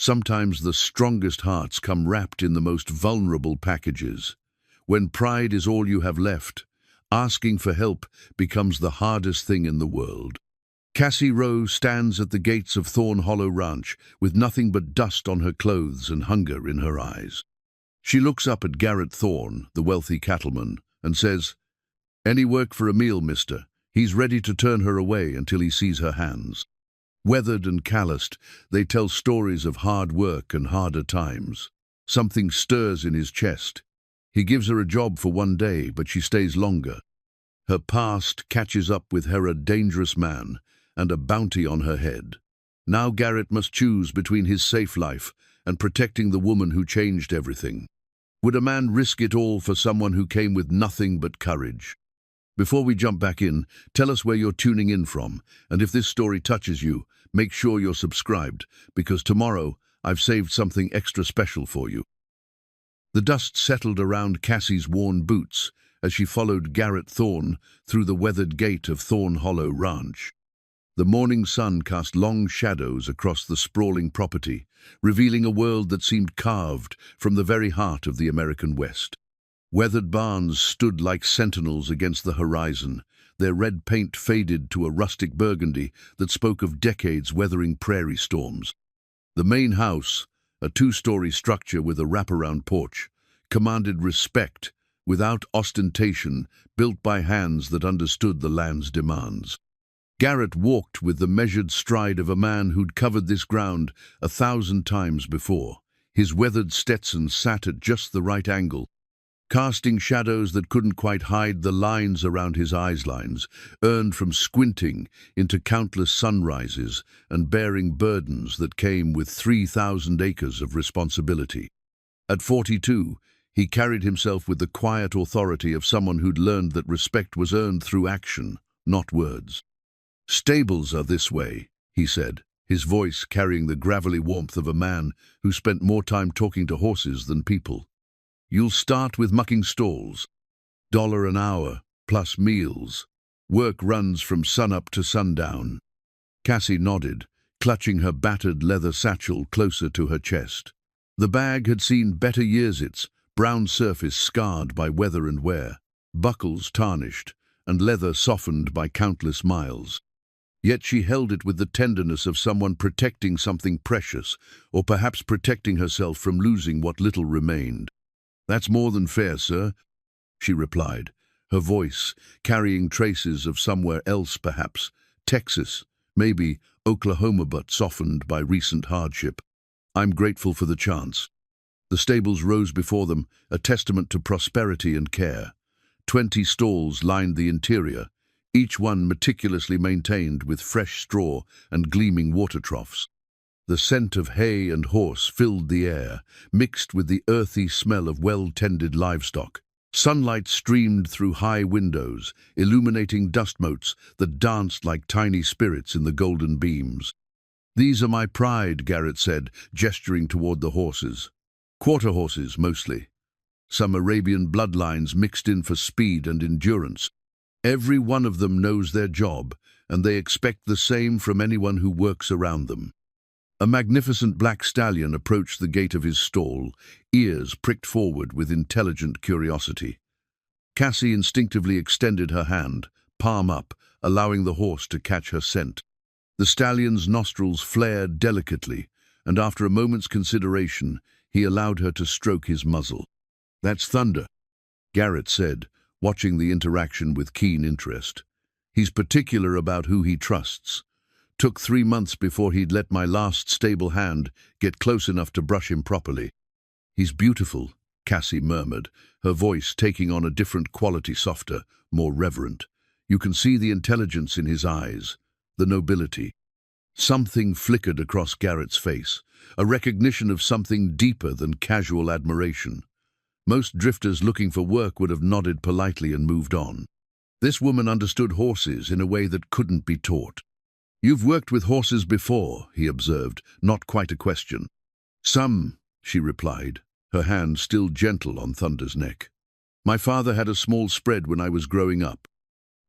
Sometimes the strongest hearts come wrapped in the most vulnerable packages. When pride is all you have left, asking for help becomes the hardest thing in the world. Cassie Rowe stands at the gates of Thorn Hollow Ranch with nothing but dust on her clothes and hunger in her eyes. She looks up at Garrett Thorn, the wealthy cattleman, and says, "Any work for a meal, mister?" He's ready to turn her away until he sees her hands. Weathered and calloused, they tell stories of hard work and harder times. Something stirs in his chest. He gives her a job for one day, but she stays longer. Her past catches up with her, a dangerous man, and a bounty on her head. Now Garrett must choose between his safe life and protecting the woman who changed everything. Would a man risk it all for someone who came with nothing but courage? Before we jump back in, tell us where you're tuning in from, and if this story touches you, make sure you're subscribed, because tomorrow I've saved something extra special for you. The dust settled around Cassie's worn boots as she followed Garrett Thorn through the weathered gate of Thorn Hollow Ranch. The morning sun cast long shadows across the sprawling property, revealing a world that seemed carved from the very heart of the American West. Weathered barns stood like sentinels against the horizon, their red paint faded to a rustic burgundy that spoke of decades weathering prairie storms. The main house, a two-story structure with a wraparound porch, commanded respect without ostentation, built by hands that understood the land's demands. Garrett walked with the measured stride of a man who'd covered this ground 1,000 times before. His weathered Stetson sat at just the right angle, casting shadows that couldn't quite hide the lines around his eyes, lines earned from squinting into countless sunrises and bearing burdens that came with 3,000 acres of responsibility. At 42, he carried himself with the quiet authority of someone who'd learned that respect was earned through action, not words. "Stables are this way," he said, his voice carrying the gravelly warmth of a man who spent more time talking to horses than people. "You'll start with mucking stalls. $1 an hour, plus meals. Work runs from sunup to sundown." Cassie nodded, clutching her battered leather satchel closer to her chest. The bag had seen better years, its brown surface scarred by weather and wear, buckles tarnished, and leather softened by countless miles. Yet she held it with the tenderness of someone protecting something precious, or perhaps protecting herself from losing what little remained. "That's more than fair, sir," she replied, her voice carrying traces of somewhere else, perhaps Texas, maybe Oklahoma, but softened by recent hardship. "I'm grateful for the chance." The stables rose before them, a testament to prosperity and care. 20 stalls lined the interior, each one meticulously maintained with fresh straw and gleaming water troughs. The scent of hay and horse filled the air, mixed with the earthy smell of well-tended livestock. Sunlight streamed through high windows, illuminating dust motes that danced like tiny spirits in the golden beams. "These are my pride," Garrett said, gesturing toward the horses. Quarter horses, mostly. Some Arabian bloodlines mixed in for speed and endurance. Every one of them knows their job, and they expect the same from anyone who works around them. A magnificent black stallion approached the gate of his stall, ears pricked forward with intelligent curiosity. Cassie instinctively extended her hand, palm up, allowing the horse to catch her scent. The stallion's nostrils flared delicately, and after a moment's consideration, he allowed her to stroke his muzzle. "That's Thunder," Garrett said, watching the interaction with keen interest. "He's particular about who he trusts. Took 3 months before he'd let my last stable hand get close enough to brush him properly." "He's beautiful," Cassie murmured, her voice taking on a different quality, softer, more reverent. "You can see the intelligence in his eyes, the nobility." Something flickered across Garrett's face, a recognition of something deeper than casual admiration. Most drifters looking for work would have nodded politely and moved on. This woman understood horses in a way that couldn't be taught. "You've worked with horses before," he observed, not quite a question. "Some," she replied, her hand still gentle on Thunder's neck. "My father had a small spread when I was growing up.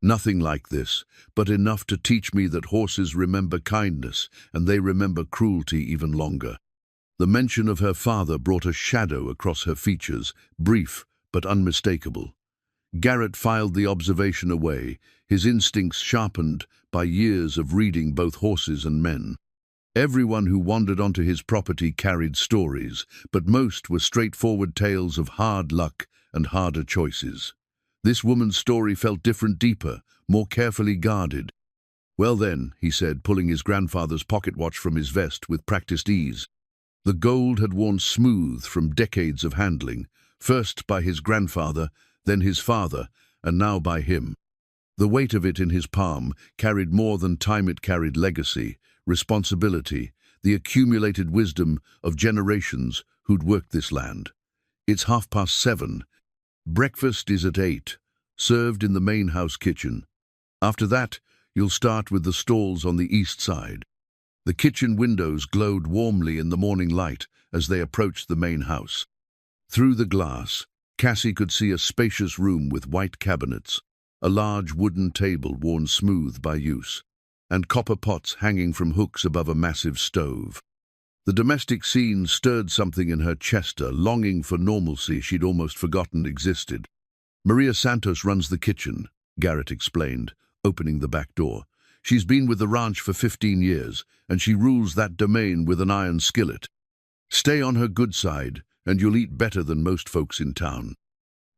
Nothing like this, but enough to teach me that horses remember kindness and they remember cruelty even longer." The mention of her father brought a shadow across her features, brief but unmistakable. Garrett filed the observation away, his instincts sharpened by years of reading both horses and men. Everyone who wandered onto his property carried stories, but most were straightforward tales of hard luck and harder choices. This woman's story felt different, deeper, more carefully guarded. "Well then," he said, pulling his grandfather's pocket watch from his vest with practiced ease. The gold had worn smooth from decades of handling, first by his grandfather, then his father, and now by him. The weight of it in his palm carried more than time, it carried legacy, responsibility, the accumulated wisdom of generations who'd worked this land. It's 7:30. Breakfast is at 8, served in the main house kitchen. After that, you'll start with the stalls on the east side. The kitchen windows glowed warmly in the morning light as they approached the main house. Through the glass, Cassie could see a spacious room with white cabinets, a large wooden table worn smooth by use, and copper pots hanging from hooks above a massive stove. The domestic scene stirred something in her chest, a longing for normalcy she'd almost forgotten existed. "Maria Santos runs the kitchen," Garrett explained, opening the back door. "She's been with the ranch for 15 years, and she rules that domain with an iron skillet. Stay on her good side, and you'll eat better than most folks in town."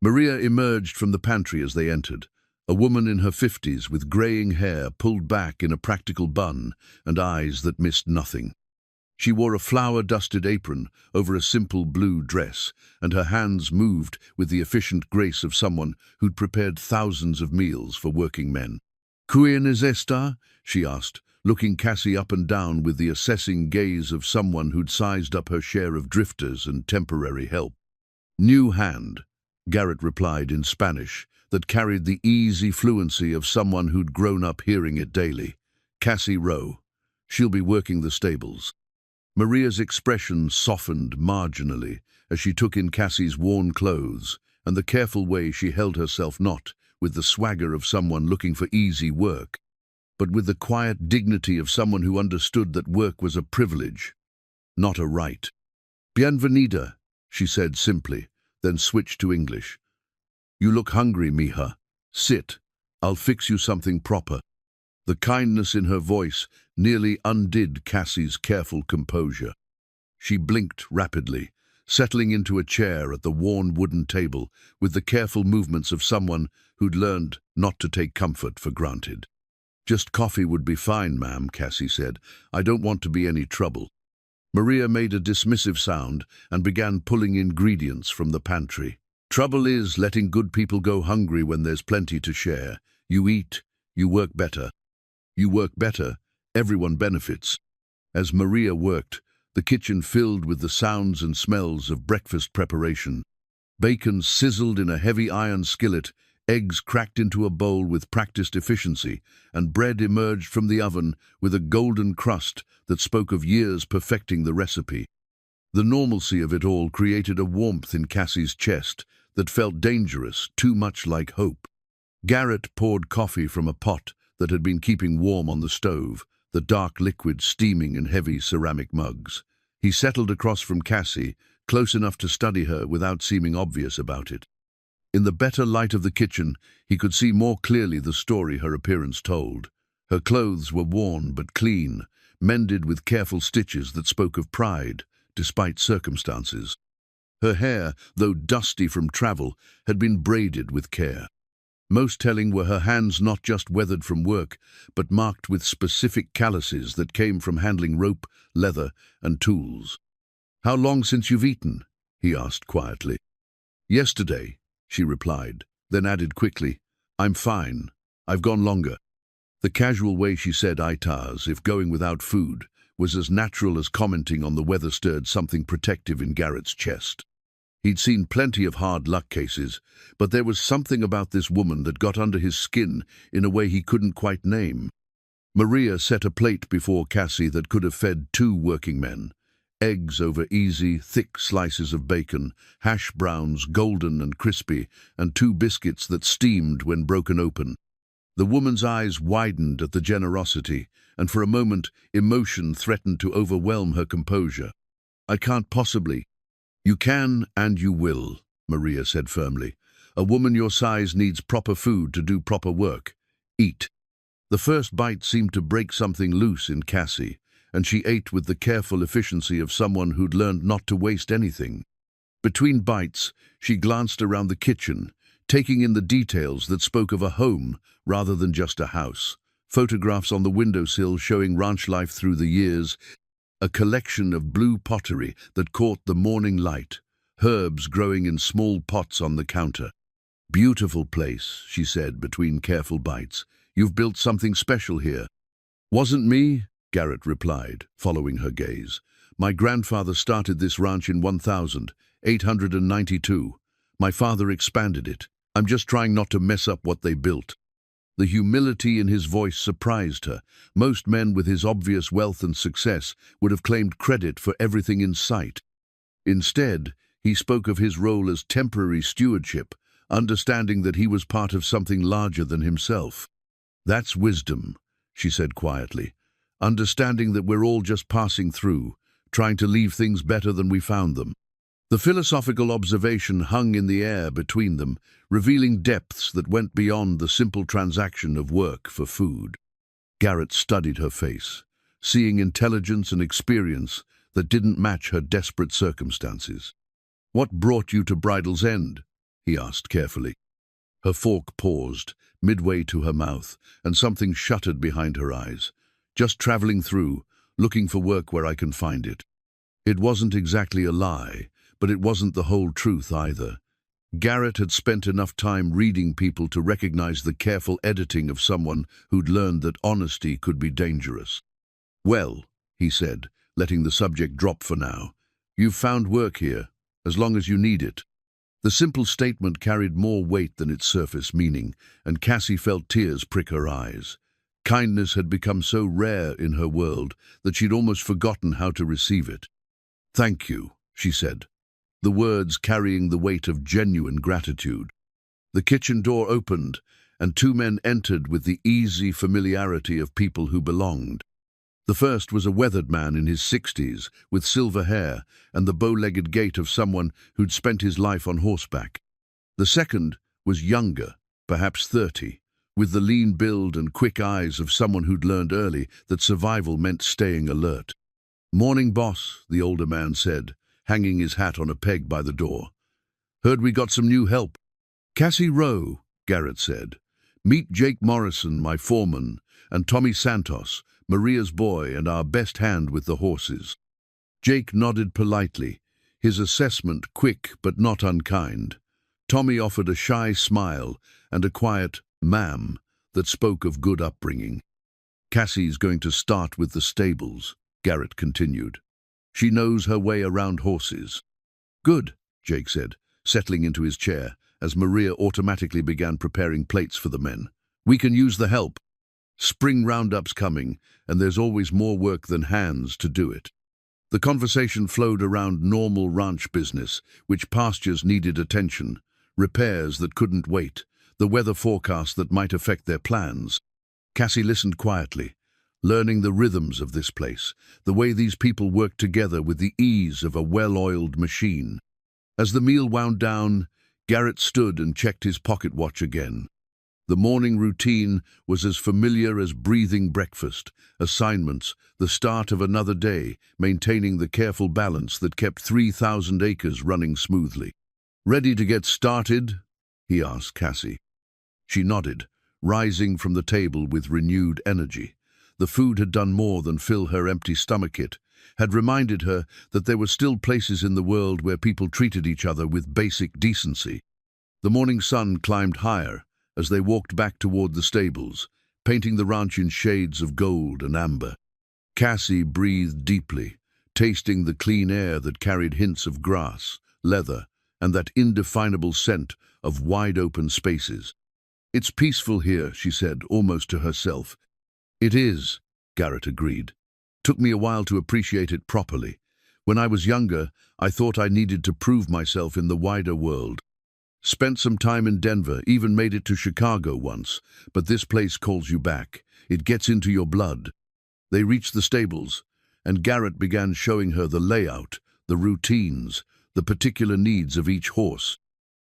Maria emerged from the pantry as they entered, a woman in her 50s with graying hair pulled back in a practical bun and eyes that missed nothing. She wore a flour-dusted apron over a simple blue dress, and her hands moved with the efficient grace of someone who'd prepared thousands of meals for working men. "Quién es esta?" she asked, looking Cassie up and down with the assessing gaze of someone who'd sized up her share of drifters and temporary help. "New hand," Garrett replied in Spanish, that carried the easy fluency of someone who'd grown up hearing it daily. "Cassie Rowe. She'll be working the stables." Maria's expression softened marginally as she took in Cassie's worn clothes and the careful way she held herself, not with the swagger of someone looking for easy work, but with the quiet dignity of someone who understood that work was a privilege, not a right. "Bienvenida," she said simply, then switched to English. "You look hungry, mija. Sit. I'll fix you something proper." The kindness in her voice nearly undid Cassie's careful composure. She blinked rapidly, settling into a chair at the worn wooden table with the careful movements of someone who'd learned not to take comfort for granted. "Just coffee would be fine, ma'am," Cassie said. "I don't want to be any trouble." Maria made a dismissive sound and began pulling ingredients from the pantry. "Trouble is letting good people go hungry when there's plenty to share. You eat, you work better. You work better, everyone benefits." As Maria worked, the kitchen filled with the sounds and smells of breakfast preparation. Bacon sizzled in a heavy iron skillet, eggs cracked into a bowl with practiced efficiency, and bread emerged from the oven with a golden crust that spoke of years perfecting the recipe. The normalcy of it all created a warmth in Cassie's chest that felt dangerous, too much like hope. Garrett poured coffee from a pot that had been keeping warm on the stove, the dark liquid steaming in heavy ceramic mugs. He settled across from Cassie, close enough to study her without seeming obvious about it. In the better light of the kitchen, he could see more clearly the story her appearance told. Her clothes were worn but clean, mended with careful stitches that spoke of pride, despite circumstances. Her hair, though dusty from travel, had been braided with care. Most telling were her hands, not just weathered from work, but marked with specific calluses that came from handling rope, leather, and tools. "How long since you've eaten?" he asked quietly. "Yesterday," she replied, then added quickly, "I'm fine. I've gone longer." The casual way she said "itas," if going without food, was as natural as commenting on the weather stirred something protective in Garrett's chest. He'd seen plenty of hard luck cases, but there was something about this woman that got under his skin in a way he couldn't quite name. Maria set a plate before Cassie that could have fed 2 working men. Eggs over easy, thick slices of bacon, hash browns golden and crispy, and 2 biscuits that steamed when broken open. The woman's eyes widened at the generosity, and for a moment emotion threatened to overwhelm her composure. I can't possibly. You can and you will, Maria said firmly. A woman your size needs proper food to do proper work. Eat. The first bite seemed to break something loose in Cassie, and she ate with the careful efficiency of someone who'd learned not to waste anything. Between bites, she glanced around the kitchen, taking in the details that spoke of a home rather than just a house. Photographs on the windowsill showing ranch life through the years, a collection of blue pottery that caught the morning light, herbs growing in small pots on the counter. Beautiful place, she said between careful bites. You've built something special here. Wasn't me, Garrett replied, following her gaze. My grandfather started this ranch in 1892. My father expanded it. I'm just trying not to mess up what they built. The humility in his voice surprised her. Most men with his obvious wealth and success would have claimed credit for everything in sight. Instead, he spoke of his role as temporary stewardship, understanding that he was part of something larger than himself. That's wisdom, she said quietly, understanding that we're all just passing through, trying to leave things better than we found them. The philosophical observation hung in the air between them, revealing depths that went beyond the simple transaction of work for food. Garrett studied her face, seeing intelligence and experience that didn't match her desperate circumstances. What brought you to Bridal's End? He asked carefully. Her fork paused, midway to her mouth, and something shuttered behind her eyes. Just traveling through, looking for work where I can find it. It wasn't exactly a lie, but it wasn't the whole truth either. Garrett had spent enough time reading people to recognize the careful editing of someone who'd learned that honesty could be dangerous. Well, he said, letting the subject drop for now, you've found work here, as long as you need it. The simple statement carried more weight than its surface meaning, and Cassie felt tears prick her eyes. Kindness had become so rare in her world that she'd almost forgotten how to receive it. Thank you, she said, the words carrying the weight of genuine gratitude. The kitchen door opened, and two men entered with the easy familiarity of people who belonged. The first was a weathered man in his 60s, with silver hair and the bow-legged gait of someone who'd spent his life on horseback. The second was younger, perhaps 30, with the lean build and quick eyes of someone who'd learned early that survival meant staying alert. Morning, boss, the older man said, hanging his hat on a peg by the door. Heard we got some new help. Cassie Rowe, Garrett said. Meet Jake Morrison, my foreman, and Tommy Santos, Maria's boy and our best hand with the horses. Jake nodded politely, his assessment quick but not unkind. Tommy offered a shy smile and a quiet ma'am that spoke of good upbringing. Cassie's going to start with the stables, Garrett continued. She knows her way around horses. Good, Jake said, settling into his chair as Maria automatically began preparing plates for the men. We can use the help. Spring roundup's coming, and there's always more work than hands to do it. The conversation flowed around normal ranch business, which pastures needed attention, repairs that couldn't wait, the weather forecast that might affect their plans. Cassie listened quietly, learning the rhythms of this place, the way these people worked together with the ease of a well-oiled machine. As the meal wound down, Garrett stood and checked his pocket watch again. The morning routine was as familiar as breathing breakfast, assignments, the start of another day, maintaining the careful balance that kept 3,000 acres running smoothly. Ready to get started? He asked Cassie. She nodded, rising from the table with renewed energy. The food had done more than fill her empty stomach, had reminded her that there were still places in the world where people treated each other with basic decency. The morning sun climbed higher as they walked back toward the stables, painting the ranch in shades of gold and amber. Cassie breathed deeply, tasting the clean air that carried hints of grass, leather, and that indefinable scent of wide-open spaces. It's peaceful here, she said, almost to herself. It is, Garrett agreed. Took me a while to appreciate it properly. When I was younger, I thought I needed to prove myself in the wider world. Spent some time in Denver, even made it to Chicago once, but this place calls you back. It gets into your blood. They reached the stables, and Garrett began showing her the layout, the routines, the particular needs of each horse.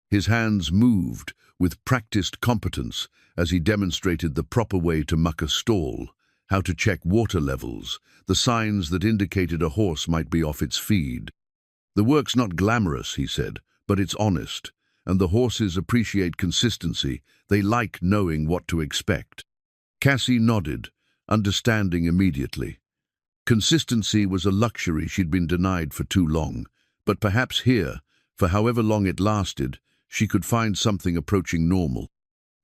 His hands moved with practiced competence as he demonstrated the proper way to muck a stall, how to check water levels, the signs that indicated a horse might be off its feed. "The work's not glamorous," he said, "but it's honest, and the horses appreciate consistency. They like knowing what to expect." Cassie nodded, understanding immediately. Consistency was a luxury she'd been denied for too long, but perhaps here, for however long it lasted, she could find something approaching normal.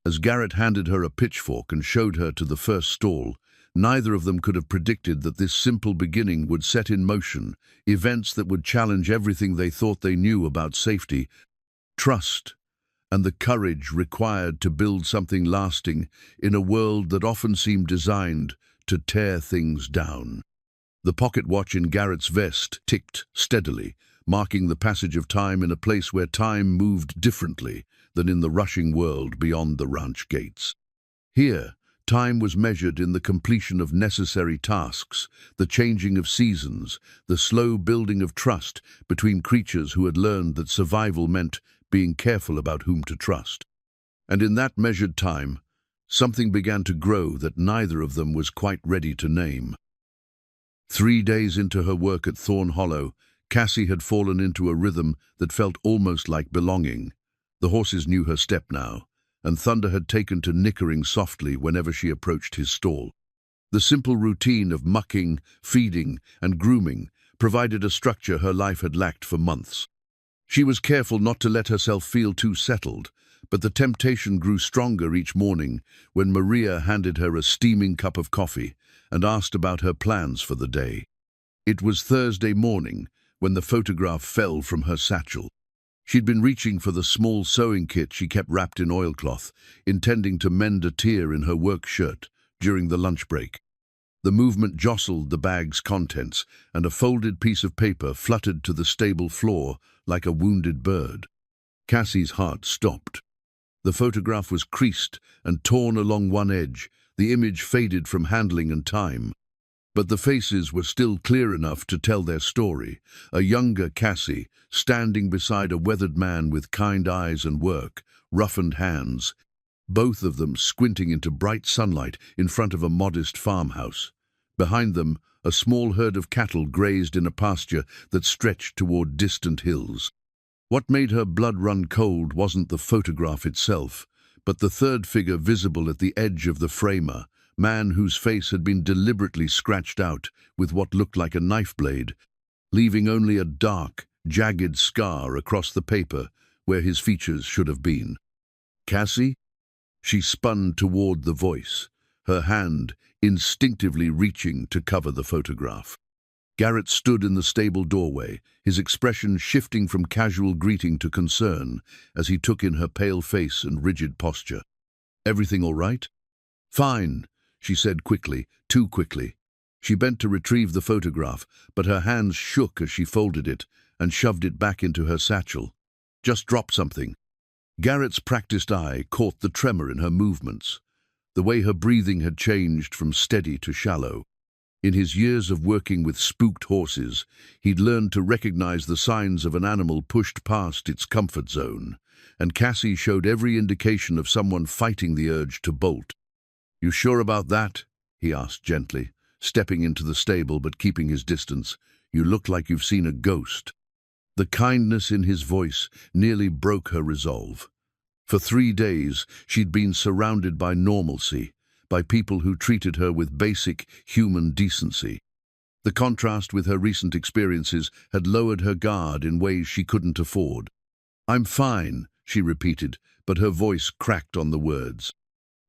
As Garrett handed her a pitchfork and showed her to the first stall, neither of them could have predicted that this simple beginning would set in motion events that would challenge everything they thought they knew about safety, trust, and the courage required to build something lasting in a world that often seemed designed to tear things down. The pocket watch in Garrett's vest ticked steadily, marking the passage of time in a place where time moved differently than in the rushing world beyond the ranch gates. Here, time was measured in the completion of necessary tasks, the changing of seasons, the slow building of trust between creatures who had learned that survival meant being careful about whom to trust. And in that measured time, something began to grow that neither of them was quite ready to name. 3 days into her work at Thorn Hollow, Cassie had fallen into a rhythm that felt almost like belonging. The horses knew her step now, and Thunder had taken to nickering softly whenever she approached his stall. The simple routine of mucking, feeding, and grooming provided a structure her life had lacked for months. She was careful not to let herself feel too settled, but the temptation grew stronger each morning when Maria handed her a steaming cup of coffee and asked about her plans for the day. It was Thursday morning when the photograph fell from her satchel. She'd been reaching for the small sewing kit she kept wrapped in oilcloth, intending to mend a tear in her work shirt during the lunch break. The movement jostled the bag's contents, and a folded piece of paper fluttered to the stable floor like a wounded bird. Cassie's heart stopped. The photograph was creased and torn along one edge, the image faded from handling and time. But the faces were still clear enough to tell their story. A younger Cassie, standing beside a weathered man with kind eyes and work, roughened hands, both of them squinting into bright sunlight in front of a modest farmhouse. Behind them, a small herd of cattle grazed in a pasture that stretched toward distant hills. What made her blood run cold wasn't the photograph itself, but the third figure visible at the edge of the framer, man whose face had been deliberately scratched out with what looked like a knife blade, leaving only a dark, jagged scar across the paper where his features should have been. "Cassie?" She spun toward the voice, her hand instinctively reaching to cover the photograph. Garrett stood in the stable doorway, his expression shifting from casual greeting to concern as he took in her pale face and rigid posture. "Everything all right?" "Fine," she said quickly, too quickly. She bent to retrieve the photograph, but her hands shook as she folded it and shoved it back into her satchel. "Just dropped something." Garrett's practiced eye caught the tremor in her movements, the way her breathing had changed from steady to shallow. In his years of working with spooked horses, he'd learned to recognize the signs of an animal pushed past its comfort zone, and Cassie showed every indication of someone fighting the urge to bolt. "You sure about that?" he asked gently, stepping into the stable but keeping his distance. "You look like you've seen a ghost." The kindness in his voice nearly broke her resolve. For 3 days, she'd been surrounded by normalcy, by people who treated her with basic human decency. The contrast with her recent experiences had lowered her guard in ways she couldn't afford. "I'm fine," she repeated, but her voice cracked on the words.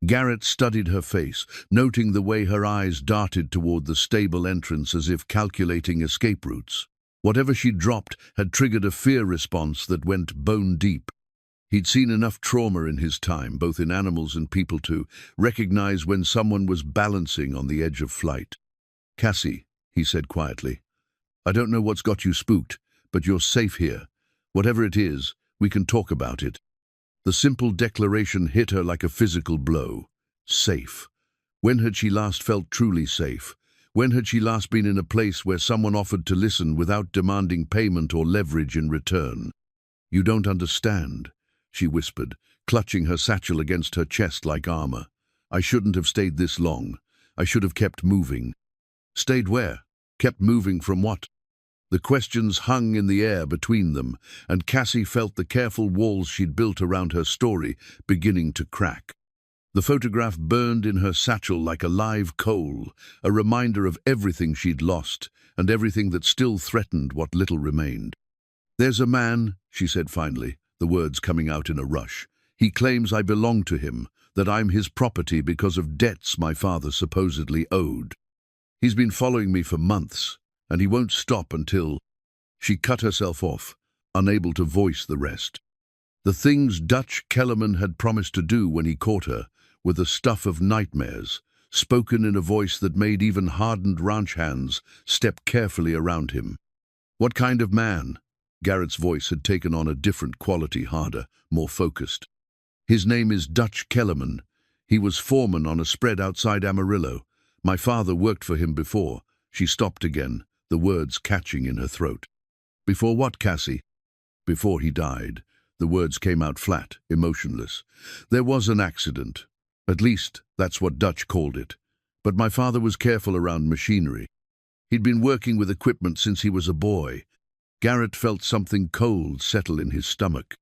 Garrett studied her face, noting the way her eyes darted toward the stable entrance as if calculating escape routes. Whatever she dropped had triggered a fear response that went bone deep. He'd seen enough trauma in his time, both in animals and people, to recognize when someone was balancing on the edge of flight. "Cassie," he said quietly, "I don't know what's got you spooked, but you're safe here. Whatever it is, we can talk about it." The simple declaration hit her like a physical blow. Safe. When had she last felt truly safe? When had she last been in a place where someone offered to listen without demanding payment or leverage in return? "You don't understand," she whispered, clutching her satchel against her chest like armor. "I shouldn't have stayed this long. I should have kept moving." Stayed where? Kept moving from what? The questions hung in the air between them, and Cassie felt the careful walls she'd built around her story beginning to crack. The photograph burned in her satchel like a live coal, a reminder of everything she'd lost and everything that still threatened what little remained. "There's a man," she said finally, the words coming out in a rush. "He claims I belong to him, that I'm his property because of debts my father supposedly owed. He's been following me for months, and he won't stop until—" She cut herself off, unable to voice the rest. The things Dutch Kellerman had promised to do when he caught her were the stuff of nightmares, spoken in a voice that made even hardened ranch hands step carefully around him. "What kind of man?" Garrett's voice had taken on a different quality, harder, more focused. "His name is Dutch Kellerman. He was foreman on a spread outside Amarillo. My father worked for him before." She stopped again, the words catching in her throat. "Before what, Cassie?" "Before he died." The words came out flat, emotionless. "There was an accident. At least, that's what Dutch called it. But my father was careful around machinery. He'd been working with equipment since he was a boy." Garrett felt something cold settle in his stomach.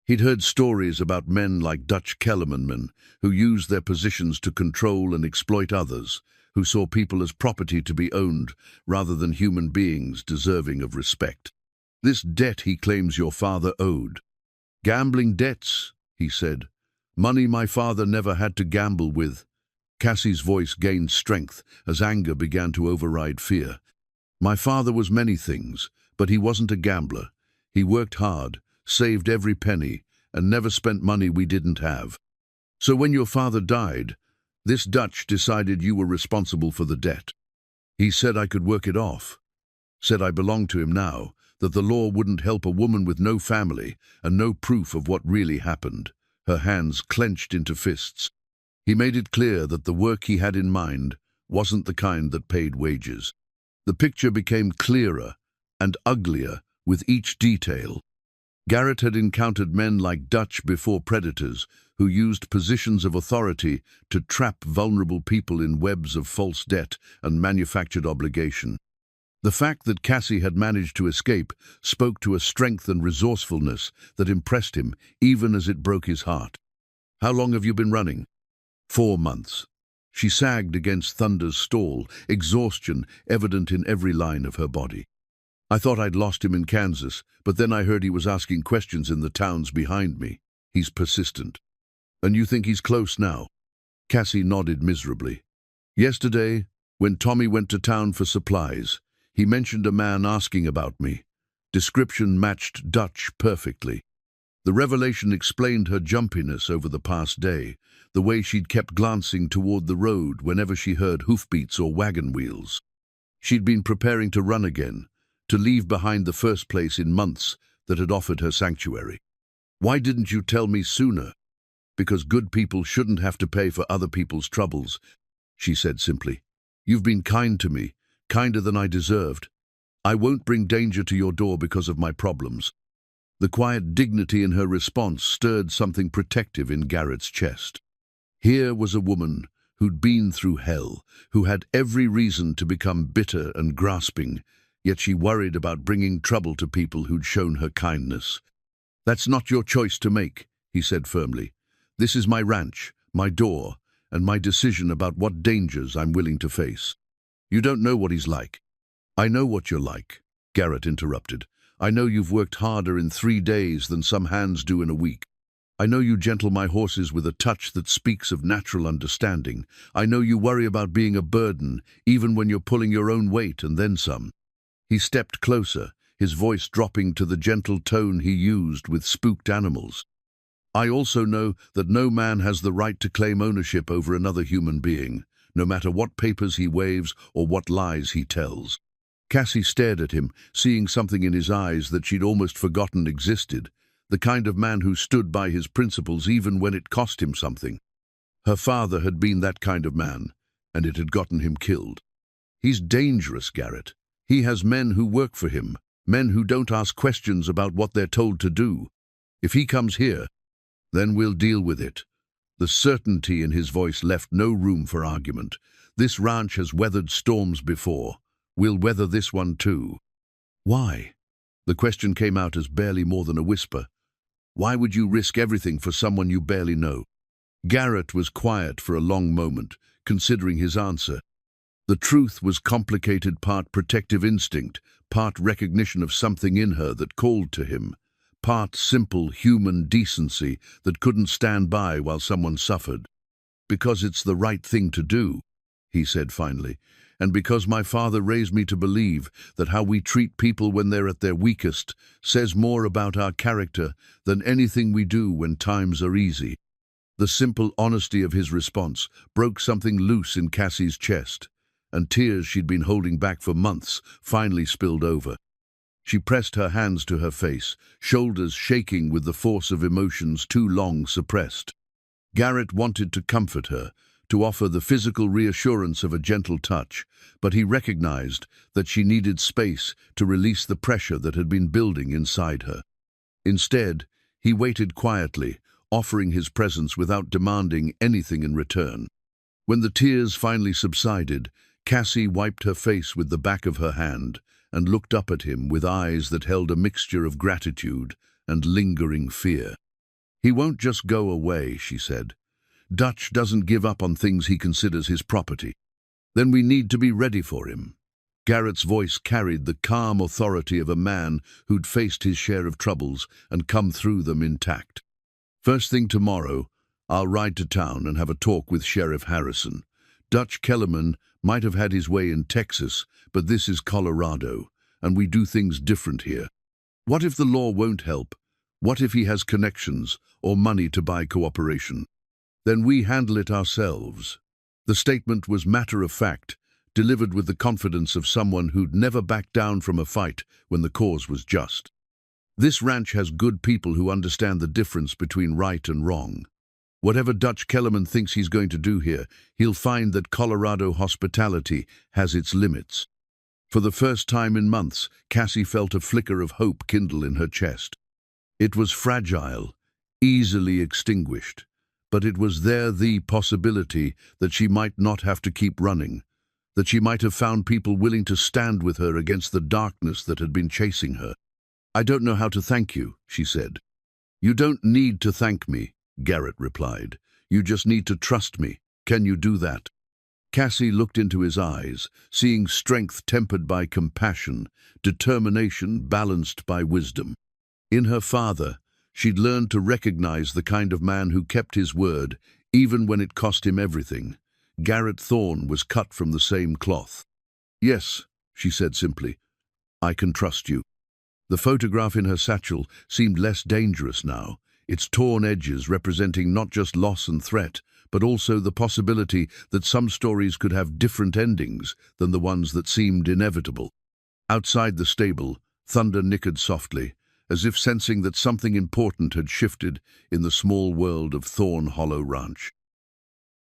He'd heard stories about men like Dutch Kellerman who used their positions to control and exploit others, who saw people as property to be owned rather than human beings deserving of respect. "This debt he claims your father owed." "Gambling debts," he said. "Money my father never had to gamble with." Cassie's voice gained strength as anger began to override fear. "My father was many things, but he wasn't a gambler. He worked hard, saved every penny, and never spent money we didn't have. So when your father died, this Dutch decided you were responsible for the debt. He said I could work it off. Said I belonged to him now, that the law wouldn't help a woman with no family and no proof of what really happened." Her hands clenched into fists. "He made it clear that the work he had in mind wasn't the kind that paid wages." The picture became clearer and uglier with each detail. Garrett had encountered men like Dutch before, predators who used positions of authority to trap vulnerable people in webs of false debt and manufactured obligation. The fact that Cassie had managed to escape spoke to a strength and resourcefulness that impressed him, even as it broke his heart. "How long have you been running?" 4 months. She sagged against Thunder's stall, exhaustion evident in every line of her body. "I thought I'd lost him in Kansas, but then I heard he was asking questions in the towns behind me. He's persistent." "And you think he's close now?" Cassie nodded miserably. "Yesterday, when Tommy went to town for supplies, he mentioned a man asking about me. Description matched Dutch perfectly. The revelation explained her jumpiness over the past day, the way she'd kept glancing toward the road whenever she heard hoofbeats or wagon wheels. She'd been preparing to run again, to leave behind the first place in months that had offered her sanctuary. "Why didn't you tell me sooner?" "Because good people shouldn't have to pay for other people's troubles," she said simply. "You've been kind to me, kinder than I deserved. I won't bring danger to your door because of my problems." The quiet dignity in her response stirred something protective in Garrett's chest. Here was a woman who'd been through hell, who had every reason to become bitter and grasping, yet she worried about bringing trouble to people who'd shown her kindness. "That's not your choice to make," he said firmly. "This is my ranch, my door, and my decision about what dangers I'm willing to face. You don't know what he's like." "I know what you're like," Garrett interrupted. "I know you've worked harder in 3 days than some hands do in a week. I know you gentle my horses with a touch that speaks of natural understanding. I know you worry about being a burden, even when you're pulling your own weight and then some." He stepped closer, his voice dropping to the gentle tone he used with spooked animals. "I also know that no man has the right to claim ownership over another human being, no matter what papers he waves or what lies he tells." Cassie stared at him, seeing something in his eyes that she'd almost forgotten existed, the kind of man who stood by his principles even when it cost him something. Her father had been that kind of man, and it had gotten him killed. He's dangerous, Garrett. He has men who work for him, men who don't ask questions about what they're told to do. If he comes here, then we'll deal with it." The certainty in his voice left no room for argument. "This ranch has weathered storms before. We'll weather this one too." "Why?" The question came out as barely more than a whisper. "Why would you risk everything for someone you barely know?" Garrett was quiet for a long moment, considering his answer. The truth was complicated, part protective instinct, part recognition of something in her that called to him, part simple human decency that couldn't stand by while someone suffered. "Because it's the right thing to do," he said finally, "and because my father raised me to believe that how we treat people when they're at their weakest says more about our character than anything we do when times are easy." The simple honesty of his response broke something loose in Cassie's chest, and tears she'd been holding back for months finally spilled over. She pressed her hands to her face, shoulders shaking with the force of emotions too long suppressed. Garrett wanted to comfort her, to offer the physical reassurance of a gentle touch, but he recognized that she needed space to release the pressure that had been building inside her. Instead, he waited quietly, offering his presence without demanding anything in return. When the tears finally subsided, Cassie wiped her face with the back of her hand and looked up at him with eyes that held a mixture of gratitude and lingering fear. "He won't just go away," she said. "Dutch doesn't give up on things he considers his property. Then we need to be ready for him." Garrett's voice carried the calm authority of a man who'd faced his share of troubles and come through them intact. "First thing tomorrow, I'll ride to town and have a talk with Sheriff Harrison. Dutch Kellerman might have had his way in Texas, but this is Colorado, and we do things different here. What if the law won't help? What if he has connections or money to buy cooperation? Then we handle it ourselves." The statement was matter of fact, delivered with the confidence of someone who'd never backed down from a fight when the cause was just. "This ranch has good people who understand the difference between right and wrong. Whatever Dutch Kellerman thinks he's going to do here, he'll find that Colorado hospitality has its limits." For the first time in months, Cassie felt a flicker of hope kindle in her chest. It was fragile, easily extinguished, but it was there, the possibility that she might not have to keep running, that she might have found people willing to stand with her against the darkness that had been chasing her. "I don't know how to thank you," she said. "You don't need to thank me," Garrett replied. "You just need to trust me. Can you do that?" Cassie looked into his eyes, seeing strength tempered by compassion, determination balanced by wisdom. In her father, she'd learned to recognize the kind of man who kept his word, even when it cost him everything. Garrett Thorne was cut from the same cloth. "Yes," she said simply, "I can trust you." The photograph in her satchel seemed less dangerous now, its torn edges representing not just loss and threat, but also the possibility that some stories could have different endings than the ones that seemed inevitable. Outside the stable, thunder nickered softly, as if sensing that something important had shifted in the small world of Thorn Hollow Ranch.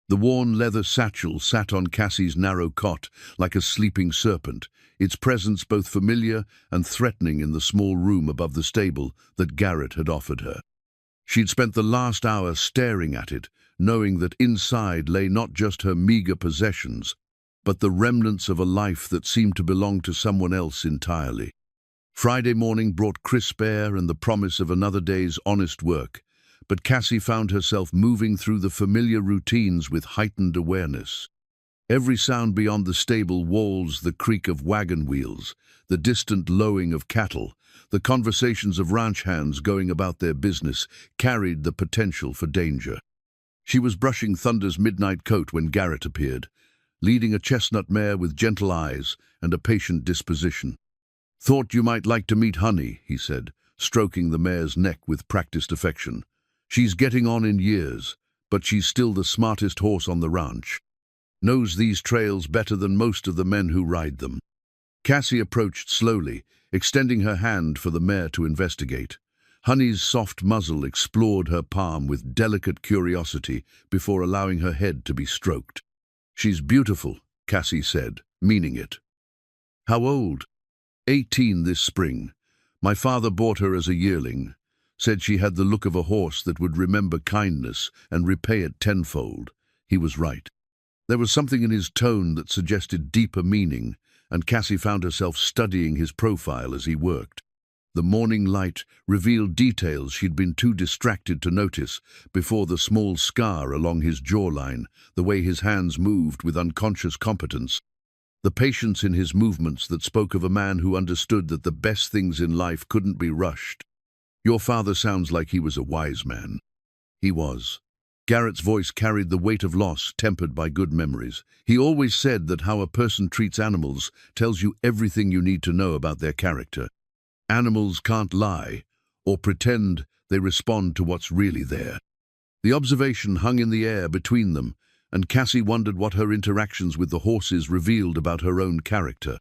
The worn leather satchel sat on Cassie's narrow cot like a sleeping serpent, its presence both familiar and threatening in the small room above the stable that Garrett had offered her. She'd spent the last hour staring at it, knowing that inside lay not just her meager possessions, but the remnants of a life that seemed to belong to someone else entirely. Friday morning brought crisp air and the promise of another day's honest work, but Cassie found herself moving through the familiar routines with heightened awareness. Every sound beyond the stable walls, the creak of wagon wheels, the distant lowing of cattle, the conversations of ranch hands going about their business, carried the potential for danger. She was brushing Thunder's midnight coat when Garrett appeared, leading a chestnut mare with gentle eyes and a patient disposition. "Thought you might like to meet Honey," he said, stroking the mare's neck with practiced affection. "She's getting on in years, but she's still the smartest horse on the ranch. Knows these trails better than most of the men who ride them." Cassie approached slowly, extending her hand for the mare to investigate. Honey's soft muzzle explored her palm with delicate curiosity before allowing her head to be stroked. "She's beautiful," Cassie said, meaning it. How old? 18 this spring. My father bought her as a yearling. Said she had the look of a horse that would remember kindness and repay it tenfold. He was right. There was something in his tone that suggested deeper meaning, and Cassie found herself studying his profile as he worked. The morning light revealed details she'd been too distracted to notice before: the small scar along his jawline, the way his hands moved with unconscious competence, the patience in his movements that spoke of a man who understood that the best things in life couldn't be rushed. Your father sounds like he was a wise man. He was. Garrett's voice carried the weight of loss tempered by good memories. He always said that how a person treats animals tells you everything you need to know about their character. Animals can't lie or pretend they respond to what's really there. The observation hung in the air between them, and Cassie wondered what her interactions with the horses revealed about her own character.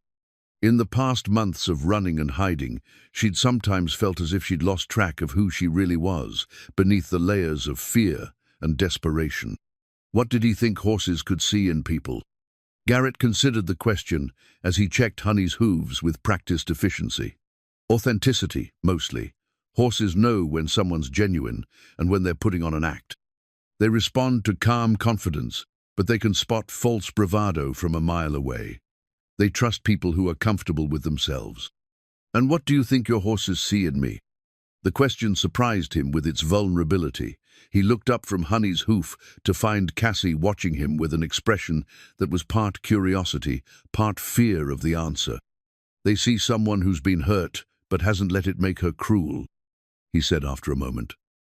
In the past months of running and hiding, she'd sometimes felt as if she'd lost track of who she really was, beneath the layers of fear and desperation. What did he think horses could see in people? Garrett considered the question as he checked Honey's hooves with practiced efficiency. Authenticity, mostly. Horses know when someone's genuine and when they're putting on an act. They respond to calm confidence, but they can spot false bravado from a mile away. They trust people who are comfortable with themselves. And what do you think your horses see in me? The question surprised him with its vulnerability. He looked up from Honey's hoof to find Cassie watching him with an expression that was part curiosity, part fear of the answer. They see someone who's been hurt, but hasn't let it make her cruel, he said after a moment.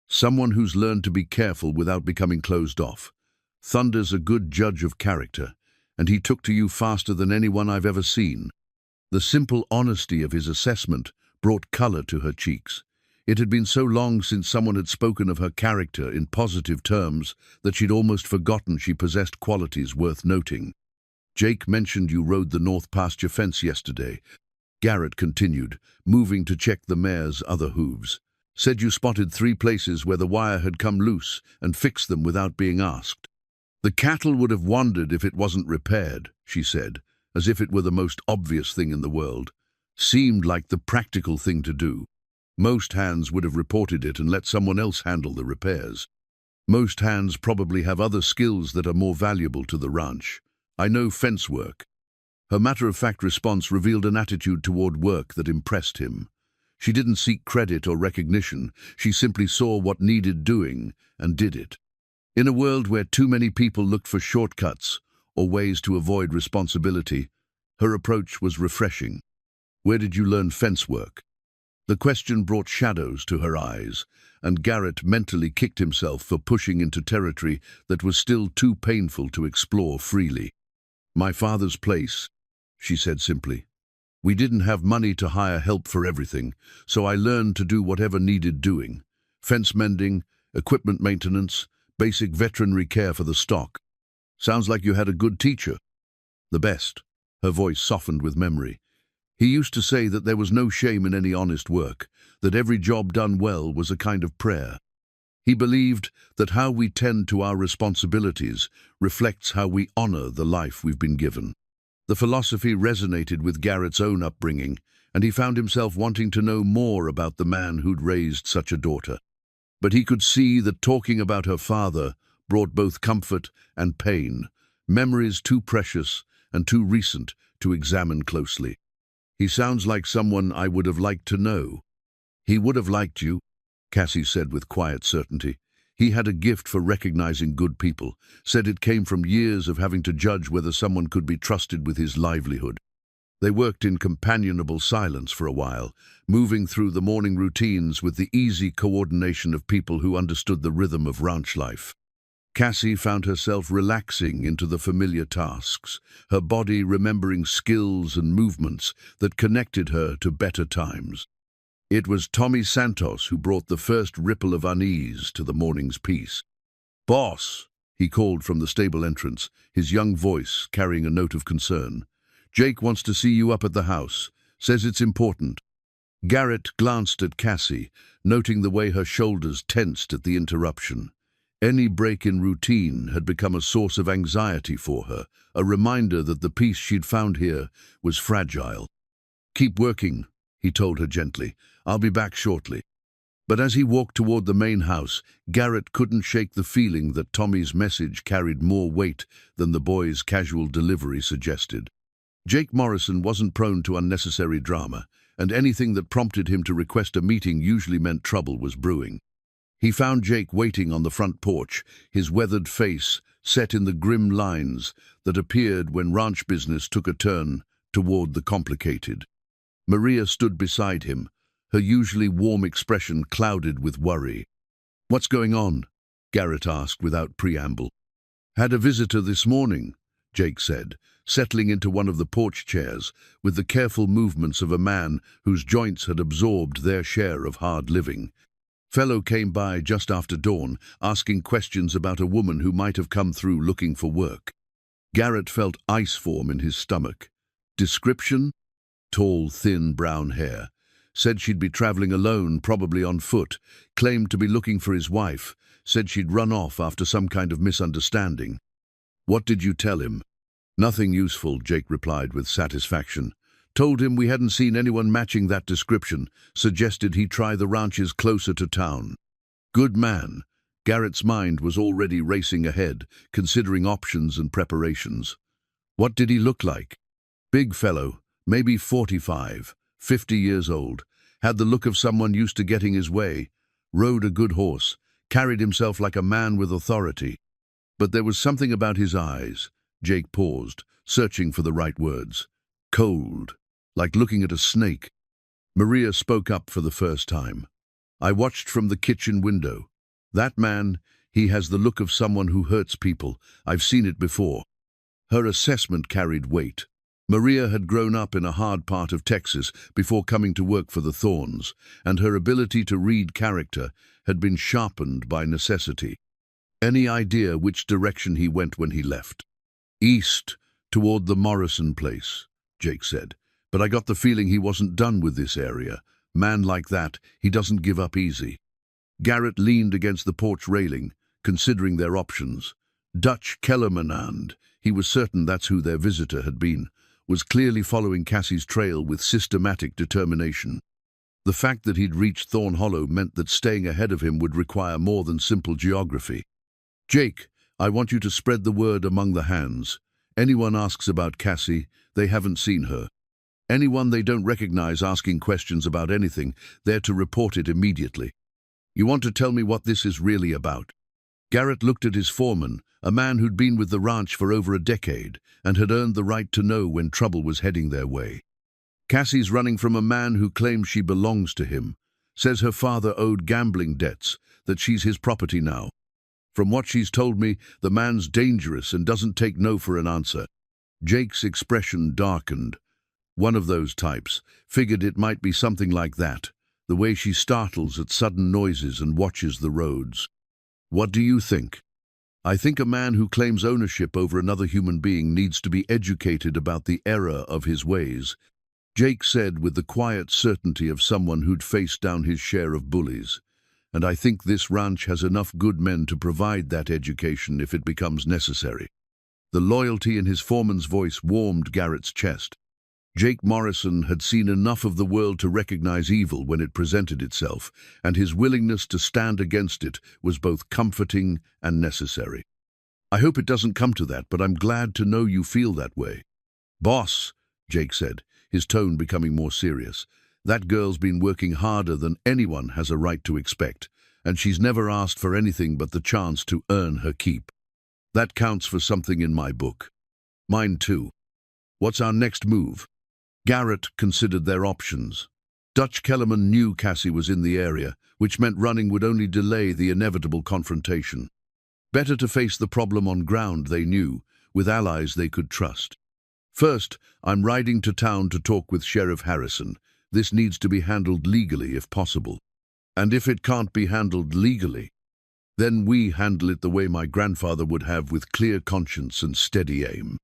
Someone who's learned to be careful without becoming closed off. Thunder's a good judge of character, and he took to you faster than anyone I've ever seen. The simple honesty of his assessment brought color to her cheeks. It had been so long since someone had spoken of her character in positive terms that she'd almost forgotten she possessed qualities worth noting. Jake mentioned you rode the north pasture fence yesterday. Garrett continued, moving to check the mare's other hooves. Said you spotted 3 places where the wire had come loose and fixed them without being asked. The cattle would have wondered if it wasn't repaired, she said, as if it were the most obvious thing in the world. Seemed like the practical thing to do. Most hands would have reported it and let someone else handle the repairs. Most hands probably have other skills that are more valuable to the ranch. I know fence work. Her matter-of-fact response revealed an attitude toward work that impressed him. She didn't seek credit or recognition. She simply saw what needed doing and did it. In a world where too many people looked for shortcuts or ways to avoid responsibility, her approach was refreshing. Where did you learn fence work? The question brought shadows to her eyes, and Garrett mentally kicked himself for pushing into territory that was still too painful to explore freely. My father's place, she said simply. We didn't have money to hire help for everything, so I learned to do whatever needed doing. Fence mending, equipment maintenance, basic veterinary care for the stock. Sounds like you had a good teacher. The best. Her voice softened with memory. He used to say that there was no shame in any honest work, that every job done well was a kind of prayer. He believed that how we tend to our responsibilities reflects how we honor the life we've been given. The philosophy resonated with Garrett's own upbringing, and he found himself wanting to know more about the man who'd raised such a daughter. But he could see that talking about her father brought both comfort and pain, memories too precious and too recent to examine closely. He sounds like someone I would have liked to know. He would have liked you, Cassie said with quiet certainty. He had a gift for recognizing good people, said it came from years of having to judge whether someone could be trusted with his livelihood. They worked in companionable silence for a while, moving through the morning routines with the easy coordination of people who understood the rhythm of ranch life. Cassie found herself relaxing into the familiar tasks, her body remembering skills and movements that connected her to better times. It was Tommy Santos who brought the first ripple of unease to the morning's peace. "Boss," he called from the stable entrance, his young voice carrying a note of concern. "Jake wants to see you up at the house. Says it's important." Garrett glanced at Cassie, noting the way her shoulders tensed at the interruption. Any break in routine had become a source of anxiety for her, a reminder that the peace she'd found here was fragile. "Keep working," he told her gently. "I'll be back shortly." But as he walked toward the main house, Garrett couldn't shake the feeling that Tommy's message carried more weight than the boy's casual delivery suggested. Jake Morrison wasn't prone to unnecessary drama, and anything that prompted him to request a meeting usually meant trouble was brewing. He found Jake waiting on the front porch, his weathered face set in the grim lines that appeared when ranch business took a turn toward the complicated. Maria stood beside him, her usually warm expression clouded with worry. "What's going on?" Garrett asked without preamble. "Had a visitor this morning," Jake said, settling into one of the porch chairs with the careful movements of a man whose joints had absorbed their share of hard living. "Fellow came by just after dawn, asking questions about a woman who might have come through looking for work." Garrett felt ice form in his stomach. Description? Tall, thin brown hair. Said she'd be traveling alone, probably on foot. Claimed to be looking for his wife. Said she'd run off after some kind of misunderstanding. "What did you tell him?" "Nothing useful," Jake replied with satisfaction. "Told him we hadn't seen anyone matching that description. Suggested he try the ranches closer to town." Good man. Garrett's mind was already racing ahead, considering options and preparations. "What did he look like?" "Big fellow, maybe 45, 50 years old. Had the look of someone used to getting his way. Rode a good horse. Carried himself like a man with authority. But there was something about his eyes." Jake paused, searching for the right words. "Cold. Like looking at a snake." Maria spoke up for the first time. "I watched from the kitchen window. That man, he has the look of someone who hurts people. I've seen it before." Her assessment carried weight. Maria had grown up in a hard part of Texas before coming to work for the Thorns, and her ability to read character had been sharpened by necessity. "Any idea which direction he went when he left?" "East, toward the Morrison place," Jake said. "But I got the feeling he wasn't done with this area. Man like that, he doesn't give up easy." Garrett leaned against the porch railing, considering their options. Dutch cattleman, and he was certain that's who their visitor had been, was clearly following Cassie's trail with systematic determination. The fact that he'd reached Thorn Hollow meant that staying ahead of him would require more than simple geography. "Jake, I want you to spread the word among the hands. Anyone asks about Cassie, they haven't seen her. Anyone they don't recognize asking questions about anything, they're to report it immediately. You want to tell me what this is really about?" Garrett looked at his foreman, a man who'd been with the ranch for over a decade and had earned the right to know when trouble was heading their way. "Cassie's running from a man who claims she belongs to him. Says her father owed gambling debts, that she's his property now. From what she's told me, the man's dangerous and doesn't take no for an answer." Jake's expression darkened. One of those types. Figured it might be something like that, the way she startles at sudden noises and watches the roads. "What do you think?" "I think a man who claims ownership over another human being needs to be educated about the error of his ways," Jake said with the quiet certainty of someone who'd faced down his share of bullies. "And I think this ranch has enough good men to provide that education if it becomes necessary." The loyalty in his foreman's voice warmed Garrett's chest. Jake Morrison had seen enough of the world to recognize evil when it presented itself, and his willingness to stand against it was both comforting and necessary. "I hope it doesn't come to that, but I'm glad to know you feel that way." "Boss," Jake said, his tone becoming more serious, "that girl's been working harder than anyone has a right to expect, and she's never asked for anything but the chance to earn her keep. That counts for something in my book. Mine too. What's our next move?" Garrett considered their options. Dutch Kellerman knew Cassie was in the area, which meant running would only delay the inevitable confrontation. Better to face the problem on ground, they knew, with allies they could trust. "First, I'm riding to town to talk with Sheriff Harrison. This needs to be handled legally if possible. And if it can't be handled legally, then we handle it the way my grandfather would have, with clear conscience and steady aim."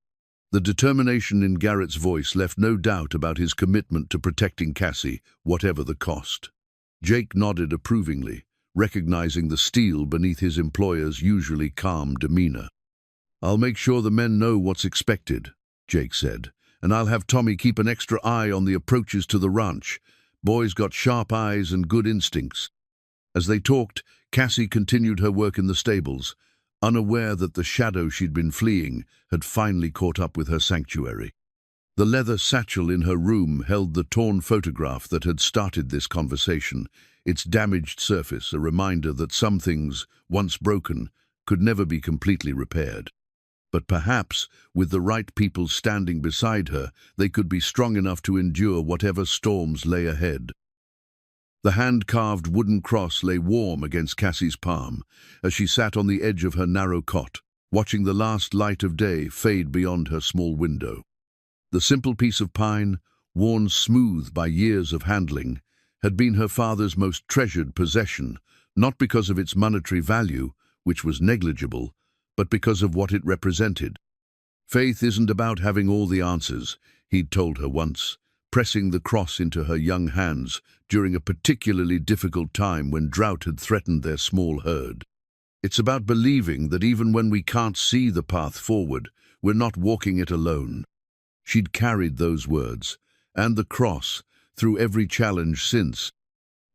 The determination in Garrett's voice left no doubt about his commitment to protecting Cassie, whatever the cost. Jake nodded approvingly, recognizing the steel beneath his employer's usually calm demeanor. "I'll make sure the men know what's expected," Jake said, "and I'll have Tommy keep an extra eye on the approaches to the ranch. Boy's got sharp eyes and good instincts." As they talked, Cassie continued her work in the stables, unaware that the shadow she'd been fleeing had finally caught up with her sanctuary. The leather satchel in her room held the torn photograph that had started this conversation, its damaged surface a reminder that some things, once broken, could never be completely repaired. But perhaps, with the right people standing beside her, they could be strong enough to endure whatever storms lay ahead. The hand-carved wooden cross lay warm against Cassie's palm as she sat on the edge of her narrow cot, watching the last light of day fade beyond her small window. The simple piece of pine, worn smooth by years of handling, had been her father's most treasured possession, not because of its monetary value, which was negligible, but because of what it represented. "Faith isn't about having all the answers," he'd told her once, pressing the cross into her young hands during a particularly difficult time when drought had threatened their small herd. "It's about believing that even when we can't see the path forward, we're not walking it alone." She'd carried those words, and the cross, through every challenge since.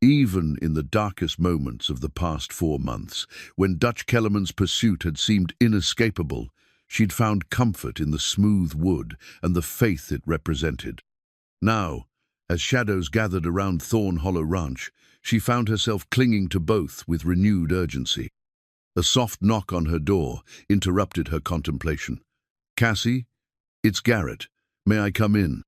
Even in the darkest moments of the past 4 months, when Dutch Kellerman's pursuit had seemed inescapable, she'd found comfort in the smooth wood and the faith it represented. Now, as shadows gathered around Thorn Hollow Ranch, she found herself clinging to both with renewed urgency. A soft knock on her door interrupted her contemplation. "Cassie, it's Garrett. May I come in?"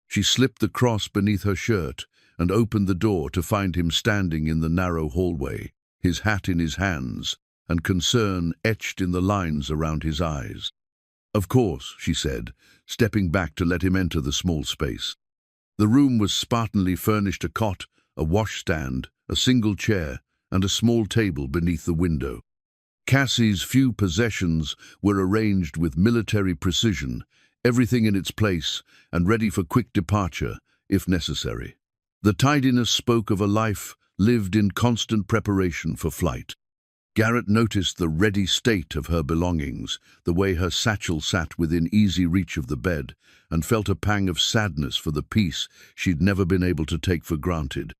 She slipped the cross beneath her shirt and opened the door to find him standing in the narrow hallway, his hat in his hands, and concern etched in the lines around his eyes. "Of course," she said, stepping back to let him enter the small space. The room was spartanly furnished: a cot, a washstand, a single chair, and a small table beneath the window. Cassie's few possessions were arranged with military precision, everything in its place and ready for quick departure, if necessary. The tidiness spoke of a life lived in constant preparation for flight. Garrett noticed the ready state of her belongings, the way her satchel sat within easy reach of the bed, and felt a pang of sadness for the peace she'd never been able to take for granted.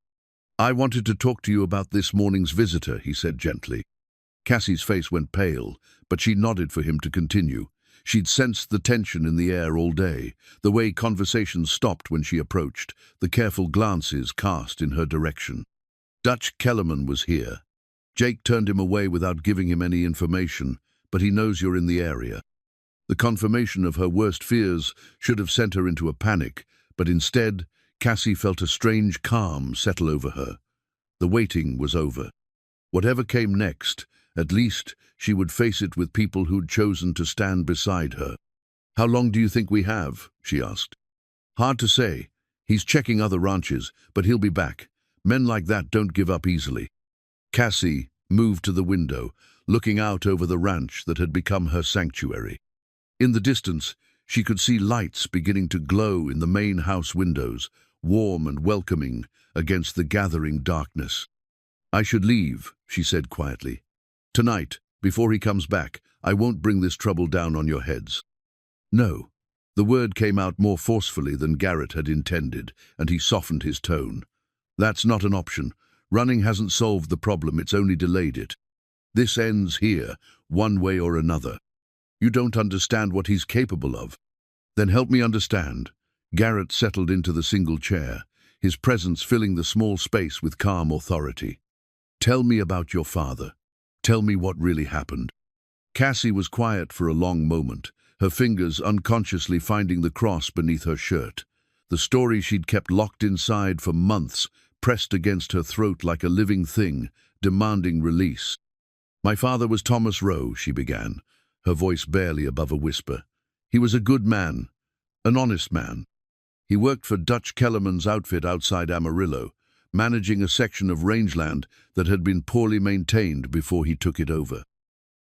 "I wanted to talk to you about this morning's visitor," he said gently. Cassie's face went pale, but she nodded for him to continue. She'd sensed the tension in the air all day, the way conversations stopped when she approached, the careful glances cast in her direction. "Dutch Kellerman was here. Jake turned him away without giving him any information, but he knows you're in the area." The confirmation of her worst fears should have sent her into a panic, but instead, Cassie felt a strange calm settle over her. The waiting was over. Whatever came next, at least she would face it with people who'd chosen to stand beside her. "How long do you think we have?" she asked. "Hard to say. He's checking other ranches, but he'll be back. Men like that don't give up easily." Cassie moved to the window, looking out over the ranch that had become her sanctuary. In the distance, she could see lights beginning to glow in the main house windows, warm and welcoming against the gathering darkness. "I should leave," she said quietly. "Tonight, before he comes back, I won't bring this trouble down on your heads." "No." The word came out more forcefully than Garrett had intended, and he softened his tone. "That's not an option. Running hasn't solved the problem, it's only delayed it. This ends here, one way or another. You don't understand what he's capable of." "Then help me understand." Garrett settled into the single chair, his presence filling the small space with calm authority. "Tell me about your father. Tell me what really happened." Cassie was quiet for a long moment, her fingers unconsciously finding the cross beneath her shirt. The story she'd kept locked inside for months, pressed against her throat like a living thing, demanding release. "My father was Thomas Rowe," she began, her voice barely above a whisper. "He was a good man, an honest man. He worked for Dutch Kellerman's outfit outside Amarillo, managing a section of rangeland that had been poorly maintained before he took it over."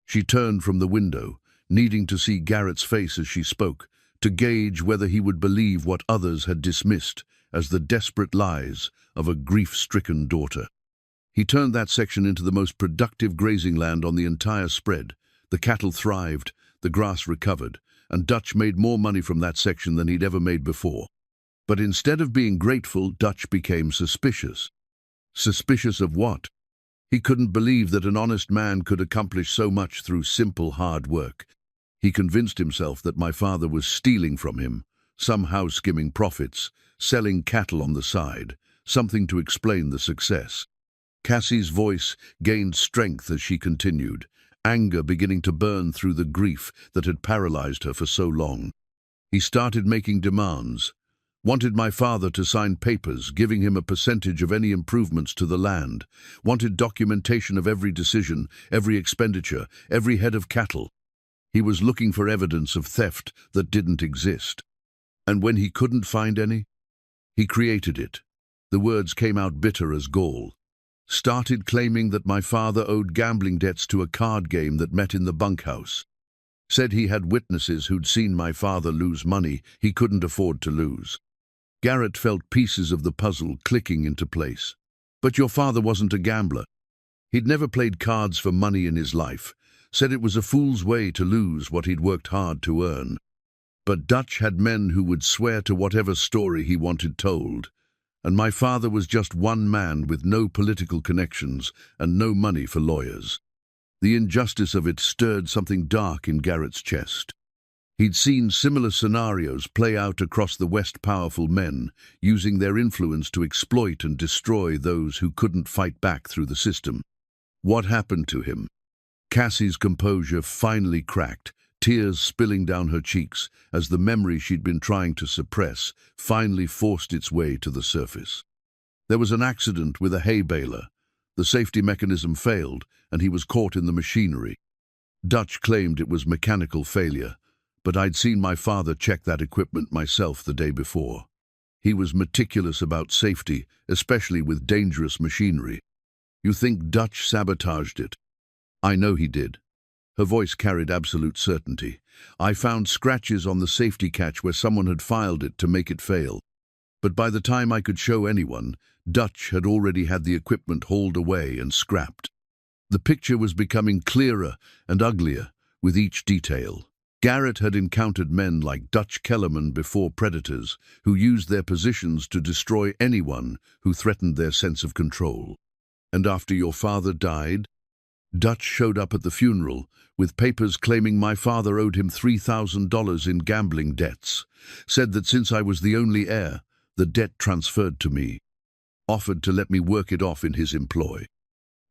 She turned from the window, needing to see Garrett's face as she spoke, to gauge whether he would believe what others had dismissed as the desperate lies of a grief-stricken daughter. He turned that section into the most productive grazing land on the entire spread. The cattle thrived, the grass recovered, and Dutch made more money from that section than he'd ever made before. But instead of being grateful, Dutch became suspicious. Suspicious of what? He couldn't believe that an honest man could accomplish so much through simple, hard work. He convinced himself that my father was stealing from him, somehow skimming profits, selling cattle on the side, something to explain the success. Cassie's voice gained strength as she continued, anger beginning to burn through the grief that had paralyzed her for so long. He started making demands. Wanted my father to sign papers, giving him a percentage of any improvements to the land. Wanted documentation of every decision, every expenditure, every head of cattle. He was looking for evidence of theft that didn't exist. And when he couldn't find any, he created it. The words came out bitter as gall. Started claiming that my father owed gambling debts to a card game that met in the bunkhouse. Said he had witnesses who'd seen my father lose money he couldn't afford to lose. Garrett felt pieces of the puzzle clicking into place. But your father wasn't a gambler. He'd never played cards for money in his life. Said it was a fool's way to lose what he'd worked hard to earn. But Dutch had men who would swear to whatever story he wanted told. And my father was just one man with no political connections and no money for lawyers. The injustice of it stirred something dark in Garrett's chest. He'd seen similar scenarios play out across the West, powerful men, using their influence to exploit and destroy those who couldn't fight back through the system. What happened to him? Cassie's composure finally cracked, tears spilling down her cheeks as the memory she'd been trying to suppress finally forced its way to the surface. There was an accident with a hay baler. The safety mechanism failed, and he was caught in the machinery. Dutch claimed it was mechanical failure, but I'd seen my father check that equipment myself the day before. He was meticulous about safety, especially with dangerous machinery. You think Dutch sabotaged it? I know he did. Her voice carried absolute certainty. I found scratches on the safety catch where someone had filed it to make it fail. But by the time I could show anyone, Dutch had already had the equipment hauled away and scrapped. The picture was becoming clearer and uglier with each detail. Garrett had encountered men like Dutch cattlemen before, predators who used their positions to destroy anyone who threatened their sense of control. And after your father died, Dutch showed up at the funeral with papers claiming my father owed him $3,000 in gambling debts, said that since I was the only heir, the debt transferred to me, offered to let me work it off in his employ.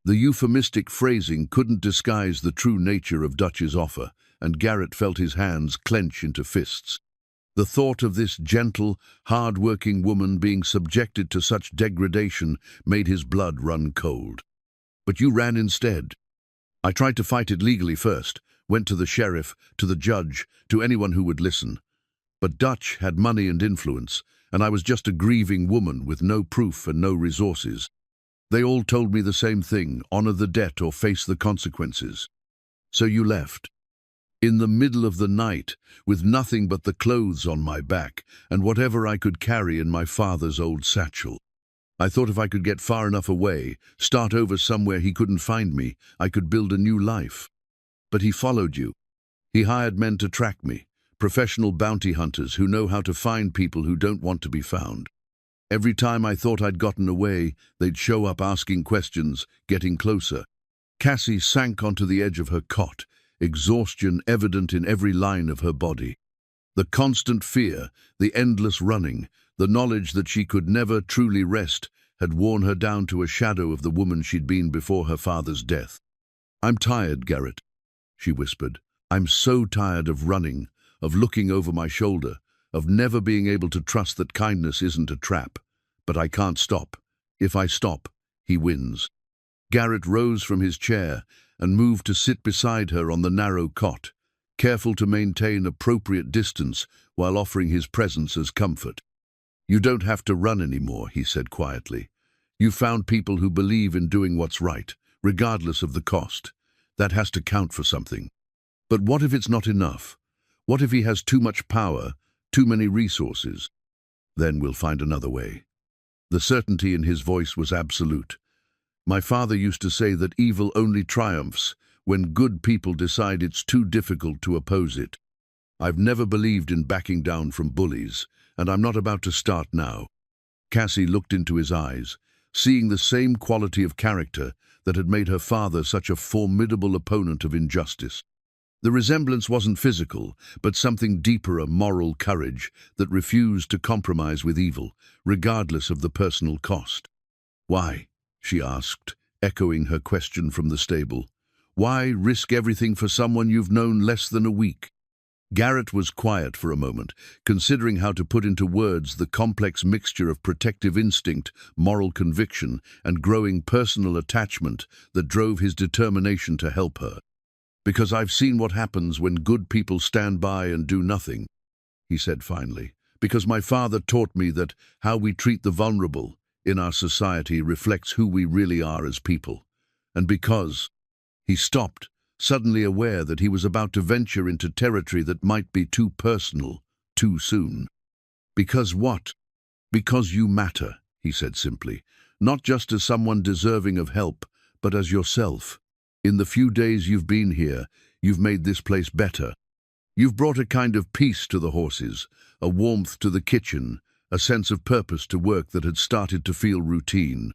The euphemistic phrasing couldn't disguise the true nature of Dutch's offer, and Garrett felt his hands clench into fists. The thought of this gentle, hard-working woman being subjected to such degradation made his blood run cold. But you ran instead. I tried to fight it legally first, went to the sheriff, to the judge, to anyone who would listen. But Dutch had money and influence, and I was just a grieving woman with no proof and no resources. They all told me the same thing, honor the debt or face the consequences. So you left. In the middle of the night, with nothing but the clothes on my back and whatever I could carry in my father's old satchel. I thought if I could get far enough away, start over somewhere he couldn't find me, I could build a new life. But he followed you. He hired men to track me, professional bounty hunters who know how to find people who don't want to be found. Every time I thought I'd gotten away, they'd show up asking questions, getting closer. Cassie sank onto the edge of her cot, exhaustion evident in every line of her body. The constant fear, the endless running, the knowledge that she could never truly rest had worn her down to a shadow of the woman she'd been before her father's death. "I'm tired, Garrett," she whispered. "I'm so tired of running, of looking over my shoulder, of never being able to trust that kindness isn't a trap. But I can't stop. If I stop, he wins." Garrett rose from his chair and moved to sit beside her on the narrow cot, careful to maintain appropriate distance while offering his presence as comfort. "You don't have to run anymore," he said quietly. "You've found people who believe in doing what's right, regardless of the cost. That has to count for something. But what if it's not enough? What if he has too much power, too many resources? Then we'll find another way." The certainty in his voice was absolute. My father used to say that evil only triumphs when good people decide it's too difficult to oppose it. I've never believed in backing down from bullies, and I'm not about to start now." Cassie looked into his eyes, seeing the same quality of character that had made her father such a formidable opponent of injustice. The resemblance wasn't physical, but something deeper, a moral courage that refused to compromise with evil, regardless of the personal cost. "Why?" she asked, echoing her question from the stable. "Why risk everything for someone you've known less than a week?" Garrett was quiet for a moment, considering how to put into words the complex mixture of protective instinct, moral conviction, and growing personal attachment that drove his determination to help her. "Because I've seen what happens when good people stand by and do nothing," he said finally. "Because my father taught me that how we treat the vulnerable in our society reflects who we really are as people. And because—" He stopped, suddenly aware that he was about to venture into territory that might be too personal, too soon. "Because what?" "Because you matter," he said simply, "not just as someone deserving of help, but as yourself. In the few days you've been here, you've made this place better. You've brought a kind of peace to the horses, a warmth to the kitchen, a sense of purpose to work that had started to feel routine."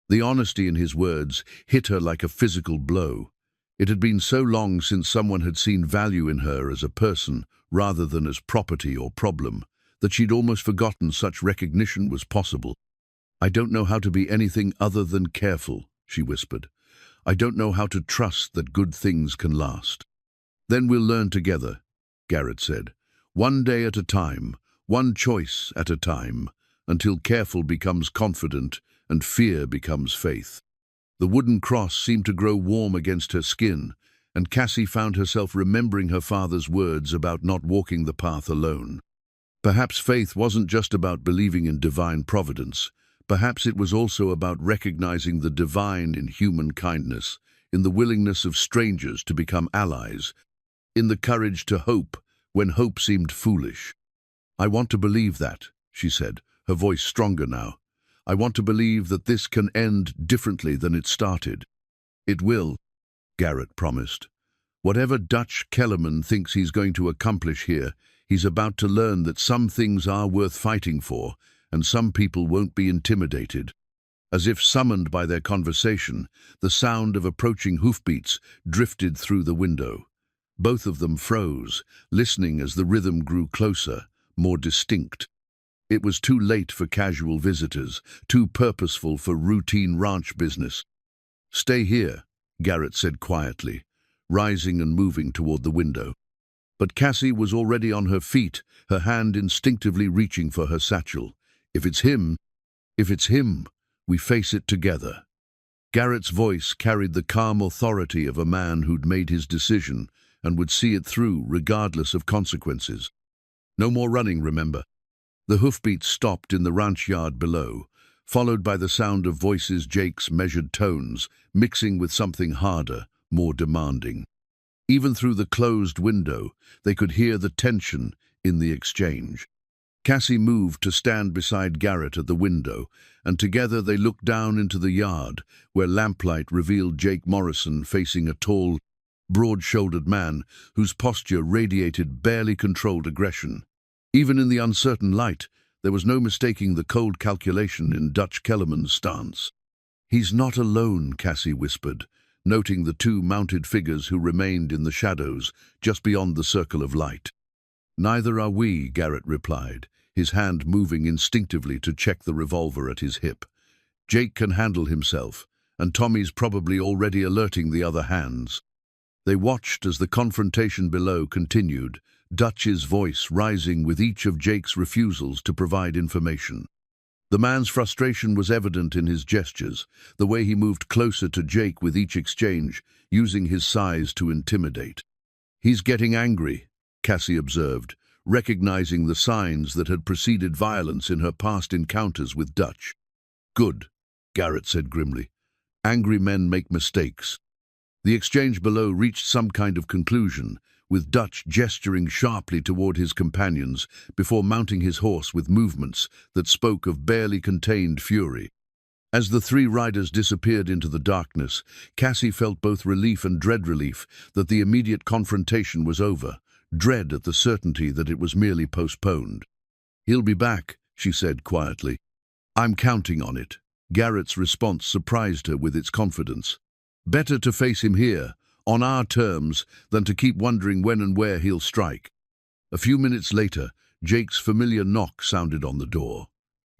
The honesty in his words hit her like a physical blow. It had been so long since someone had seen value in her as a person rather than as property or problem, that she'd almost forgotten such recognition was possible. "I don't know how to be anything other than careful," she whispered. "I don't know how to trust that good things can last." "Then we'll learn together," Garrett said. "One day at a time, one choice at a time, until careful becomes confident and fear becomes faith." The wooden cross seemed to grow warm against her skin, and Cassie found herself remembering her father's words about not walking the path alone. Perhaps faith wasn't just about believing in divine providence. Perhaps it was also about recognizing the divine in human kindness, in the willingness of strangers to become allies, in the courage to hope when hope seemed foolish. "I want to believe that," she said, her voice stronger now. "I want to believe that this can end differently than it started." "It will," Garrett promised. "Whatever Dutch Kellerman thinks he's going to accomplish here, he's about to learn that some things are worth fighting for, and some people won't be intimidated." As if summoned by their conversation, the sound of approaching hoofbeats drifted through the window. Both of them froze, listening as the rhythm grew closer, more distinct. It was too late for casual visitors, too purposeful for routine ranch business. "Stay here," Garrett said quietly, rising and moving toward the window. But Cassie was already on her feet, her hand instinctively reaching for her satchel. If it's him, we face it together." Garrett's voice carried the calm authority of a man who'd made his decision and would see it through regardless of consequences. "No more running, remember." The hoofbeats stopped in the ranch yard below, followed by the sound of voices, Jake's measured tones, mixing with something harder, more demanding. Even through the closed window, they could hear the tension in the exchange. Cassie moved to stand beside Garrett at the window, and together they looked down into the yard, where lamplight revealed Jake Morrison facing a tall, broad-shouldered man whose posture radiated barely controlled aggression. Even in the uncertain light, there was no mistaking the cold calculation in Dutch Kellerman's stance. "He's not alone," Cassie whispered, noting the two mounted figures who remained in the shadows just beyond the circle of light. "Neither are we," Garrett replied, his hand moving instinctively to check the revolver at his hip. "Jake can handle himself, and Tommy's probably already alerting the other hands." They watched as the confrontation below continued, Dutch's voice rising with each of Jake's refusals to provide information. The man's frustration was evident in his gestures, the way he moved closer to Jake with each exchange, using his size to intimidate. "He's getting angry," Cassie observed, recognizing the signs that had preceded violence in her past encounters with Dutch. "Good," Garrett said grimly. "Angry men make mistakes." The exchange below reached some kind of conclusion, with Dutch gesturing sharply toward his companions before mounting his horse with movements that spoke of barely contained fury. As the three riders disappeared into the darkness, Cassie felt both relief and dread relief that the immediate confrontation was over, dread at the certainty that it was merely postponed. "He'll be back," she said quietly. "I'm counting on it." Garrett's response surprised her with its confidence. "Better to face him here, on our terms, than to keep wondering when and where he'll strike." A few minutes later, Jake's familiar knock sounded on the door.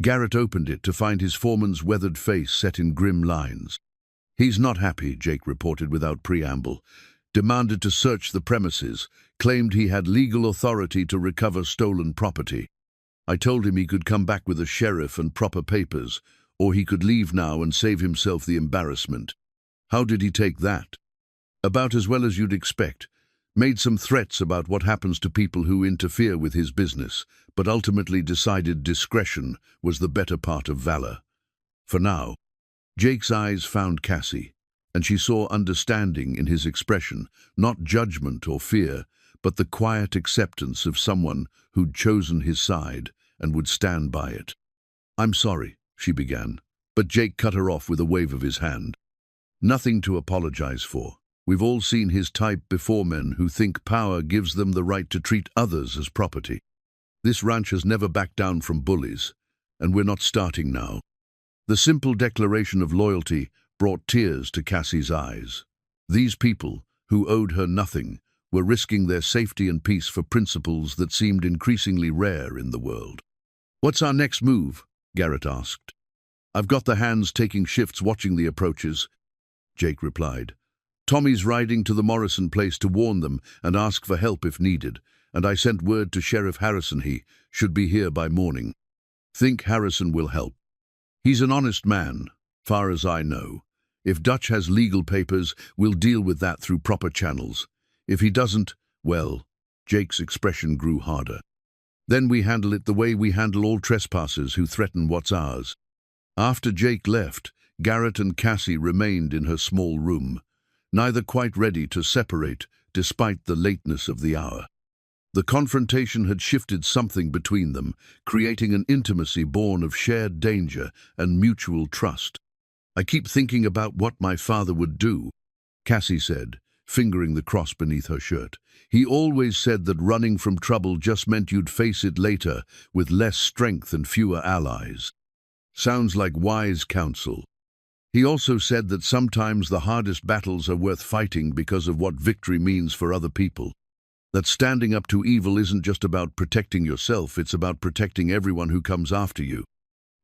Garrett opened it to find his foreman's weathered face set in grim lines. "He's not happy," Jake reported without preamble. "Demanded to search the premises, claimed he had legal authority to recover stolen property. I told him he could come back with a sheriff and proper papers, or he could leave now and save himself the embarrassment." "How did he take that?" "About as well as you'd expect. Made some threats about what happens to people who interfere with his business, but ultimately decided discretion was the better part of valor. For now." Jake's eyes found Cassie, and she saw understanding in his expression, not judgment or fear, but the quiet acceptance of someone who'd chosen his side and would stand by it. "I'm sorry," she began, but Jake cut her off with a wave of his hand. "Nothing to apologize for. We've all seen his type before, men who think power gives them the right to treat others as property. This ranch has never backed down from bullies, and we're not starting now." The simple declaration of loyalty brought tears to Cassie's eyes. These people, who owed her nothing, were risking their safety and peace for principles that seemed increasingly rare in the world. "What's our next move?" Garrett asked. "I've got the hands taking shifts watching the approaches," Jake replied. "Tommy's riding to the Morrison place to warn them and ask for help if needed, and I sent word to Sheriff Harrison he should be here by morning. Think Harrison will help. He's an honest man, far as I know. If Dutch has legal papers, we'll deal with that through proper channels. If he doesn't, well," Jake's expression grew harder, "then we handle it the way we handle all trespassers who threaten what's ours." After Jake left, Garrett and Cassie remained in her small room, neither quite ready to separate despite the lateness of the hour. The confrontation had shifted something between them, creating an intimacy born of shared danger and mutual trust. "I keep thinking about what my father would do," Cassie said, fingering the cross beneath her shirt. "He always said that running from trouble just meant you'd face it later with less strength and fewer allies." "Sounds like wise counsel." "He also said that sometimes the hardest battles are worth fighting because of what victory means for other people. That standing up to evil isn't just about protecting yourself, it's about protecting everyone who comes after you."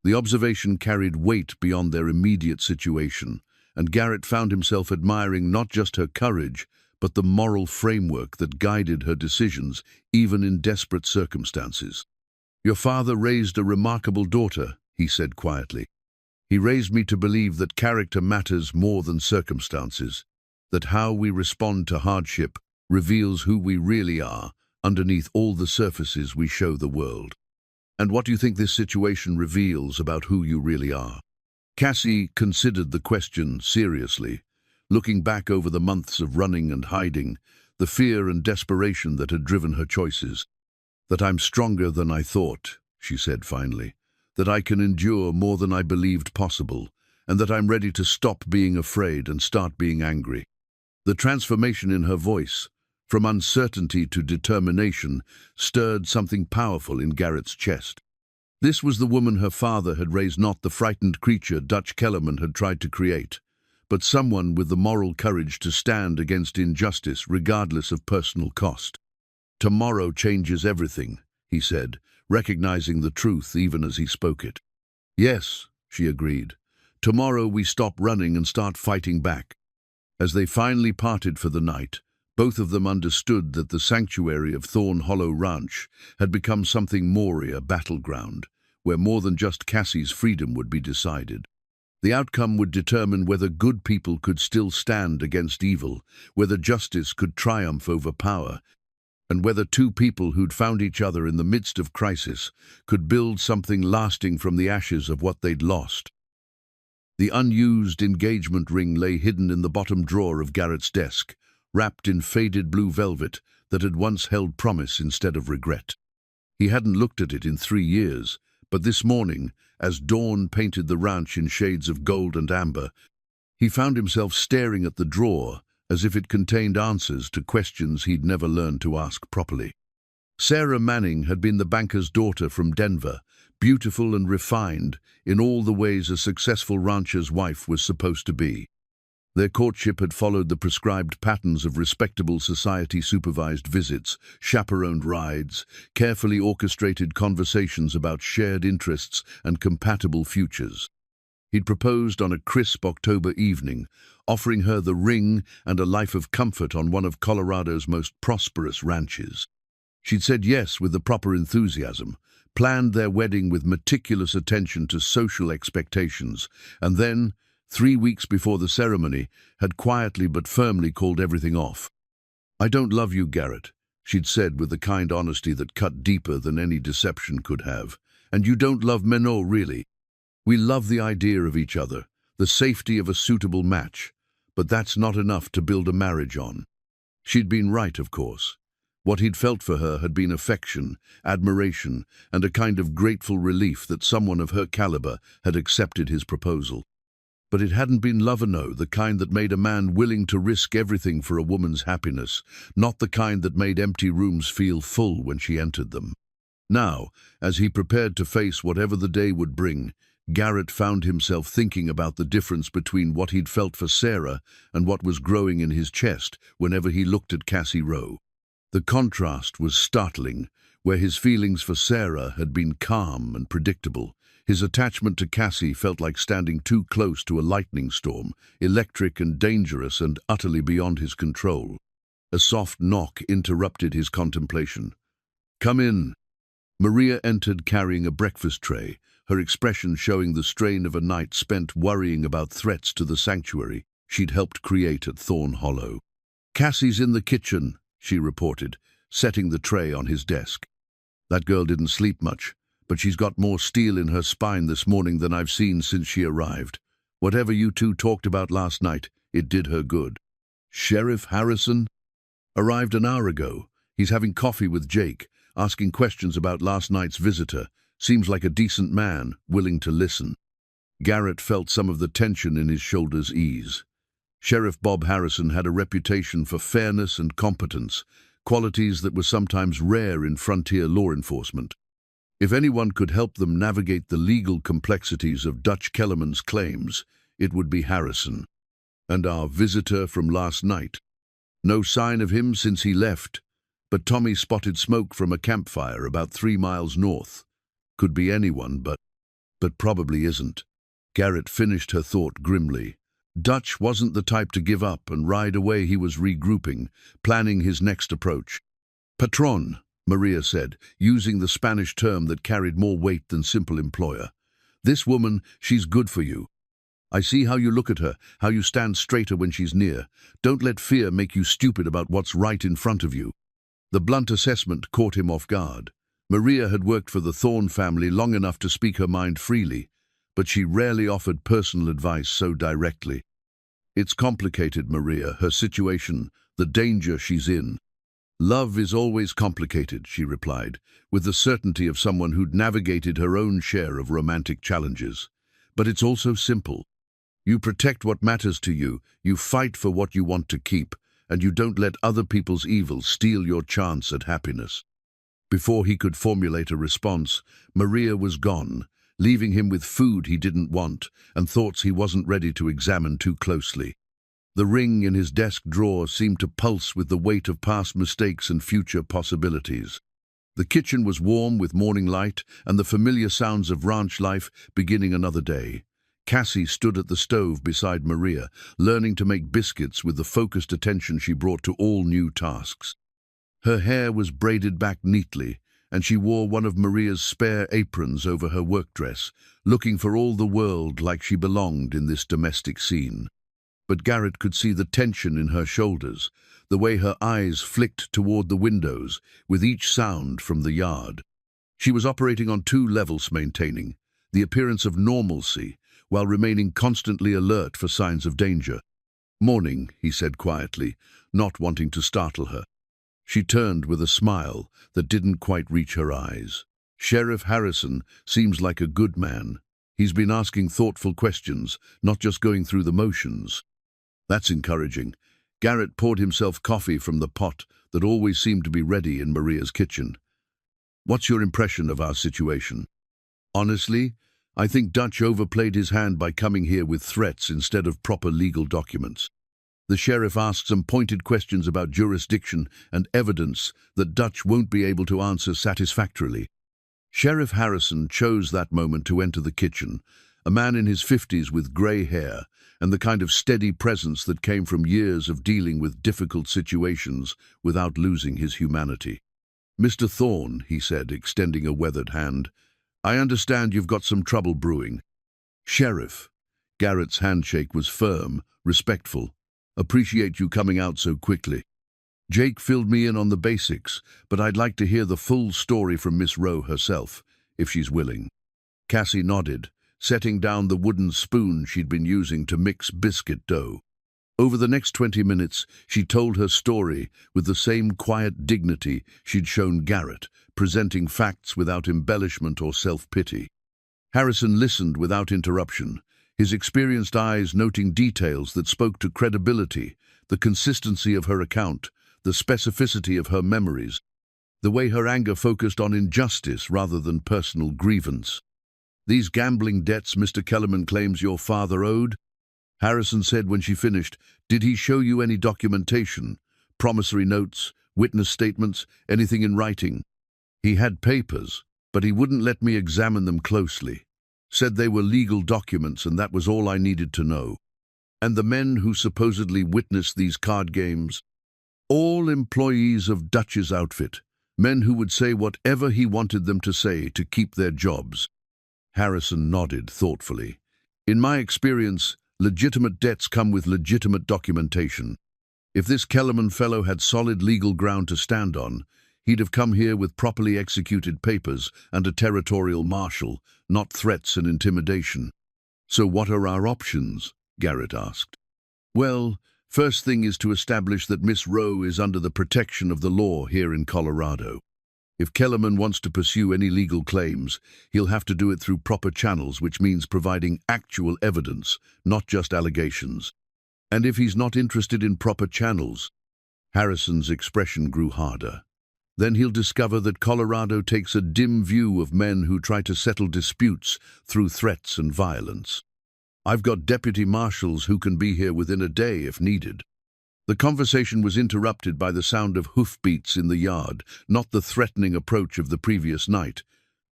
The observation carried weight beyond their immediate situation, and Garrett found himself admiring not just her courage, but the moral framework that guided her decisions, even in desperate circumstances. "Your father raised a remarkable daughter," he said quietly. "He raised me to believe that character matters more than circumstances, that how we respond to hardship reveals who we really are underneath all the surfaces we show the world." "And what do you think this situation reveals about who you really are?" Cassie considered the question seriously, looking back over the months of running and hiding, the fear and desperation that had driven her choices. "That I'm stronger than I thought," she said finally. "That I can endure more than I believed possible, and that I'm ready to stop being afraid and start being angry." The transformation in her voice, from uncertainty to determination, stirred something powerful in Garrett's chest. This was the woman her father had raised, not the frightened creature Dutch cattleman had tried to create, but someone with the moral courage to stand against injustice regardless of personal cost. "Tomorrow changes everything," he said, recognizing the truth even as he spoke it. "Yes," she agreed. "Tomorrow we stop running and start fighting back." As they finally parted for the night, both of them understood that the sanctuary of Thorn Hollow Ranch had become something more, a battleground, where more than just Cassie's freedom would be decided. The outcome would determine whether good people could still stand against evil, whether justice could triumph over power, and whether two people who'd found each other in the midst of crisis could build something lasting from the ashes of what they'd lost. The unused engagement ring lay hidden in the bottom drawer of Garrett's desk, wrapped in faded blue velvet that had once held promise instead of regret. He hadn't looked at it in 3 years, But this morning, as dawn painted the ranch in shades of gold and amber, he found himself staring at the drawer as if it contained answers to questions he'd never learned to ask properly. Sarah Manning had been the banker's daughter from Denver, beautiful and refined in all the ways a successful rancher's wife was supposed to be. Their courtship had followed the prescribed patterns of respectable society-supervised visits, chaperoned rides, carefully orchestrated conversations about shared interests and compatible futures. He'd proposed on a crisp October evening, offering her the ring and a life of comfort on one of Colorado's most prosperous ranches. She'd said yes with the proper enthusiasm, planned their wedding with meticulous attention to social expectations, and then, 3 weeks before the ceremony, had quietly but firmly called everything off. "I don't love you, Garrett," she'd said with the kind honesty that cut deeper than any deception could have. "And you don't love Menno, really. We love the idea of each other, the safety of a suitable match, but that's not enough to build a marriage on." She'd been right, of course. What he'd felt for her had been affection, admiration, and a kind of grateful relief that someone of her caliber had accepted his proposal. But it hadn't been love, no, the kind that made a man willing to risk everything for a woman's happiness, not the kind that made empty rooms feel full when she entered them. Now, as he prepared to face whatever the day would bring, Garrett found himself thinking about the difference between what he'd felt for Sarah and what was growing in his chest whenever he looked at Cassie Rowe. The contrast was startling. Where his feelings for Sarah had been calm and predictable, his attachment to Cassie felt like standing too close to a lightning storm, electric and dangerous and utterly beyond his control. A soft knock interrupted his contemplation. "Come in." Maria entered carrying a breakfast tray, her expression showing the strain of a night spent worrying about threats to the sanctuary she'd helped create at Thorn Hollow. "Cassie's in the kitchen," she reported, setting the tray on his desk. "That girl didn't sleep much, but she's got more steel in her spine this morning than I've seen since she arrived. Whatever you two talked about last night, it did her good." "Sheriff Harrison arrived an hour ago. He's having coffee with Jake, asking questions about last night's visitor. Seems like a decent man, willing to listen." Garrett felt some of the tension in his shoulders ease. Sheriff Bob Harrison had a reputation for fairness and competence, qualities that were sometimes rare in frontier law enforcement. If anyone could help them navigate the legal complexities of Dutch Kellerman's claims, it would be Harrison. "And our visitor from last night? No sign of him since he left, but Tommy spotted smoke from a campfire about 3 miles north. Could be anyone, but probably isn't." Garrett finished her thought grimly. Dutch wasn't the type to give up and ride away. He was regrouping, planning his next approach. "Patron," Maria said, using the Spanish term that carried more weight than simple employer. "This woman, she's good for you. I see how you look at her, how you stand straighter when she's near. Don't let fear make you stupid about what's right in front of you." The blunt assessment caught him off guard. Maria had worked for the Thorne family long enough to speak her mind freely, but she rarely offered personal advice so directly. "It's complicated, Maria, her situation, the danger she's in." "Love is always complicated," she replied, with the certainty of someone who'd navigated her own share of romantic challenges. "But it's also simple. You protect what matters to you, you fight for what you want to keep, and you don't let other people's evil steal your chance at happiness." Before he could formulate a response, Maria was gone, leaving him with food he didn't want and thoughts he wasn't ready to examine too closely. The ring in his desk drawer seemed to pulse with the weight of past mistakes and future possibilities. The kitchen was warm with morning light and the familiar sounds of ranch life beginning another day. Cassie stood at the stove beside Maria, learning to make biscuits with the focused attention she brought to all new tasks. Her hair was braided back neatly, and she wore one of Maria's spare aprons over her work dress, looking for all the world like she belonged in this domestic scene. But Garrett could see the tension in her shoulders, the way her eyes flicked toward the windows, with each sound from the yard. She was operating on 2 levels, maintaining the appearance of normalcy, while remaining constantly alert for signs of danger. "Morning," he said quietly, not wanting to startle her. She turned with a smile that didn't quite reach her eyes. Sheriff Harrison seems like a good man. He's been asking thoughtful questions, not just going through the motions. That's encouraging. Garrett poured himself coffee from the pot that always seemed to be ready in Maria's kitchen. What's your impression of our situation? Honestly, I think Dutch overplayed his hand by coming here with threats instead of proper legal documents. The sheriff asked some pointed questions about jurisdiction and evidence that Dutch won't be able to answer satisfactorily. Sheriff Harrison chose that moment to enter the kitchen, a man in his 50s with grey hair and the kind of steady presence that came from years of dealing with difficult situations without losing his humanity. "Mr. Thorne," he said, extending a weathered hand, "I understand you've got some trouble brewing." "Sheriff." Garrett's handshake was firm, respectful. "Appreciate you coming out so quickly. Jake filled me in on the basics, but I'd like to hear the full story from Miss Rowe herself, if she's willing." Cassie nodded, setting down the wooden spoon she'd been using to mix biscuit dough. Over the next 20 minutes, she told her story with the same quiet dignity she'd shown Garrett, presenting facts without embellishment or self-pity. Harrison listened without interruption, his experienced eyes noting details that spoke to credibility, the consistency of her account, the specificity of her memories, the way her anger focused on injustice rather than personal grievance. "These gambling debts Mr. Kellerman claims your father owed?" Harrison said when she finished. "Did he show you any documentation? Promissory notes, witness statements, anything in writing?" "He had papers, but he wouldn't let me examine them closely. Said they were legal documents and that was all I needed to know." "And the men who supposedly witnessed these card games?" "All employees of Dutch's outfit, men who would say whatever he wanted them to say to keep their jobs." Harrison nodded thoughtfully. "In my experience, legitimate debts come with legitimate documentation. If this Kellerman fellow had solid legal ground to stand on, he'd have come here with properly executed papers and a territorial marshal, not threats and intimidation." "So what are our options?" Garrett asked. "Well, first thing is to establish that Miss Rowe is under the protection of the law here in Colorado. If Kellerman wants to pursue any legal claims, he'll have to do it through proper channels, which means providing actual evidence, not just allegations. And if he's not interested in proper channels," Harrison's expression grew harder, "then he'll discover that Colorado takes a dim view of men who try to settle disputes through threats and violence. I've got deputy marshals who can be here within a day if needed." The conversation was interrupted by the sound of hoofbeats in the yard, not the threatening approach of the previous night,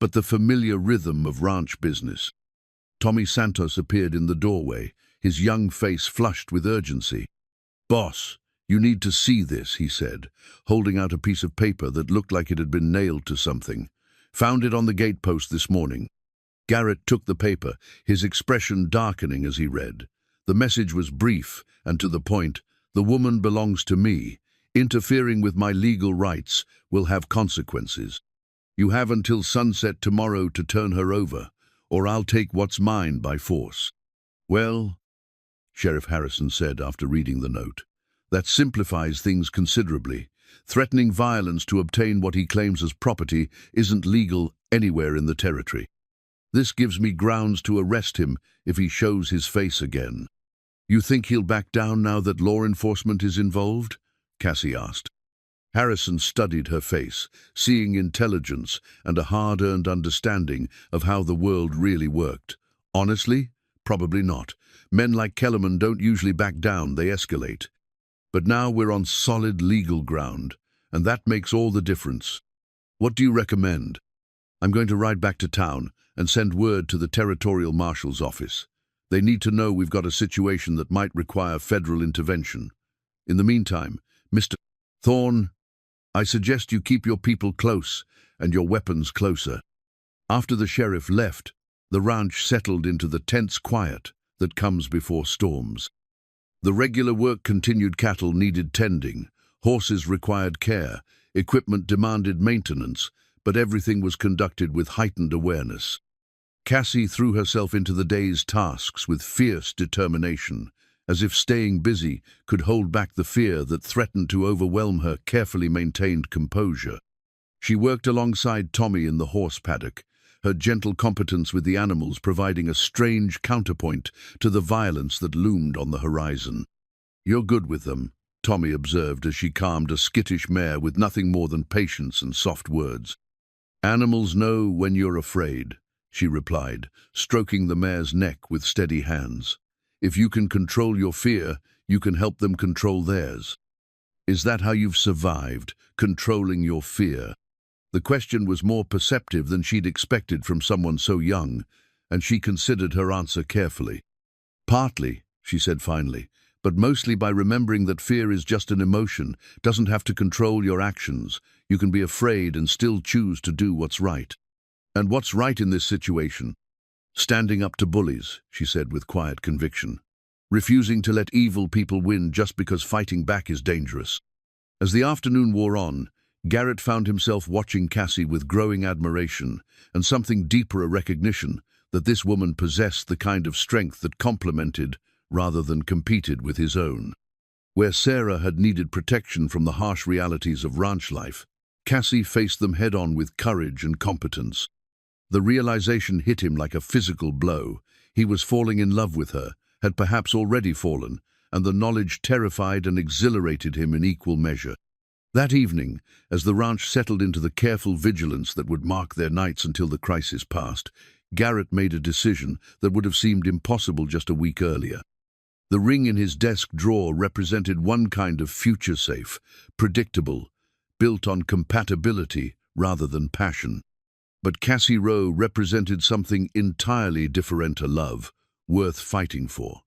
but the familiar rhythm of ranch business. Tommy Santos appeared in the doorway, his young face flushed with urgency. "Boss, you need to see this," he said, holding out a piece of paper that looked like it had been nailed to something. "Found it on the gatepost this morning." Garrett took the paper, his expression darkening as he read. The message was brief and to the point. "The woman belongs to me. Interfering with my legal rights will have consequences. You have until sunset tomorrow to turn her over, or I'll take what's mine by force." "Well," Sheriff Harrison said after reading the note, "that simplifies things considerably. Threatening violence to obtain what he claims as property isn't legal anywhere in the territory. This gives me grounds to arrest him if he shows his face again." "You think he'll back down now that law enforcement is involved?" Cassie asked. Harrison studied her face, seeing intelligence and a hard-earned understanding of how the world really worked. "Honestly, probably not. Men like Kellerman don't usually back down, they escalate. But now we're on solid legal ground, and that makes all the difference. What do you recommend?" "I'm going to ride back to town and send word to the territorial marshal's office. They need to know we've got a situation that might require federal intervention. In the meantime, Mr. Thorne, I suggest you keep your people close and your weapons closer." After the sheriff left, the ranch settled into the tense quiet that comes before storms. The regular work continued. Cattle needed tending, horses required care, equipment demanded maintenance, but everything was conducted with heightened awareness. Cassie threw herself into the day's tasks with fierce determination, as if staying busy could hold back the fear that threatened to overwhelm her carefully maintained composure. She worked alongside Tommy in the horse paddock, her gentle competence with the animals providing a strange counterpoint to the violence that loomed on the horizon. "You're good with them," Tommy observed as she calmed a skittish mare with nothing more than patience and soft words. "Animals know when you're afraid," she replied, stroking the mare's neck with steady hands. "If you can control your fear, you can help them control theirs." "Is that how you've survived, controlling your fear?" The question was more perceptive than she'd expected from someone so young, and she considered her answer carefully. "Partly," she said finally, "but mostly by remembering that fear is just an emotion, doesn't have to control your actions. You can be afraid and still choose to do what's right." "And what's right in this situation?" "Standing up to bullies," she said with quiet conviction. "Refusing to let evil people win just because fighting back is dangerous." As the afternoon wore on, Garrett found himself watching Cassie with growing admiration and something deeper, a recognition that this woman possessed the kind of strength that complemented rather than competed with his own. Where Sarah had needed protection from the harsh realities of ranch life, Cassie faced them head-on with courage and competence. The realization hit him like a physical blow. He was falling in love with her, had perhaps already fallen, and the knowledge terrified and exhilarated him in equal measure. That evening, as the ranch settled into the careful vigilance that would mark their nights until the crisis passed, Garrett made a decision that would have seemed impossible just a week earlier. The ring in his desk drawer represented one kind of future safe, predictable, built on compatibility rather than passion. But Cassie Rowe represented something entirely different, a love worth fighting for,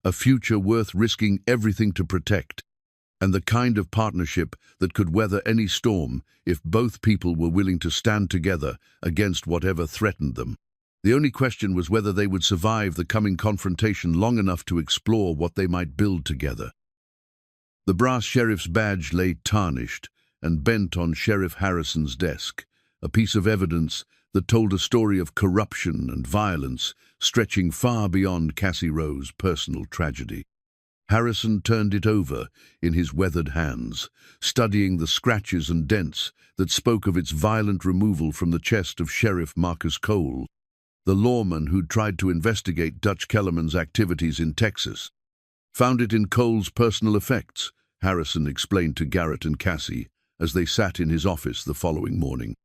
a future worth risking everything to protect, and the kind of partnership that could weather any storm if both people were willing to stand together against whatever threatened them. The only question was whether they would survive the coming confrontation long enough to explore what they might build together. The brass sheriff's badge lay tarnished and bent on Sheriff Harrison's desk, a piece of evidence that told a story of corruption and violence stretching far beyond Cassie Rowe's personal tragedy. Harrison turned it over in his weathered hands, studying the scratches and dents that spoke of its violent removal from the chest of Sheriff Marcus Cole, the lawman who'd tried to investigate Dutch Kellerman's activities in Texas. "Found it in Cole's personal effects," Harrison explained to Garrett and Cassie as they sat in his office the following morning.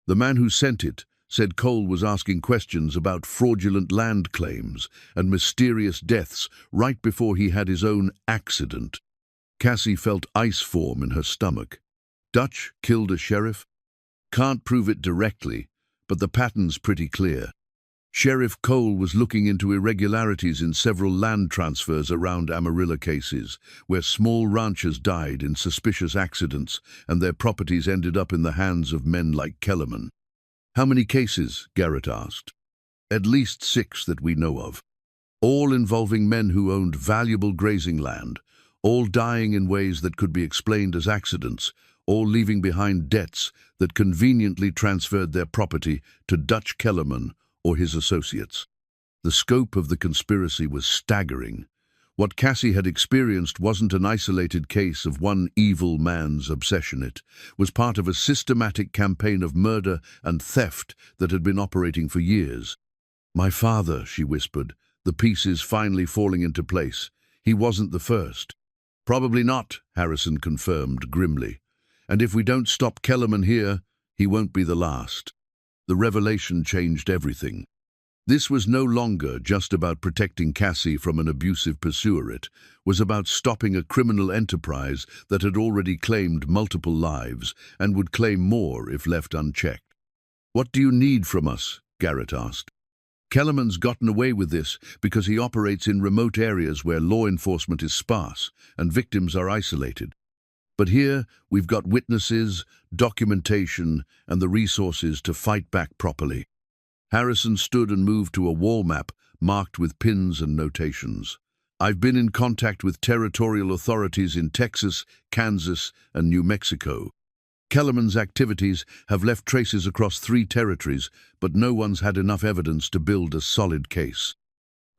"The man who sent it said Cole was asking questions about fraudulent land claims and mysterious deaths right before he had his own accident." Cassie felt ice form in her stomach. "Dutch killed a sheriff? Can't prove it directly, but the pattern's pretty clear. Sheriff Cole was looking into irregularities in several land transfers around Amarillo cases, where small ranchers died in suspicious accidents and their properties ended up in the hands of men like Kellerman." "How many cases?" Garrett asked. "At least 6 that we know of. All involving men who owned valuable grazing land, all dying in ways that could be explained as accidents, all leaving behind debts that conveniently transferred their property to Dutch Kellerman or his associates." The scope of the conspiracy was staggering. What Cassie had experienced wasn't an isolated case of one evil man's obsession. It was part of a systematic campaign of murder and theft that had been operating for years. "My father," she whispered, the pieces finally falling into place. "He wasn't the first." "Probably not," Harrison confirmed grimly. "And if we don't stop Kellerman here, he won't be the last." The revelation changed everything. This was no longer just about protecting Cassie from an abusive pursuer. It was about stopping a criminal enterprise that had already claimed multiple lives and would claim more if left unchecked. "What do you need from us?" Garrett asked. "Kellerman's gotten away with this because he operates in remote areas where law enforcement is sparse and victims are isolated. But here we've got witnesses, documentation, and the resources to fight back properly." Harrison stood and moved to a wall map marked with pins and notations. "I've been in contact with territorial authorities in Texas, Kansas, and New Mexico. Kellerman's activities have left traces across 3 territories, but no one's had enough evidence to build a solid case."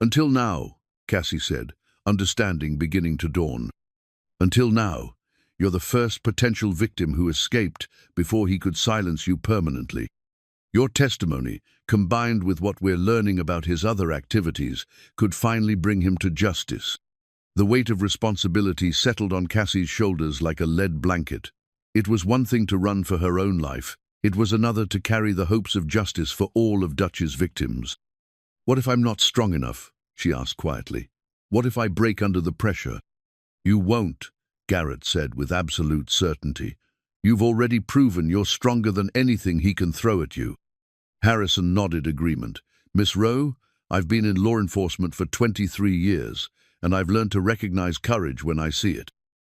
"Until now," Cassie said, understanding beginning to dawn. "Until now. You're the first potential victim who escaped before he could silence you permanently. Your testimony, combined with what we're learning about his other activities, could finally bring him to justice. The weight of responsibility settled on Cassie's shoulders like a lead blanket. It was one thing to run for her own life. It was another to carry the hopes of justice for all of Dutch's victims. "What if I'm not strong enough?" she asked quietly. "What if I break under the pressure?" "You won't," Garrett said with absolute certainty. "You've already proven you're stronger than anything he can throw at you." Harrison nodded agreement. "Miss Rowe, I've been in law enforcement for 23 years, and I've learned to recognize courage when I see it.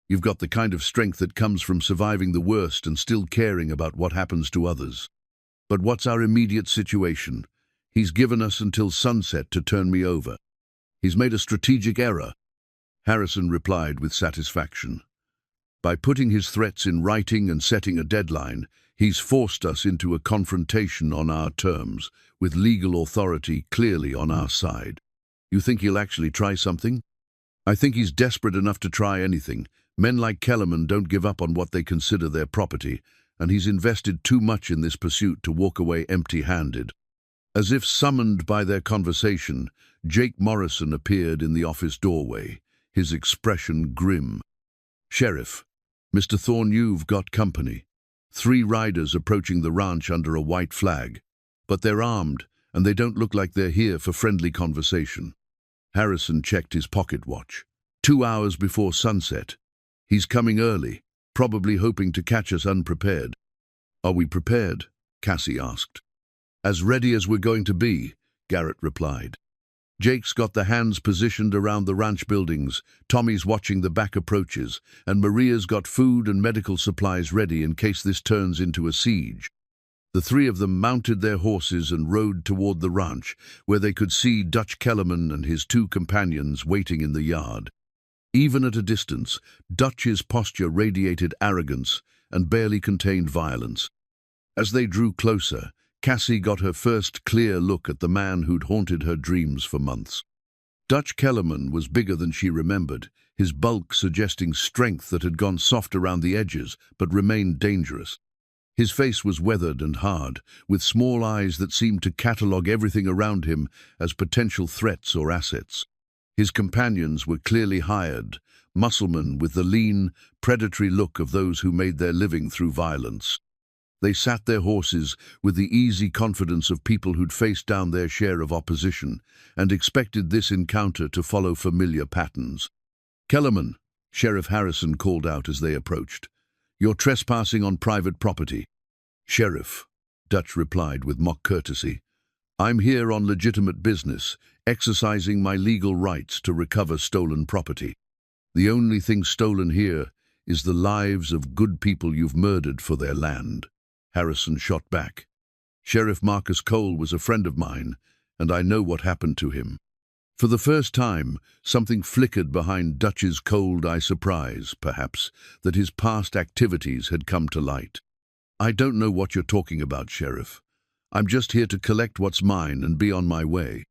You've got the kind of strength that comes from surviving the worst and still caring about what happens to others. But what's our immediate situation? He's given us until sunset to turn me over. He's made a strategic error." Harrison replied with satisfaction. "By putting his threats in writing and setting a deadline, he's forced us into a confrontation on our terms, with legal authority clearly on our side. You think he'll actually try something?" "I think he's desperate enough to try anything. Men like cattlemen don't give up on what they consider their property, and he's invested too much in this pursuit to walk away empty-handed." As if summoned by their conversation, Jake Morrison appeared in the office doorway, his expression grim. "Sheriff, Mr. Thorne, you've got company. 3 riders approaching the ranch under a white flag. But they're armed, and they don't look like they're here for friendly conversation." Harrison checked his pocket watch. 2 hours before sunset. He's coming early, probably hoping to catch us unprepared. "Are we prepared?" Cassie asked. "As ready as we're going to be," Garrett replied. Jake's got the hands positioned around the ranch buildings, Tommy's watching the back approaches, and Maria's got food and medical supplies ready in case this turns into a siege. The 3 of them mounted their horses and rode toward the ranch, where they could see Dutch Kellerman and his 2 companions waiting in the yard. Even at a distance, Dutch's posture radiated arrogance and barely contained violence. As they drew closer, Cassie got her first clear look at the man who'd haunted her dreams for months. Dutch Kellerman was bigger than she remembered, his bulk suggesting strength that had gone soft around the edges but remained dangerous. His face was weathered and hard, with small eyes that seemed to catalogue everything around him as potential threats or assets. His companions were clearly hired, musclemen with the lean, predatory look of those who made their living through violence. They sat their horses with the easy confidence of people who'd faced down their share of opposition and expected this encounter to follow familiar patterns. "Kellerman," Sheriff Harrison called out as they approached. "You're trespassing on private property." "Sheriff," Dutch replied with mock courtesy, "I'm here on legitimate business, exercising my legal rights to recover stolen property. The only thing stolen here is the lives of good people you've murdered for their land." Harrison shot back. "Sheriff Marcus Cole was a friend of mine, and I know what happened to him." For the first time, something flickered behind Dutch's cold eye, surprise, perhaps, that his past activities had come to light. "I don't know what you're talking about, Sheriff. I'm just here to collect what's mine and be on my way."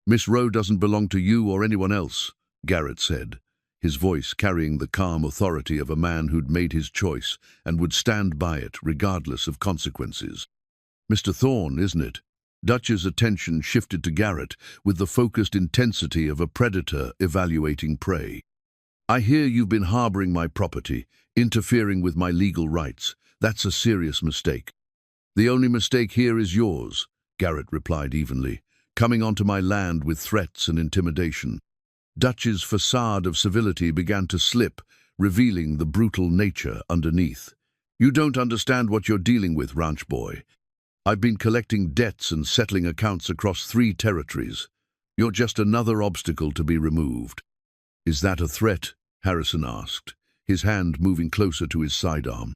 "Miss Rowe doesn't belong to you or anyone else," Garrett said, his voice carrying the calm authority of a man who'd made his choice and would stand by it regardless of consequences. "Mr. Thorne, isn't it?" Dutch's attention shifted to Garrett with the focused intensity of a predator evaluating prey. "I hear you've been harboring my property, interfering with my legal rights. That's a serious mistake." "The only mistake here is yours," Garrett replied evenly, "coming onto my land with threats and intimidation." Dutch's facade of civility began to slip, revealing the brutal nature underneath. "You don't understand what you're dealing with, ranch boy. I've been collecting debts and settling accounts across 3 territories. You're just another obstacle to be removed." "Is that a threat?" Harrison asked, his hand moving closer to his sidearm.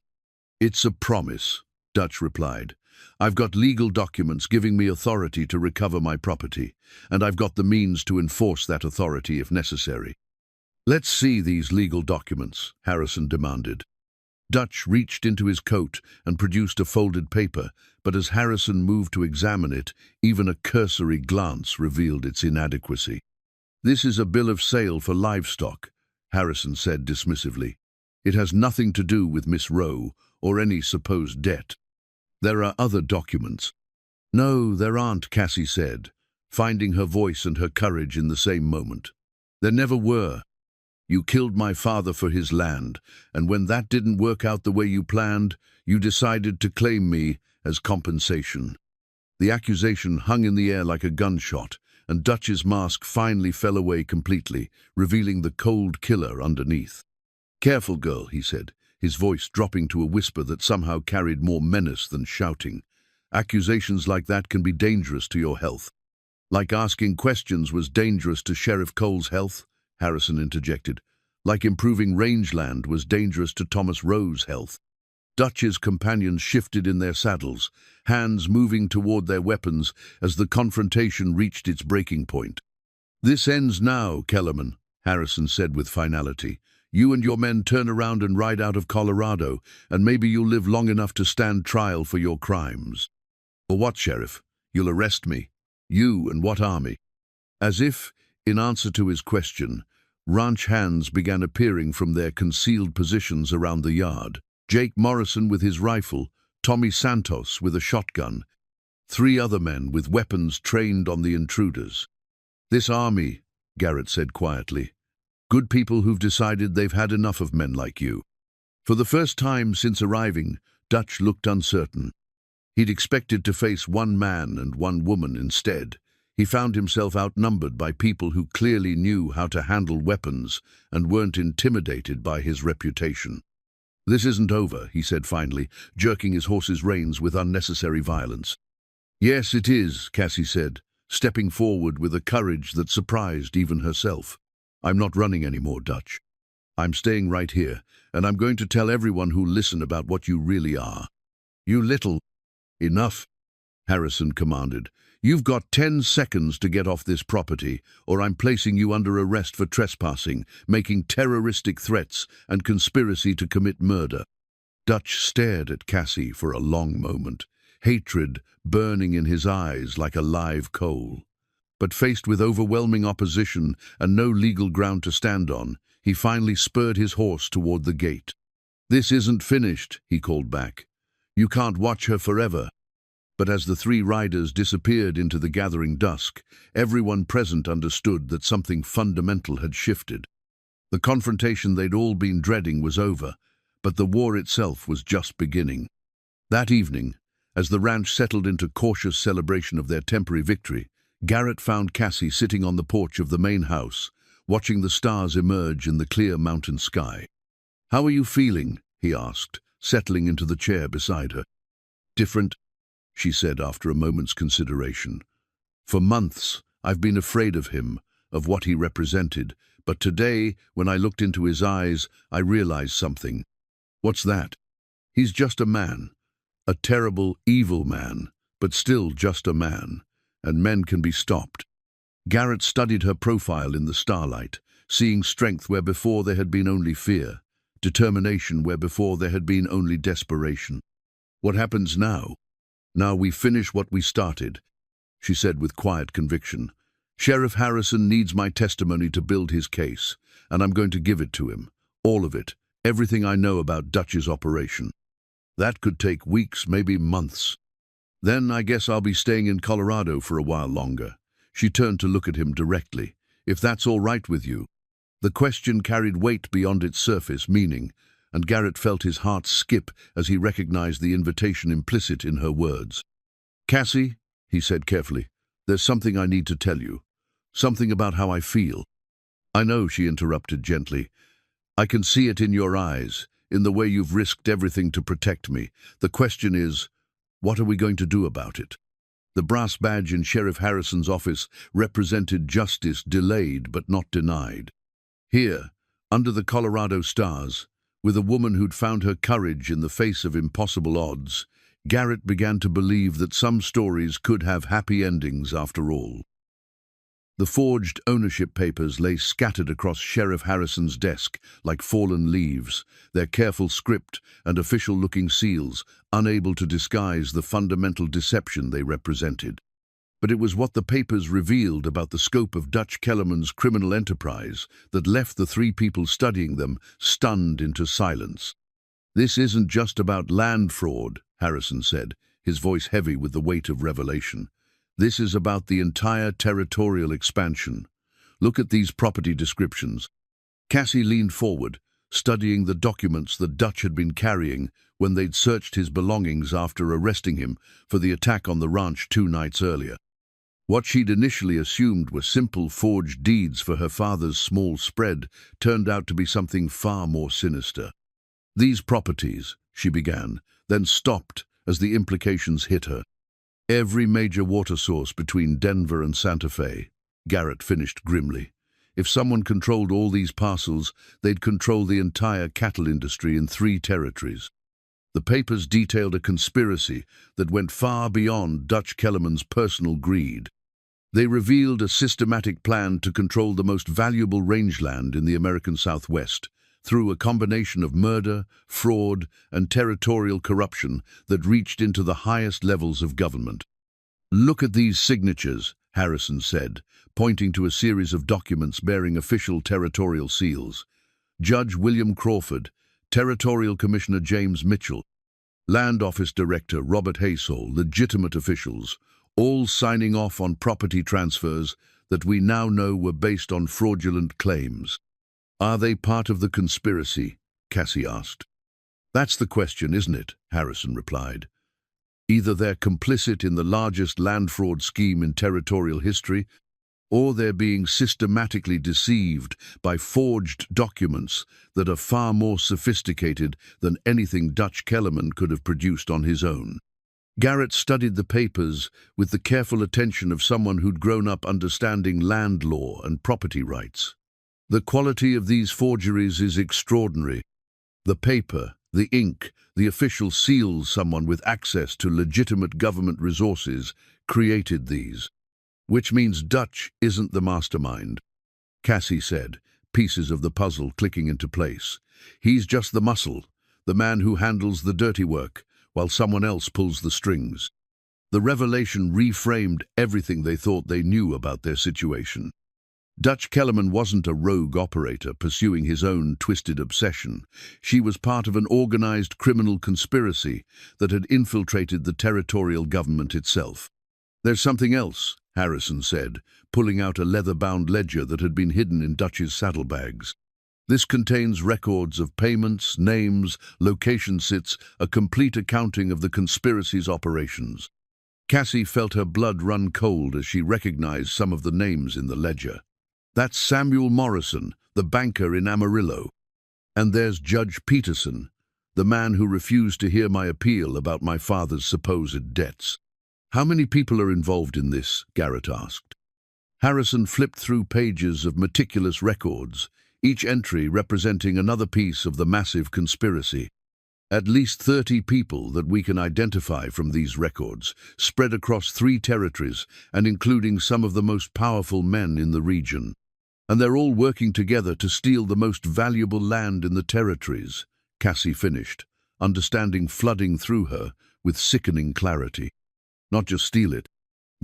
"It's a promise," Dutch replied. "I've got legal documents giving me authority to recover my property, and I've got the means to enforce that authority if necessary." "Let's see these legal documents," Harrison demanded. Dutch reached into his coat and produced a folded paper, but as Harrison moved to examine it, even a cursory glance revealed its inadequacy. "This is a bill of sale for livestock," Harrison said dismissively. It has nothing to do with Miss Rowe or any supposed debt. There are other documents. No, there aren't, Cassie said, finding her voice and her courage in the same moment. There never were. You killed my father for his land, and when that didn't work out the way you planned, you decided to claim me as compensation. The accusation hung in the air like a gunshot, and Dutch's mask finally fell away completely, revealing the cold killer underneath. "Careful, girl," he said, his voice dropping to a whisper that somehow carried more menace than shouting. "Accusations like that can be dangerous to your health." "Like asking questions was dangerous to Sheriff Cole's health," Harrison interjected. "Like improving rangeland was dangerous to Thomas Rowe's health." Dutch's companions shifted in their saddles, hands moving toward their weapons as the confrontation reached its breaking point. "This ends now, Kellerman," Harrison said with finality. "You and your men turn around and ride out of Colorado, and maybe you'll live long enough to stand trial for your crimes." "For what, Sheriff? You'll arrest me? You and what army?" As if, in answer to his question, ranch hands began appearing from their concealed positions around the yard. Jake Morrison with his rifle, Tommy Santos with a shotgun, 3 other men with weapons trained on the intruders. "This army," Garrett said quietly. "Good people who've decided they've had enough of men like you." For the first time since arriving, Dutch looked uncertain. He'd expected to face 1 man and 1 woman instead. He found himself outnumbered by people who clearly knew how to handle weapons and weren't intimidated by his reputation. "This isn't over," he said finally, jerking his horse's reins with unnecessary violence. "Yes, it is," Cassie said, stepping forward with a courage that surprised even herself. "I'm not running anymore, Dutch. I'm staying right here, and I'm going to tell everyone who'll listen about what you really are." "You little—" "Enough," Harrison commanded. "You've got 10 seconds to get off this property, or I'm placing you under arrest for trespassing, making terroristic threats, and conspiracy to commit murder." Dutch stared at Cassie for a long moment, hatred burning in his eyes like a live coal. But faced with overwhelming opposition and no legal ground to stand on, he finally spurred his horse toward the gate. "This isn't finished," he called back. "You can't watch her forever." But as the 3 riders disappeared into the gathering dusk, everyone present understood that something fundamental had shifted. The confrontation they'd all been dreading was over, but the war itself was just beginning. That evening, as the ranch settled into cautious celebration of their temporary victory, Garrett found Cassie sitting on the porch of the main house, watching the stars emerge in the clear mountain sky. "How are you feeling?" he asked, settling into the chair beside her. "Different," she said after a moment's consideration. "For months, I've been afraid of him, of what he represented, but today, when I looked into his eyes, I realized something." "What's that?" "He's just a man. A terrible, evil man, but still just a man, and men can be stopped." Garrett studied her profile in the starlight, seeing strength where before there had been only fear, determination where before there had been only desperation. "What happens now? Now we finish what we started," she said with quiet conviction. "Sheriff Harrison needs my testimony to build his case, and I'm going to give it to him. All of it, everything I know about Dutch's operation. That could take weeks, maybe months. Then I guess I'll be staying in Colorado for a while longer." She turned to look at him directly. "If that's all right with you." The question carried weight beyond its surface meaning, and Garrett felt his heart skip as he recognized the invitation implicit in her words. "Cassie," he said carefully, "there's something I need to tell you. Something about how I feel." "I know," she interrupted gently. "I can see it in your eyes, in the way you've risked everything to protect me. The question is, what are we going to do about it?" The brass badge in Sheriff Harrison's office represented justice delayed but not denied. Here, under the Colorado stars, with a woman who'd found her courage in the face of impossible odds, Garrett began to believe that some stories could have happy endings after all. The forged ownership papers lay scattered across Sheriff Harrison's desk like fallen leaves, their careful script and official-looking seals unable to disguise the fundamental deception they represented. But it was what the papers revealed about the scope of Dutch Kellerman's criminal enterprise that left the three people studying them stunned into silence. "This isn't just about land fraud," Harrison said, his voice heavy with the weight of revelation. "This is about the entire territorial expansion. Look at these property descriptions." Cassie leaned forward, studying the documents the Dutch had been carrying when they'd searched his belongings after arresting him for the attack on the ranch 2 nights earlier. What she'd initially assumed were simple forged deeds for her father's small spread turned out to be something far more sinister. "These properties," she began, then stopped as the implications hit her. "Every major water source between Denver and Santa Fe," Garrett finished grimly. "If someone controlled all these parcels, they'd control the entire cattle industry in 3 territories. The papers detailed a conspiracy that went far beyond Dutch Kellerman's personal greed. They revealed a systematic plan to control the most valuable rangeland in the American Southwest through a combination of murder, fraud, and territorial corruption that reached into the highest levels of government." "Look at these signatures," Harrison said, pointing to a series of documents bearing official territorial seals. "Judge William Crawford, Territorial Commissioner James Mitchell, Land Office Director Robert Haysall, legitimate officials, all signing off on property transfers that we now know were based on fraudulent claims." "Are they part of the conspiracy?" Cassie asked. "That's the question, isn't it?" Harrison replied. "Either they're complicit in the largest land fraud scheme in territorial history, or they're being systematically deceived by forged documents that are far more sophisticated than anything Dutch Kellerman could have produced on his own." Garrett studied the papers with the careful attention of someone who'd grown up understanding land law and property rights. "The quality of these forgeries is extraordinary. The paper, the ink, the official seals someone with access to legitimate government resources created these. Which means Dutch isn't the mastermind," Cassie said, pieces of the puzzle clicking into place. "He's just the muscle, the man who handles the dirty work, while someone else pulls the strings." The revelation reframed everything they thought they knew about their situation. Dutch Kellerman wasn't a rogue operator pursuing his own twisted obsession. She was part of an organized criminal conspiracy that had infiltrated the territorial government itself. "There's something else," Harrison said, pulling out a leather-bound ledger that had been hidden in Dutch's saddlebags. "This contains records of payments, names, location sits, a complete accounting of the conspiracy's operations." Cassie felt her blood run cold as she recognized some of the names in the ledger. "That's Samuel Morrison, the banker in Amarillo. And there's Judge Peterson, the man who refused to hear my appeal about my father's supposed debts." "How many people are involved in this?" Garrett asked. Harrison flipped through pages of meticulous records, each entry representing another piece of the massive conspiracy. "At least 30 people that we can identify from these records, spread across 3 territories and including some of the most powerful men in the region. And they're all working together to steal the most valuable land in the territories," Cassie finished, understanding flooding through her with sickening clarity. "Not just steal it,"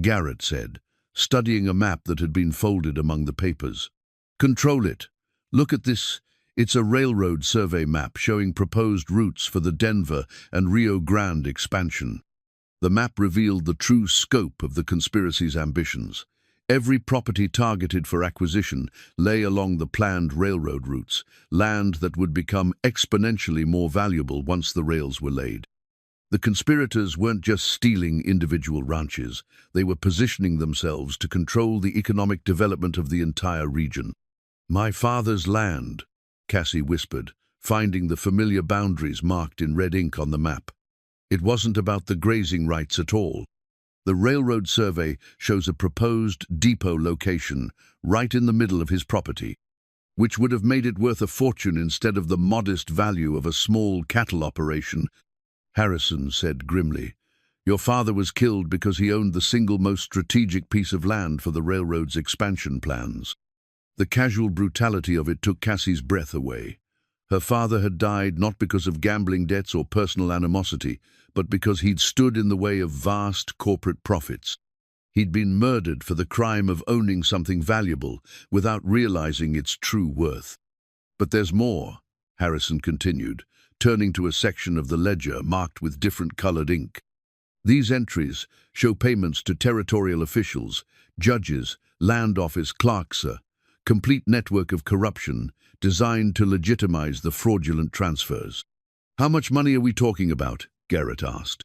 Garrett said, studying a map that had been folded among the papers. "Control it. Look at this. It's a railroad survey map showing proposed routes for the Denver and Rio Grande expansion." The map revealed the true scope of the conspiracy's ambitions. Every property targeted for acquisition lay along the planned railroad routes, land that would become exponentially more valuable once the rails were laid. The conspirators weren't just stealing individual ranches, they were positioning themselves to control the economic development of the entire region. "My father's land," Cassie whispered, finding the familiar boundaries marked in red ink on the map. It wasn't about the grazing rights at all. The railroad survey shows a proposed depot location right in the middle of his property, which would have made it worth a fortune instead of the modest value of a small cattle operation. Harrison said grimly, "Your father was killed because he owned the single most strategic piece of land for the railroad's expansion plans." The casual brutality of it took Cassie's breath away. Her father had died not because of gambling debts or personal animosity, but because he'd stood in the way of vast corporate profits. He'd been murdered for the crime of owning something valuable without realizing its true worth. But there's more, Harrison continued, turning to a section of the ledger marked with different colored ink. These entries show payments to territorial officials, judges, land office clerks, a complete network of corruption designed to legitimize the fraudulent transfers. How much money are we talking about? Garrett asked.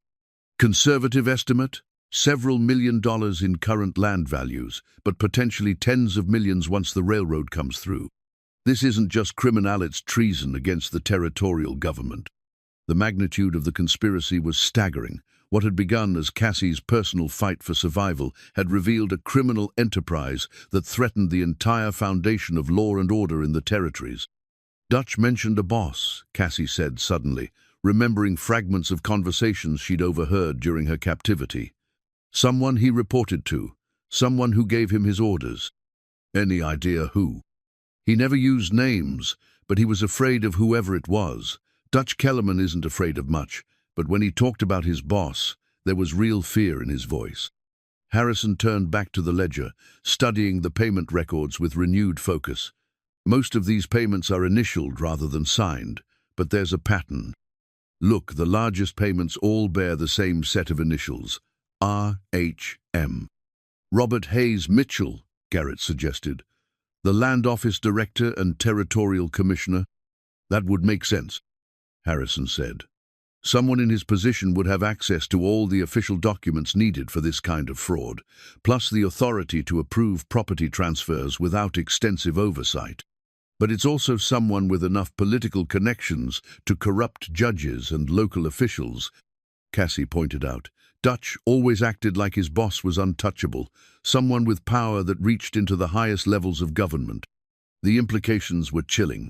Conservative estimate? Several $1 million in current land values, but potentially tens of millions once the railroad comes through. This isn't just criminal, it's treason against the territorial government. The magnitude of the conspiracy was staggering. What had begun as Cassie's personal fight for survival had revealed a criminal enterprise that threatened the entire foundation of law and order in the territories. Dutch mentioned a boss, Cassie said suddenly, remembering fragments of conversations she'd overheard during her captivity. Someone he reported to, someone who gave him his orders. Any idea who? He never used names, but he was afraid of whoever it was. Dutch cattleman isn't afraid of much, but when he talked about his boss, there was real fear in his voice. Harrison turned back to the ledger, studying the payment records with renewed focus. Most of these payments are initialed rather than signed, but there's a pattern. Look, the largest payments all bear the same set of initials, R.H.M. Robert Hayes Mitchell, Garrett suggested. The Land Office Director and Territorial Commissioner. That would make sense, Harrison said. Someone in his position would have access to all the official documents needed for this kind of fraud, plus the authority to approve property transfers without extensive oversight. But it's also someone with enough political connections to corrupt judges and local officials, Cassie pointed out. Dutch always acted like his boss was untouchable, someone with power that reached into the highest levels of government. The implications were chilling.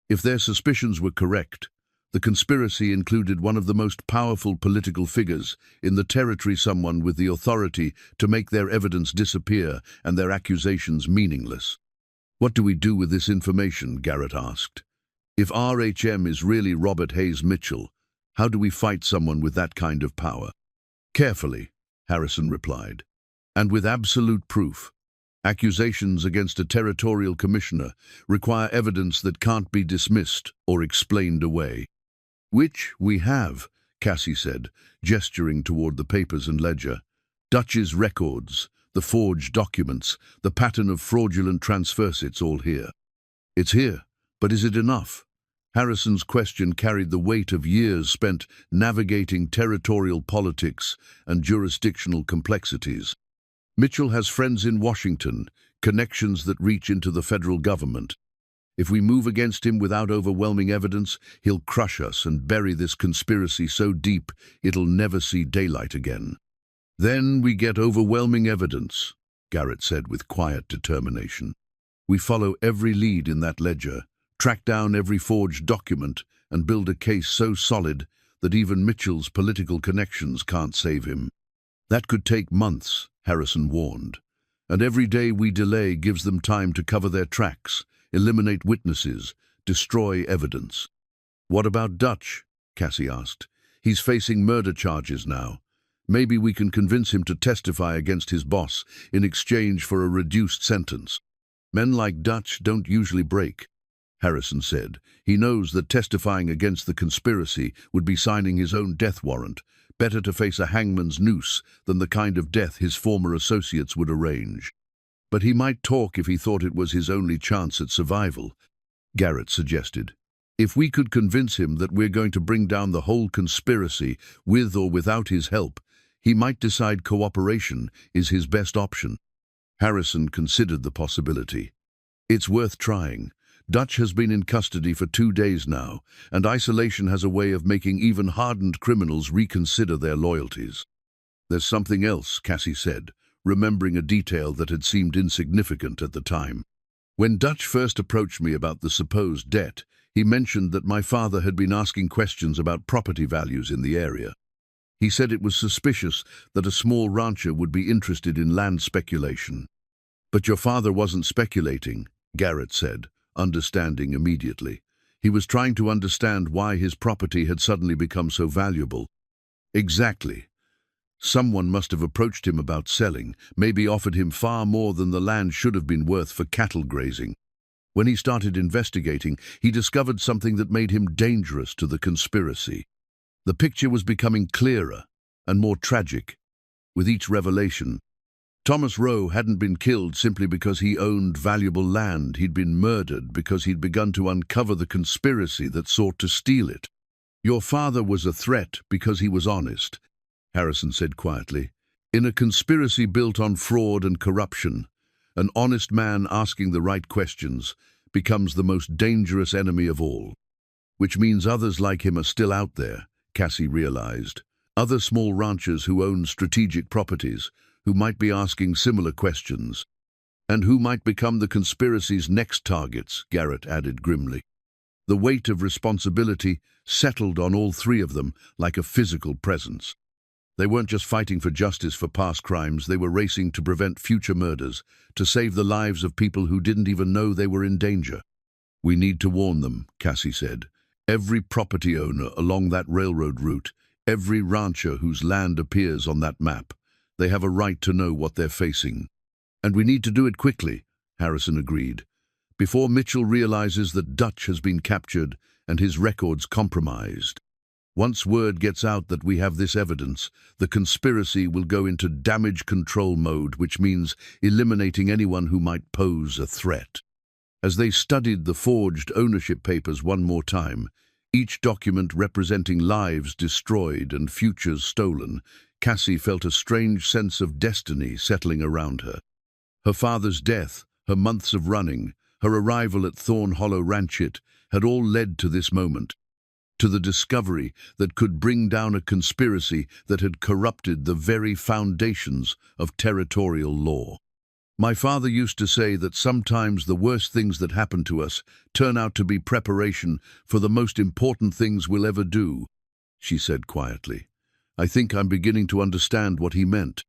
If their suspicions were correct, the conspiracy included one of the most powerful political figures in the territory, someone with the authority to make their evidence disappear and their accusations meaningless. What do we do with this information? Garrett asked. If RHM is really Robert Hayes Mitchell, how do we fight someone with that kind of power? Carefully, Harrison replied, and with absolute proof. Accusations against a territorial commissioner require evidence that can't be dismissed or explained away. Which we have, Cassie said, gesturing toward the papers and ledger. Dutch's records, the forged documents, the pattern of fraudulent transfers, it's all here. It's here, but is it enough? Harrison's question carried the weight of years spent navigating territorial politics and jurisdictional complexities. Mitchell has friends in Washington, connections that reach into the federal government. If we move against him without overwhelming evidence, he'll crush us and bury this conspiracy so deep it'll never see daylight again. Then we get overwhelming evidence, Garrett said with quiet determination. We follow every lead in that ledger, track down every forged document, and build a case so solid that even Mitchell's political connections can't save him. That could take months, Harrison warned, and every day we delay gives them time to cover their tracks, eliminate witnesses, destroy evidence. What about Dutch? Cassie asked. He's facing murder charges now. Maybe we can convince him to testify against his boss in exchange for a reduced sentence. Men like Dutch don't usually break, Harrison said. He knows that testifying against the conspiracy would be signing his own death warrant. Better to face a hangman's noose than the kind of death his former associates would arrange. But he might talk if he thought it was his only chance at survival, Garrett suggested. If we could convince him that we're going to bring down the whole conspiracy with or without his help, he might decide cooperation is his best option. Harrison considered the possibility. It's worth trying. Dutch has been in custody for 2 days now, and isolation has a way of making even hardened criminals reconsider their loyalties. There's something else, Cassie said, remembering a detail that had seemed insignificant at the time. When Dutch first approached me about the supposed debt, he mentioned that my father had been asking questions about property values in the area. He said it was suspicious that a small rancher would be interested in land speculation. But your father wasn't speculating, Garrett said, understanding immediately. He was trying to understand why his property had suddenly become so valuable. Exactly. Someone must have approached him about selling, maybe offered him far more than the land should have been worth for cattle grazing. When he started investigating, he discovered something that made him dangerous to the conspiracy. The picture was becoming clearer and more tragic. With each revelation, Thomas Rowe hadn't been killed simply because he owned valuable land. He'd been murdered because he'd begun to uncover the conspiracy that sought to steal it. "Your father was a threat because he was honest," Harrison said quietly. "In a conspiracy built on fraud and corruption, an honest man asking the right questions becomes the most dangerous enemy of all." Which means others like him are still out there, Cassie realized. Other small ranchers who own strategic properties, who might be asking similar questions. "And who might become the conspiracy's next targets," Garrett added grimly. The weight of responsibility settled on all three of them like a physical presence. They weren't just fighting for justice for past crimes, they were racing to prevent future murders, to save the lives of people who didn't even know they were in danger. "We need to warn them," Cassie said. "Every property owner along that railroad route, every rancher whose land appears on that map, they have a right to know what they're facing." "And we need to do it quickly," Harrison agreed, "before Mitchell realizes that Dutch has been captured and his records compromised. Once word gets out that we have this evidence, the conspiracy will go into damage control mode, which means eliminating anyone who might pose a threat." As they studied the forged ownership papers one more time, each document representing lives destroyed and futures stolen, Cassie felt a strange sense of destiny settling around her. Her father's death, her months of running, her arrival at Thorn Hollow Ranchit had all led to this moment, to the discovery that could bring down a conspiracy that had corrupted the very foundations of territorial law. "My father used to say that sometimes the worst things that happen to us turn out to be preparation for the most important things we'll ever do," she said quietly. "I think I'm beginning to understand what he meant."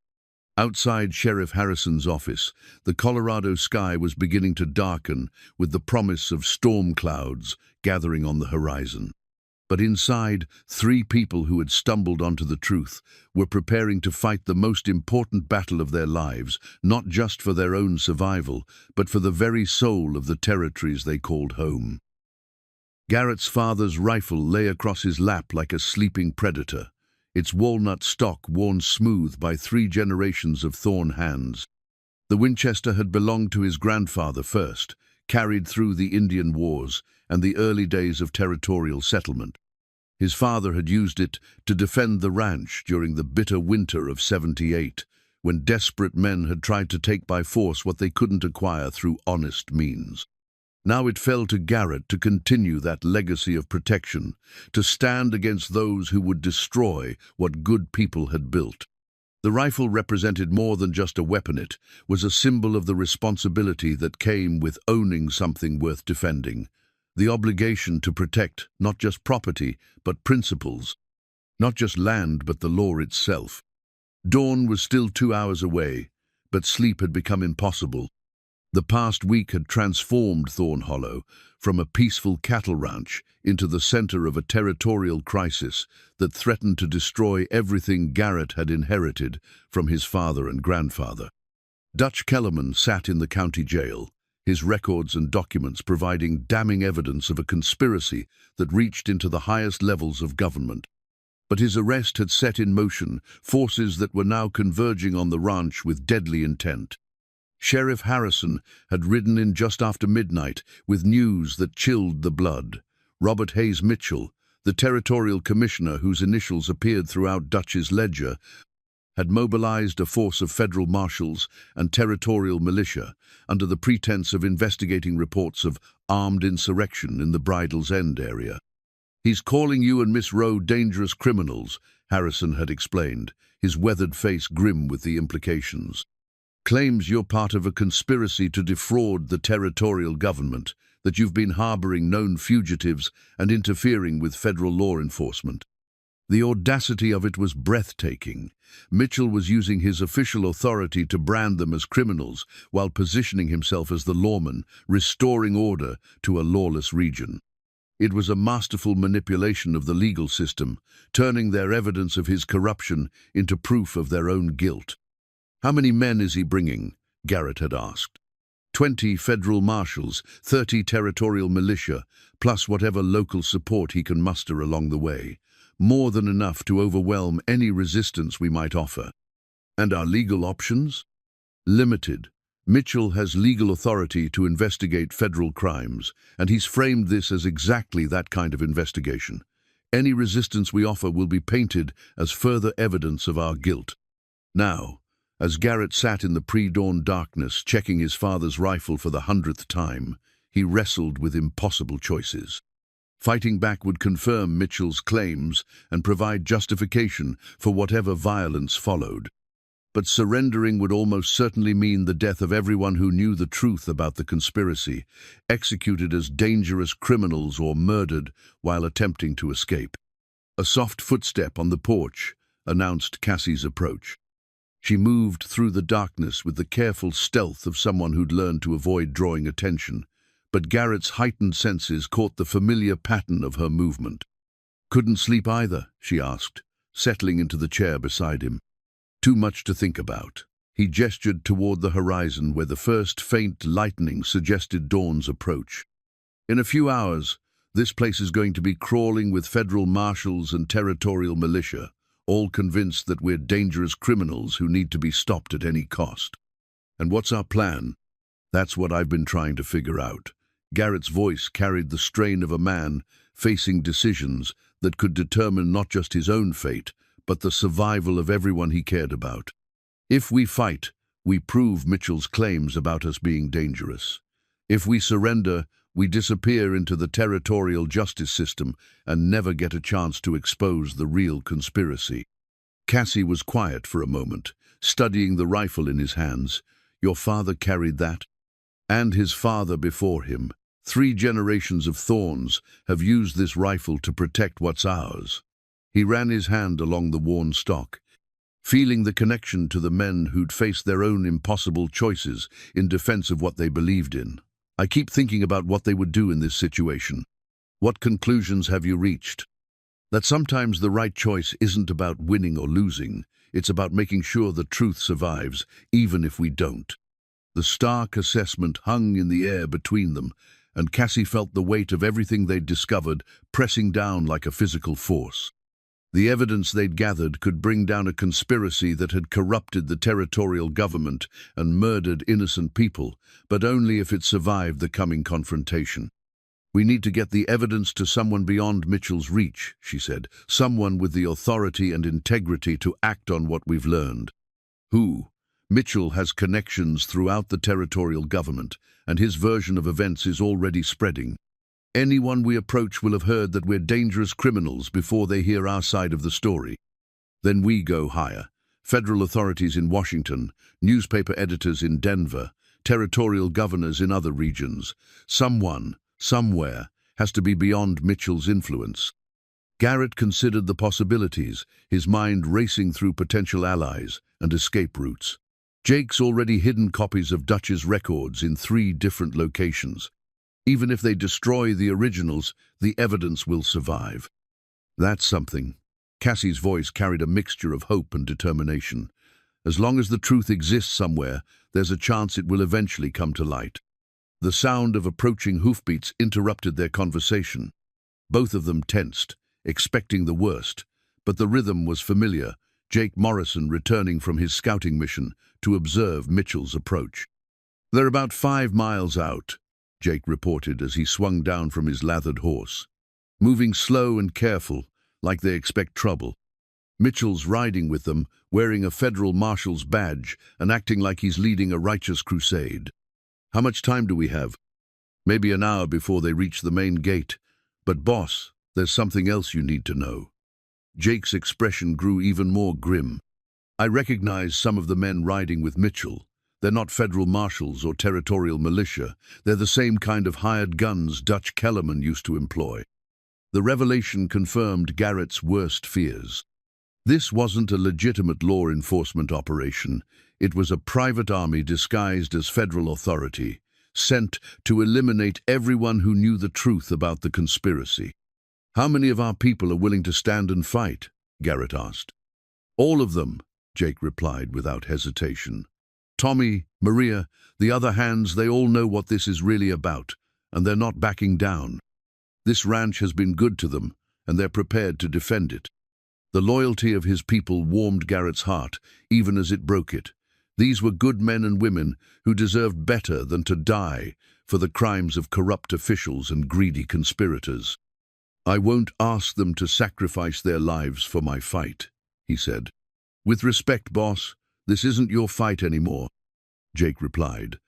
Outside Sheriff Harrison's office, the Colorado sky was beginning to darken with the promise of storm clouds gathering on the horizon. But inside, three people who had stumbled onto the truth were preparing to fight the most important battle of their lives, not just for their own survival, but for the very soul of the territories they called home. Garrett's father's rifle lay across his lap like a sleeping predator, its walnut stock worn smooth by 3 generations of Thorn hands. The Winchester had belonged to his grandfather first, carried through the Indian Wars and the early days of territorial settlement. His father had used it to defend the ranch during the bitter winter of '78, when desperate men had tried to take by force what they couldn't acquire through honest means. Now it fell to Garrett to continue that legacy of protection, to stand against those who would destroy what good people had built. The rifle represented more than just a weapon. It was a symbol of the responsibility that came with owning something worth defending. The obligation to protect not just property, but principles. Not just land, but the law itself. Dawn was still 2 hours away, but sleep had become impossible. The past week had transformed Thorn Hollow from a peaceful cattle ranch into the center of a territorial crisis that threatened to destroy everything Garrett had inherited from his father and grandfather. Dutch Kellerman sat in the county jail, his records and documents providing damning evidence of a conspiracy that reached into the highest levels of government. But his arrest had set in motion forces that were now converging on the ranch with deadly intent. Sheriff Harrison had ridden in just after midnight with news that chilled the blood. Robert Hayes Mitchell, the territorial commissioner whose initials appeared throughout Dutch's ledger, had mobilized a force of federal marshals and territorial militia under the pretense of investigating reports of armed insurrection in the Bridle's End area. "He's calling you and Miss Rowe dangerous criminals," Harrison had explained, his weathered face grim with the implications. "Claims you're part of a conspiracy to defraud the territorial government, that you've been harboring known fugitives and interfering with federal law enforcement." The audacity of it was breathtaking. Mitchell was using his official authority to brand them as criminals while positioning himself as the lawman, restoring order to a lawless region. It was a masterful manipulation of the legal system, turning their evidence of his corruption into proof of their own guilt. "How many men is he bringing?" Garrett had asked. 20 federal marshals, 30 territorial militia, plus whatever local support he can muster along the way. More than enough to overwhelm any resistance we might offer. And our legal options? Limited. Mitchell has legal authority to investigate federal crimes, and he's framed this as exactly that kind of investigation. Any resistance we offer will be painted as further evidence of our guilt. Now, as Garrett sat in the pre-dawn darkness, checking his father's rifle for the 100th time, he wrestled with impossible choices. Fighting back would confirm Mitchell's claims and provide justification for whatever violence followed. But surrendering would almost certainly mean the death of everyone who knew the truth about the conspiracy, executed as dangerous criminals or murdered while attempting to escape. A soft footstep on the porch announced Cassie's approach. She moved through the darkness with the careful stealth of someone who'd learned to avoid drawing attention, but Garrett's heightened senses caught the familiar pattern of her movement. "Couldn't sleep either?" she asked, settling into the chair beside him. "Too much to think about." He gestured toward the horizon where the first faint lightning suggested dawn's approach. "In a few hours, this place is going to be crawling with federal marshals and territorial militia, all convinced that we're dangerous criminals who need to be stopped at any cost. And what's our plan?" "That's what I've been trying to figure out." Garrett's voice carried the strain of a man facing decisions that could determine not just his own fate, but the survival of everyone he cared about. "If we fight, we prove Mitchell's claims about us being dangerous. If we surrender, we disappear into the territorial justice system and never get a chance to expose the real conspiracy." Cassie was quiet for a moment, studying the rifle in his hands. "Your father carried that?" "And his father before him. 3 generations of Thorns have used this rifle to protect what's ours." He ran his hand along the worn stock, feeling the connection to the men who'd faced their own impossible choices in defense of what they believed in. "I keep thinking about what they would do in this situation." "What conclusions have you reached?" "That sometimes the right choice isn't about winning or losing. It's about making sure the truth survives, even if we don't." The stark assessment hung in the air between them, and Cassie felt the weight of everything they'd discovered pressing down like a physical force. The evidence they'd gathered could bring down a conspiracy that had corrupted the territorial government and murdered innocent people, but only if it survived the coming confrontation. "We need to get the evidence to someone beyond Mitchell's reach," she said, "someone with the authority and integrity to act on what we've learned." "Who?" "Mitchell has connections throughout the territorial government, and his version of events is already spreading. Anyone we approach will have heard that we're dangerous criminals before they hear our side of the story. Then we go higher. Federal authorities in Washington, newspaper editors in Denver, territorial governors in other regions. Someone, somewhere, has to be beyond Mitchell's influence." Garrett considered the possibilities, his mind racing through potential allies and escape routes. Jake's already hidden copies of Dutch's records in 3 different locations. Even if they destroy the originals, the evidence will survive. "That's something." Cassie's voice carried a mixture of hope and determination. "As long as the truth exists somewhere, there's a chance it will eventually come to light." The sound of approaching hoofbeats interrupted their conversation. Both of them tensed, expecting the worst, but the rhythm was familiar, Jake Morrison returning from his scouting mission to observe Mitchell's approach. "They're about 5 miles out," Jake reported as he swung down from his lathered horse. "Moving slow and careful, like they expect trouble. Mitchell's riding with them, wearing a federal marshal's badge and acting like he's leading a righteous crusade." "How much time do we have?" "Maybe an hour before they reach the main gate. But boss, there's something else you need to know." Jake's expression grew even more grim. "I recognize some of the men riding with Mitchell. They're not federal marshals or territorial militia. They're the same kind of hired guns Dutch cattleman used to employ." The revelation confirmed Garrett's worst fears. This wasn't a legitimate law enforcement operation. It was a private army disguised as federal authority, sent to eliminate everyone who knew the truth about the conspiracy. "How many of our people are willing to stand and fight?" Garrett asked. "All of them," Jake replied without hesitation. "Tommy, Maria, the other hands, they all know what this is really about, and they're not backing down. This ranch has been good to them, and they're prepared to defend it." The loyalty of his people warmed Garrett's heart, even as it broke it. These were good men and women who deserved better than to die for the crimes of corrupt officials and greedy conspirators. "I won't ask them to sacrifice their lives for my fight," he said. "With respect, boss, this isn't your fight anymore," Jake replied.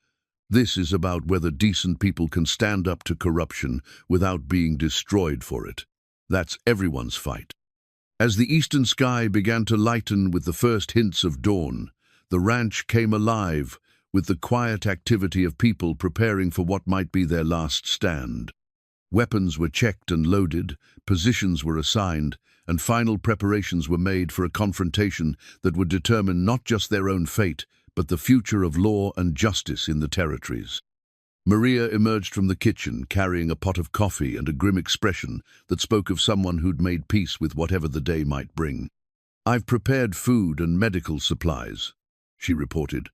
"This is about whether decent people can stand up to corruption without being destroyed for it. That's everyone's fight." As the eastern sky began to lighten with the first hints of dawn, the ranch came alive with the quiet activity of people preparing for what might be their last stand. Weapons were checked and loaded, positions were assigned, and final preparations were made for a confrontation that would determine not just their own fate, but the future of law and justice in the territories. Maria emerged from the kitchen carrying a pot of coffee and a grim expression that spoke of someone who'd made peace with whatever the day might bring. "I've prepared food and medical supplies," she reported.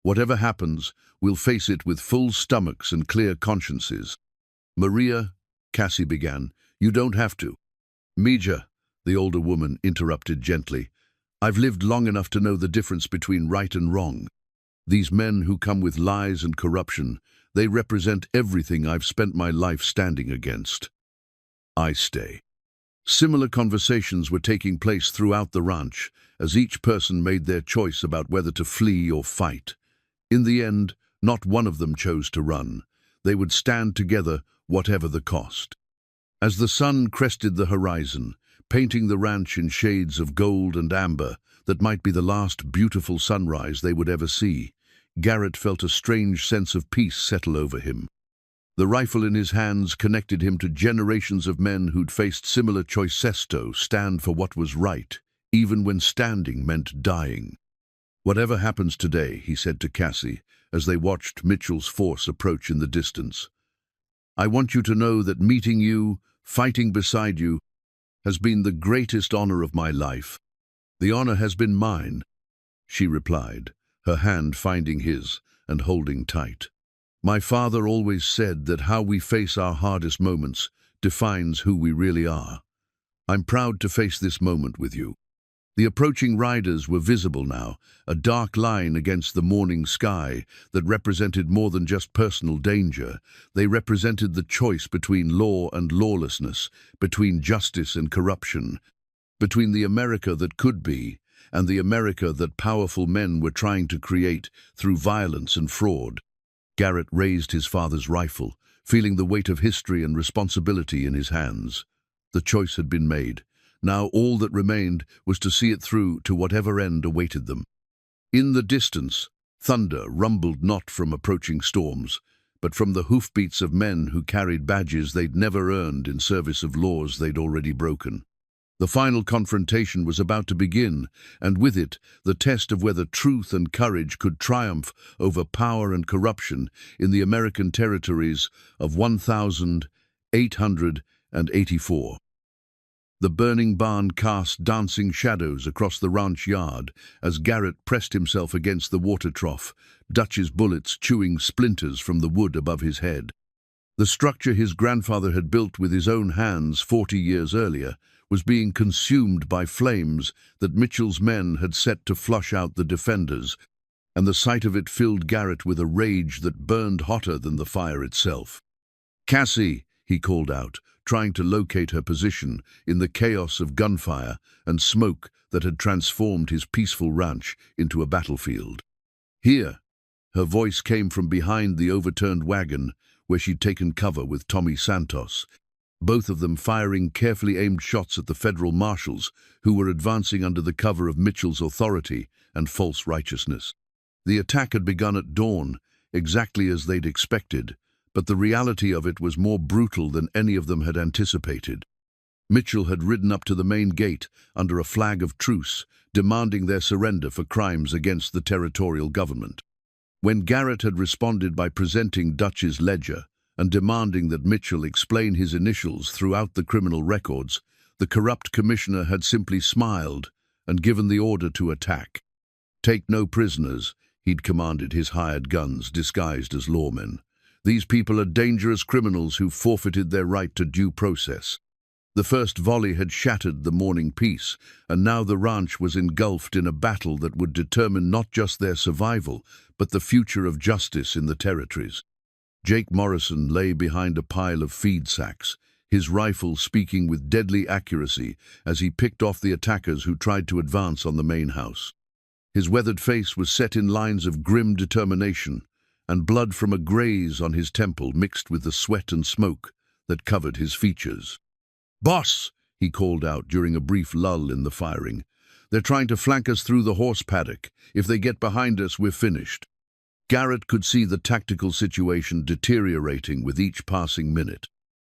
"Whatever happens, we'll face it with full stomachs and clear consciences." "Maria," Cassie began, "you don't have to." "Mija," the older woman interrupted gently, "I've lived long enough to know the difference between right and wrong. These men who come with lies and corruption, they represent everything I've spent my life standing against. I stay." Similar conversations were taking place throughout the ranch as each person made their choice about whether to flee or fight. In the end, not one of them chose to run. They would stand together, whatever the cost. As the sun crested the horizon, painting the ranch in shades of gold and amber that might be the last beautiful sunrise they would ever see, Garrett felt a strange sense of peace settle over him. The rifle in his hands connected him to generations of men who'd faced similar choices to stand for what was right, even when standing meant dying. "Whatever happens today," he said to Cassie, as they watched Mitchell's force approach in the distance, "I want you to know that meeting you, fighting beside you, has been the greatest honor of my life." "The honor has been mine," she replied, her hand finding his and holding tight. "My father always said that how we face our hardest moments defines who we really are. I'm proud to face this moment with you." The approaching riders were visible now, a dark line against the morning sky that represented more than just personal danger. They represented the choice between law and lawlessness, between justice and corruption, between the America that could be and the America that powerful men were trying to create through violence and fraud. Garrett raised his father's rifle, feeling the weight of history and responsibility in his hands. The choice had been made. Now all that remained was to see it through to whatever end awaited them. In the distance, thunder rumbled not from approaching storms, but from the hoofbeats of men who carried badges they'd never earned in service of laws they'd already broken. The final confrontation was about to begin, and with it, the test of whether truth and courage could triumph over power and corruption in the American territories of 1884. The burning barn cast dancing shadows across the ranch yard as Garrett pressed himself against the water trough, Dutch's bullets chewing splinters from the wood above his head. The structure his grandfather had built with his own hands 40 years earlier was being consumed by flames that Mitchell's men had set to flush out the defenders, and the sight of it filled Garrett with a rage that burned hotter than the fire itself. "Cassie," he called out, trying to locate her position in the chaos of gunfire and smoke that had transformed his peaceful ranch into a battlefield. "Here." Her voice came from behind the overturned wagon where she'd taken cover with Tommy Santos, both of them firing carefully aimed shots at the federal marshals who were advancing under the cover of Mitchell's authority and false righteousness. The attack had begun at dawn, exactly as they'd expected, but the reality of it was more brutal than any of them had anticipated. Mitchell had ridden up to the main gate under a flag of truce, demanding their surrender for crimes against the territorial government. When Garrett had responded by presenting Dutch's ledger and demanding that Mitchell explain his initials throughout the criminal records, the corrupt commissioner had simply smiled and given the order to attack. "Take no prisoners," he'd commanded his hired guns disguised as lawmen. "These people are dangerous criminals who forfeited their right to due process." The first volley had shattered the morning peace, and now the ranch was engulfed in a battle that would determine not just their survival, but the future of justice in the territories. Jake Morrison lay behind a pile of feed sacks, his rifle speaking with deadly accuracy as he picked off the attackers who tried to advance on the main house. His weathered face was set in lines of grim determination, and blood from a graze on his temple mixed with the sweat and smoke that covered his features. "Boss," he called out during a brief lull in the firing, "they're trying to flank us through the horse paddock. If they get behind us, we're finished." Garrett could see the tactical situation deteriorating with each passing minute.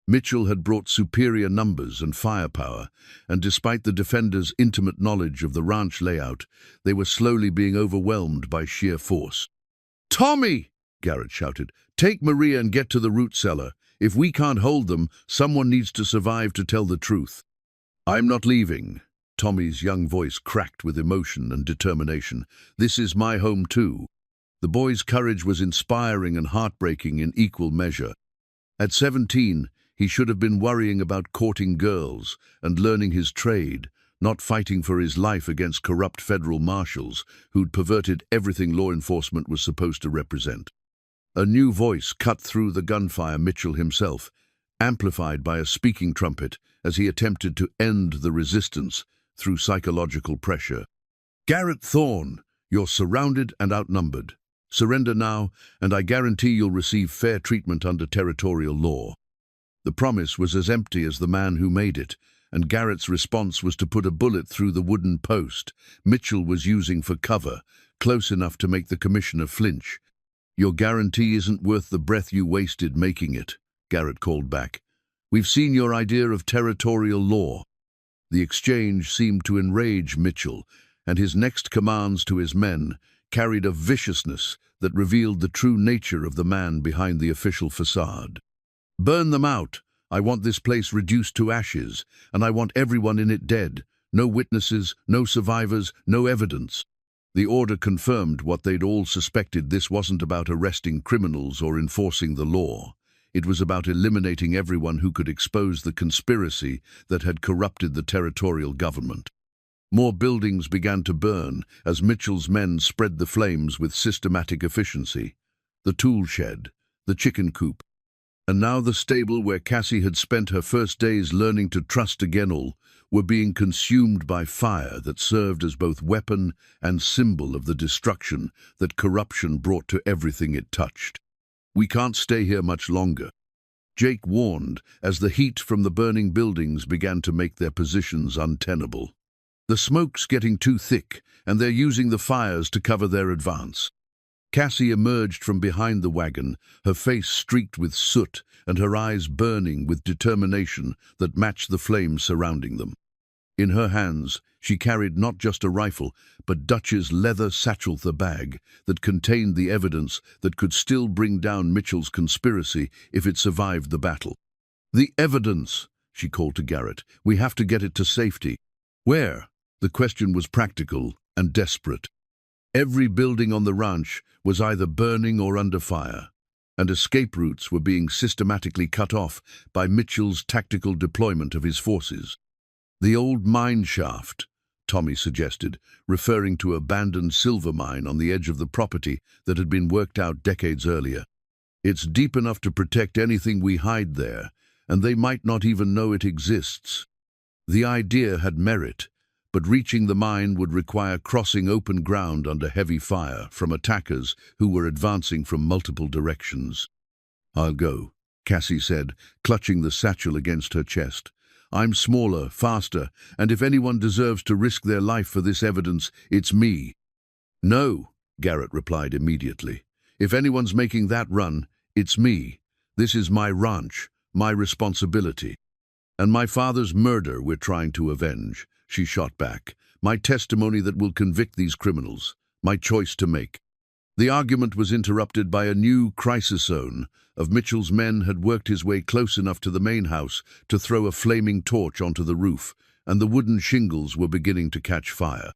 Mitchell had brought superior numbers and firepower, and despite the defenders' intimate knowledge of the ranch layout, they were slowly being overwhelmed by sheer force. "Tommy!" Garrett shouted. "Take Maria and get to the root cellar. If we can't hold them, someone needs to survive to tell the truth." "I'm not leaving." Tommy's young voice cracked with emotion and determination. "This is my home too." The boy's courage was inspiring and heartbreaking in equal measure. At 17, he should have been worrying about courting girls and learning his trade, not fighting for his life against corrupt federal marshals who'd perverted everything law enforcement was supposed to represent. A new voice cut through the gunfire, Mitchell himself, amplified by a speaking trumpet as he attempted to end the resistance through psychological pressure. "Garrett Thorne, you're surrounded and outnumbered. Surrender now, and I guarantee you'll receive fair treatment under territorial law." The promise was as empty as the man who made it, and Garrett's response was to put a bullet through the wooden post Mitchell was using for cover, close enough to make the commissioner flinch. "Your guarantee isn't worth the breath you wasted making it," Garrett called back. "We've seen your idea of territorial law." The exchange seemed to enrage Mitchell, and his next commands to his men carried a viciousness that revealed the true nature of the man behind the official facade. "Burn them out. I want this place reduced to ashes, and I want everyone in it dead. No witnesses, no survivors, no evidence." The order confirmed what they'd all suspected. This wasn't about arresting criminals or enforcing the law. It was about eliminating everyone who could expose the conspiracy that had corrupted the territorial government. More buildings began to burn as Mitchell's men spread the flames with systematic efficiency. The tool shed, the chicken coop, and now the stable where Cassie had spent her first days learning to trust again all were being consumed by fire that served as both weapon and symbol of the destruction that corruption brought to everything it touched. "We can't stay here much longer," Jake warned as the heat from the burning buildings began to make their positions untenable. "The smoke's getting too thick, and they're using the fires to cover their advance." Cassie emerged from behind the wagon, her face streaked with soot and her eyes burning with determination that matched the flames surrounding them. In her hands, she carried not just a rifle, but Dutch's leather satchel bag that contained the evidence that could still bring down Mitchell's conspiracy if it survived the battle. "The evidence," she called to Garrett. "We have to get it to safety." "Where?" The question was practical and desperate. Every building on the ranch was either burning or under fire, and escape routes were being systematically cut off by Mitchell's tactical deployment of his forces. "The old mine shaft," Tommy suggested, referring to an abandoned silver mine on the edge of the property that had been worked out decades earlier. "It's deep enough to protect anything we hide there, and they might not even know it exists." The idea had merit, but reaching the mine would require crossing open ground under heavy fire from attackers who were advancing from multiple directions. "I'll go," Cassie said, clutching the satchel against her chest. "I'm smaller, faster, and if anyone deserves to risk their life for this evidence, it's me." "No," Garrett replied immediately. "If anyone's making that run, it's me. This is my ranch, my responsibility. And my father's murder we're trying to avenge," she shot back. "My testimony that will convict these criminals. My choice to make." The argument was interrupted by a new crisis zone of Mitchell's men had worked his way close enough to the main house to throw a flaming torch onto the roof, and the wooden shingles were beginning to catch fire.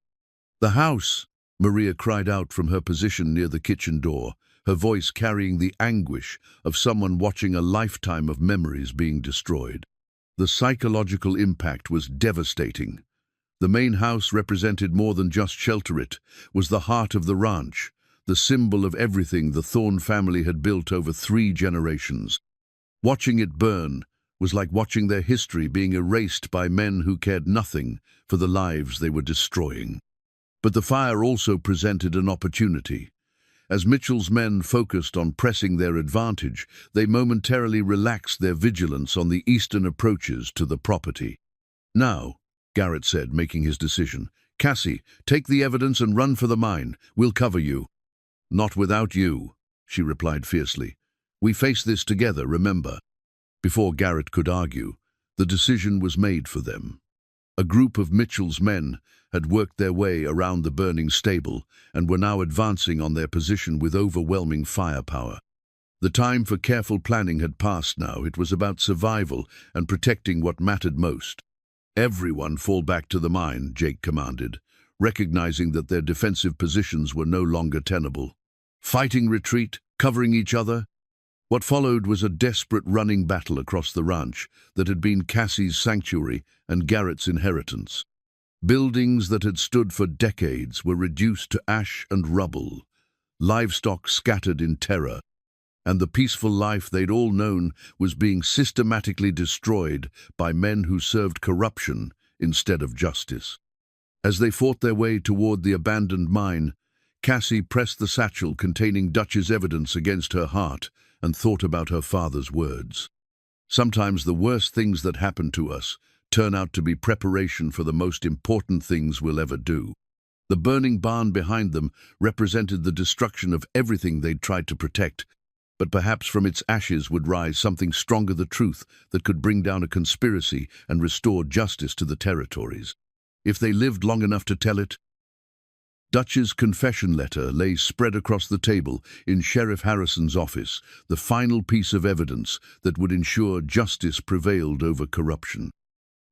"The house!" Maria cried out from her position near the kitchen door, her voice carrying the anguish of someone watching a lifetime of memories being destroyed. The psychological impact was devastating. The main house represented more than just shelter. It was the heart of the ranch, the symbol of everything the Thorne family had built over 3 generations. Watching it burn was like watching their history being erased by men who cared nothing for the lives they were destroying. But the fire also presented an opportunity. As Mitchell's men focused on pressing their advantage, they momentarily relaxed their vigilance on the eastern approaches to the property. "Now," Garrett said, making his decision, "Cassie, take the evidence and run for the mine. We'll cover you." "Not without you," she replied fiercely. "We face this together, remember." Before Garrett could argue, the decision was made for them. A group of Mitchell's men had worked their way around the burning stable and were now advancing on their position with overwhelming firepower. The time for careful planning had passed now. It was about survival and protecting what mattered most. "Everyone fall back to the mine," Jake commanded, recognizing that their defensive positions were no longer tenable. Fighting retreat, covering each other. What followed was a desperate running battle across the ranch that had been Cassie's sanctuary and Garrett's inheritance. Buildings that had stood for decades were reduced to ash and rubble, livestock scattered in terror, and the peaceful life they'd all known was being systematically destroyed by men who served corruption instead of justice. As they fought their way toward the abandoned mine, Cassie pressed the satchel containing Dutch's evidence against her heart and thought about her father's words. "Sometimes the worst things that happen to us turn out to be preparation for the most important things we'll ever do." The burning barn behind them represented the destruction of everything they'd tried to protect, but perhaps from its ashes would rise something stronger, the truth that could bring down a conspiracy and restore justice to the territories. If they lived long enough to tell it. Dutch's confession letter lay spread across the table in Sheriff Harrison's office, the final piece of evidence that would ensure justice prevailed over corruption.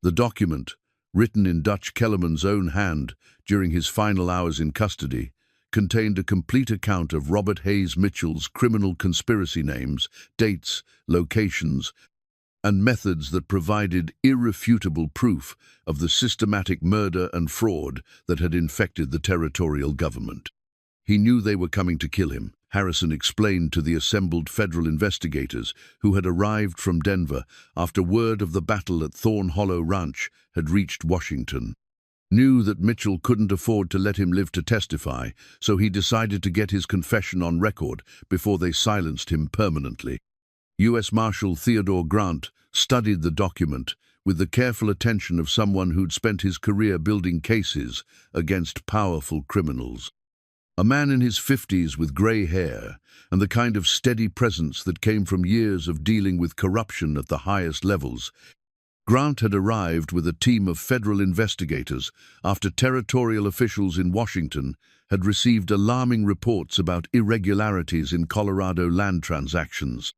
The document, written in Dutch Kellerman's own hand during his final hours in custody, contained a complete account of Robert Hayes Mitchell's criminal conspiracy names, dates, locations, and methods that provided irrefutable proof of the systematic murder and fraud that had infected the territorial government. "He knew they were coming to kill him," Harrison explained to the assembled federal investigators who had arrived from Denver after word of the battle at Thorn Hollow Ranch had reached Washington. Knew that Mitchell couldn't afford to let him live to testify, so he decided to get his confession on record before they silenced him permanently. U.S. Marshal Theodore Grant studied the document with the careful attention of someone who'd spent his career building cases against powerful criminals. A man in his 50s with gray hair and the kind of steady presence that came from years of dealing with corruption at the highest levels, Grant had arrived with a team of federal investigators after territorial officials in Washington had received alarming reports about irregularities in Colorado land transactions.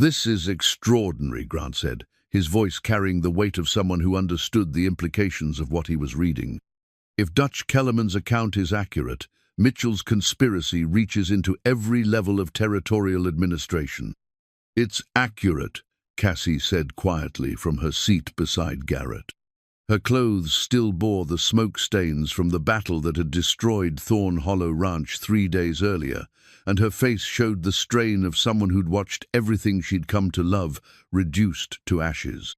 "This is extraordinary," Grant said, his voice carrying the weight of someone who understood the implications of what he was reading. "If Dutch Kellerman's account is accurate, Mitchell's conspiracy reaches into every level of territorial administration." "It's accurate," Cassie said quietly from her seat beside Garrett. Her clothes still bore the smoke stains from the battle that had destroyed Thorn Hollow Ranch 3 days earlier, and her face showed the strain of someone who'd watched everything she'd come to love reduced to ashes.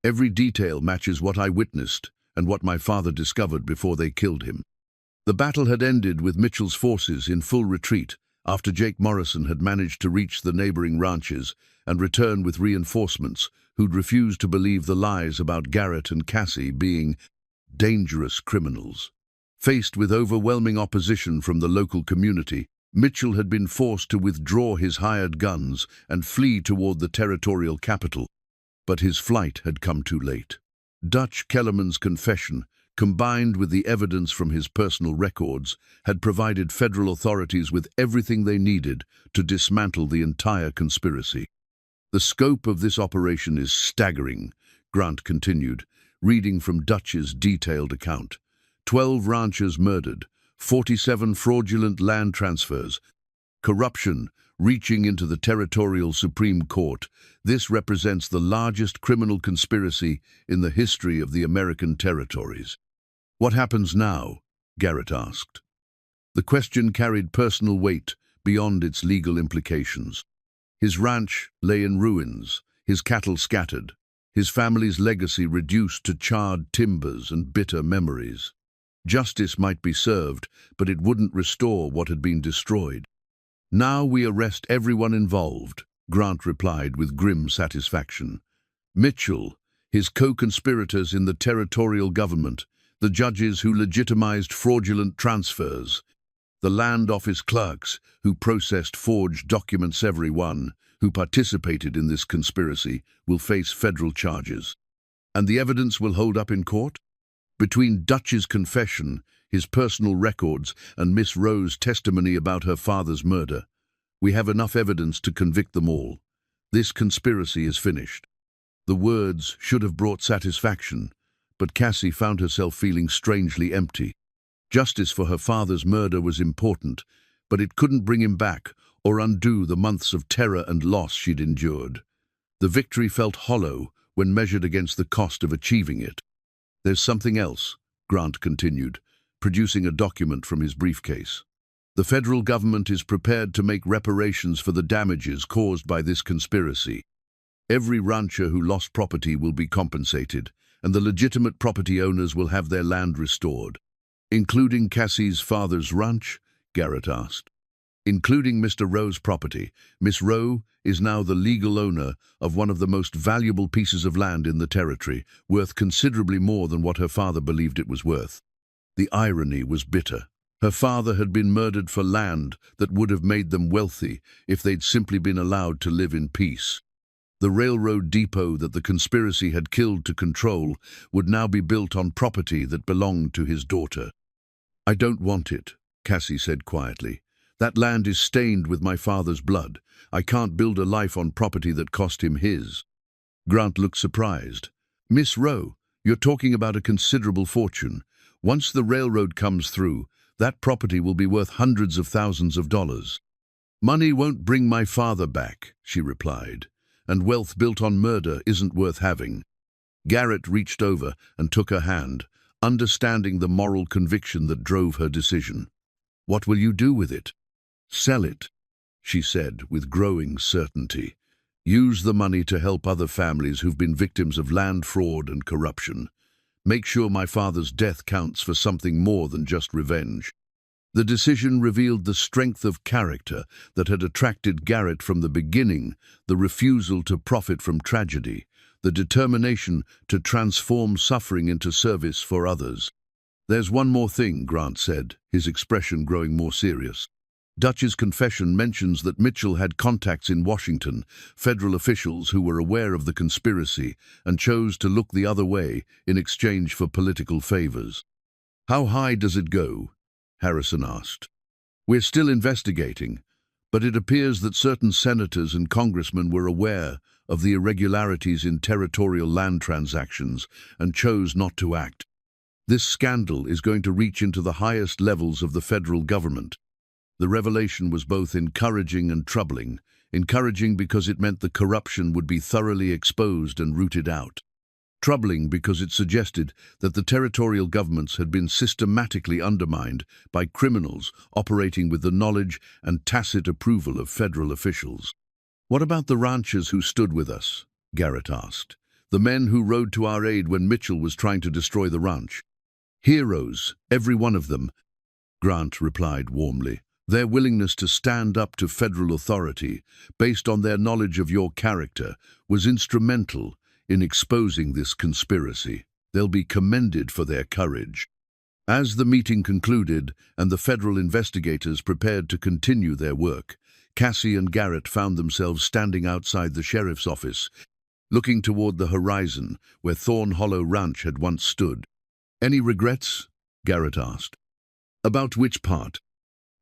"Every detail matches what I witnessed and what my father discovered before they killed him." The battle had ended with Mitchell's forces in full retreat after Jake Morrison had managed to reach the neighboring ranches and return with reinforcements who'd refused to believe the lies about Garrett and Cassie being dangerous criminals. Faced with overwhelming opposition from the local community, Mitchell had been forced to withdraw his hired guns and flee toward the territorial capital. But his flight had come too late. Dutch Kellerman's confession combined with the evidence from his personal records, had provided federal authorities with everything they needed to dismantle the entire conspiracy. "The scope of this operation is staggering," Grant continued, reading from Dutch's detailed account. 12 ranchers murdered, 47 fraudulent land transfers, corruption reaching into the territorial Supreme Court. This represents the largest criminal conspiracy in the history of the American territories. "What happens now?" Garrett asked. The question carried personal weight beyond its legal implications. His ranch lay in ruins, his cattle scattered, his family's legacy reduced to charred timbers and bitter memories. Justice might be served, but it wouldn't restore what had been destroyed. "Now we arrest everyone involved," Grant replied with grim satisfaction. Mitchell, his co-conspirators in the territorial government, the judges who legitimized fraudulent transfers, the land office clerks who processed forged documents, everyone who participated in this conspiracy will face federal charges. And the evidence will hold up in court? Between Dutch's confession, his personal records, and Miss Rowe's testimony about her father's murder, we have enough evidence to convict them all. This conspiracy is finished. The words should have brought satisfaction, but Cassie found herself feeling strangely empty. Justice for her father's murder was important, but it couldn't bring him back or undo the months of terror and loss she'd endured. The victory felt hollow when measured against the cost of achieving it. "There's something else," Grant continued, producing a document from his briefcase. "The federal government is prepared to make reparations for the damages caused by this conspiracy. Every rancher who lost property will be compensated, and the legitimate property owners will have their land restored." "Including Cassie's father's ranch?" Garrett asked. "Including Mr. Rowe's property. Miss Rowe is now the legal owner of one of the most valuable pieces of land in the territory, worth considerably more than what her father believed it was worth." The irony was bitter. Her father had been murdered for land that would have made them wealthy if they'd simply been allowed to live in peace. The railroad depot that the conspiracy had killed to control would now be built on property that belonged to his daughter. "I don't want it," Cassie said quietly. "That land is stained with my father's blood. I can't build a life on property that cost him his." Grant looked surprised. "Miss Rowe, you're talking about a considerable fortune. Once the railroad comes through, that property will be worth hundreds of thousands of dollars." "Money won't bring my father back," she replied, "and wealth built on murder isn't worth having." Garrett reached over and took her hand, understanding the moral conviction that drove her decision. "What will you do with it?" "Sell it," she said with growing certainty. "Use the money to help other families who've been victims of land fraud and corruption. Make sure my father's death counts for something more than just revenge." The decision revealed the strength of character that had attracted Garrett from the beginning, the refusal to profit from tragedy, the determination to transform suffering into service for others. "There's one more thing," Grant said, his expression growing more serious. "Dutch's confession mentions that Mitchell had contacts in Washington, federal officials who were aware of the conspiracy and chose to look the other way in exchange for political favors." "How high does it go?" Harrison asked. "We're still investigating, but it appears that certain senators and congressmen were aware of the irregularities in territorial land transactions and chose not to act. This scandal is going to reach into the highest levels of the federal government." The revelation was both encouraging and troubling. Encouraging because it meant the corruption would be thoroughly exposed and rooted out. Troubling because it suggested that the territorial governments had been systematically undermined by criminals operating with the knowledge and tacit approval of federal officials. "What about the ranchers who stood with us?" Garrett asked. "The men who rode to our aid when Mitchell was trying to destroy the ranch." "Heroes, every one of them," Grant replied warmly. "Their willingness to stand up to federal authority, based on their knowledge of your character, was instrumental in exposing this conspiracy. They'll be commended for their courage." As the meeting concluded and the federal investigators prepared to continue their work, Cassie and Garrett found themselves standing outside the sheriff's office, looking toward the horizon where Thorn Hollow Ranch had once stood. Any regrets? Garrett asked. About which part?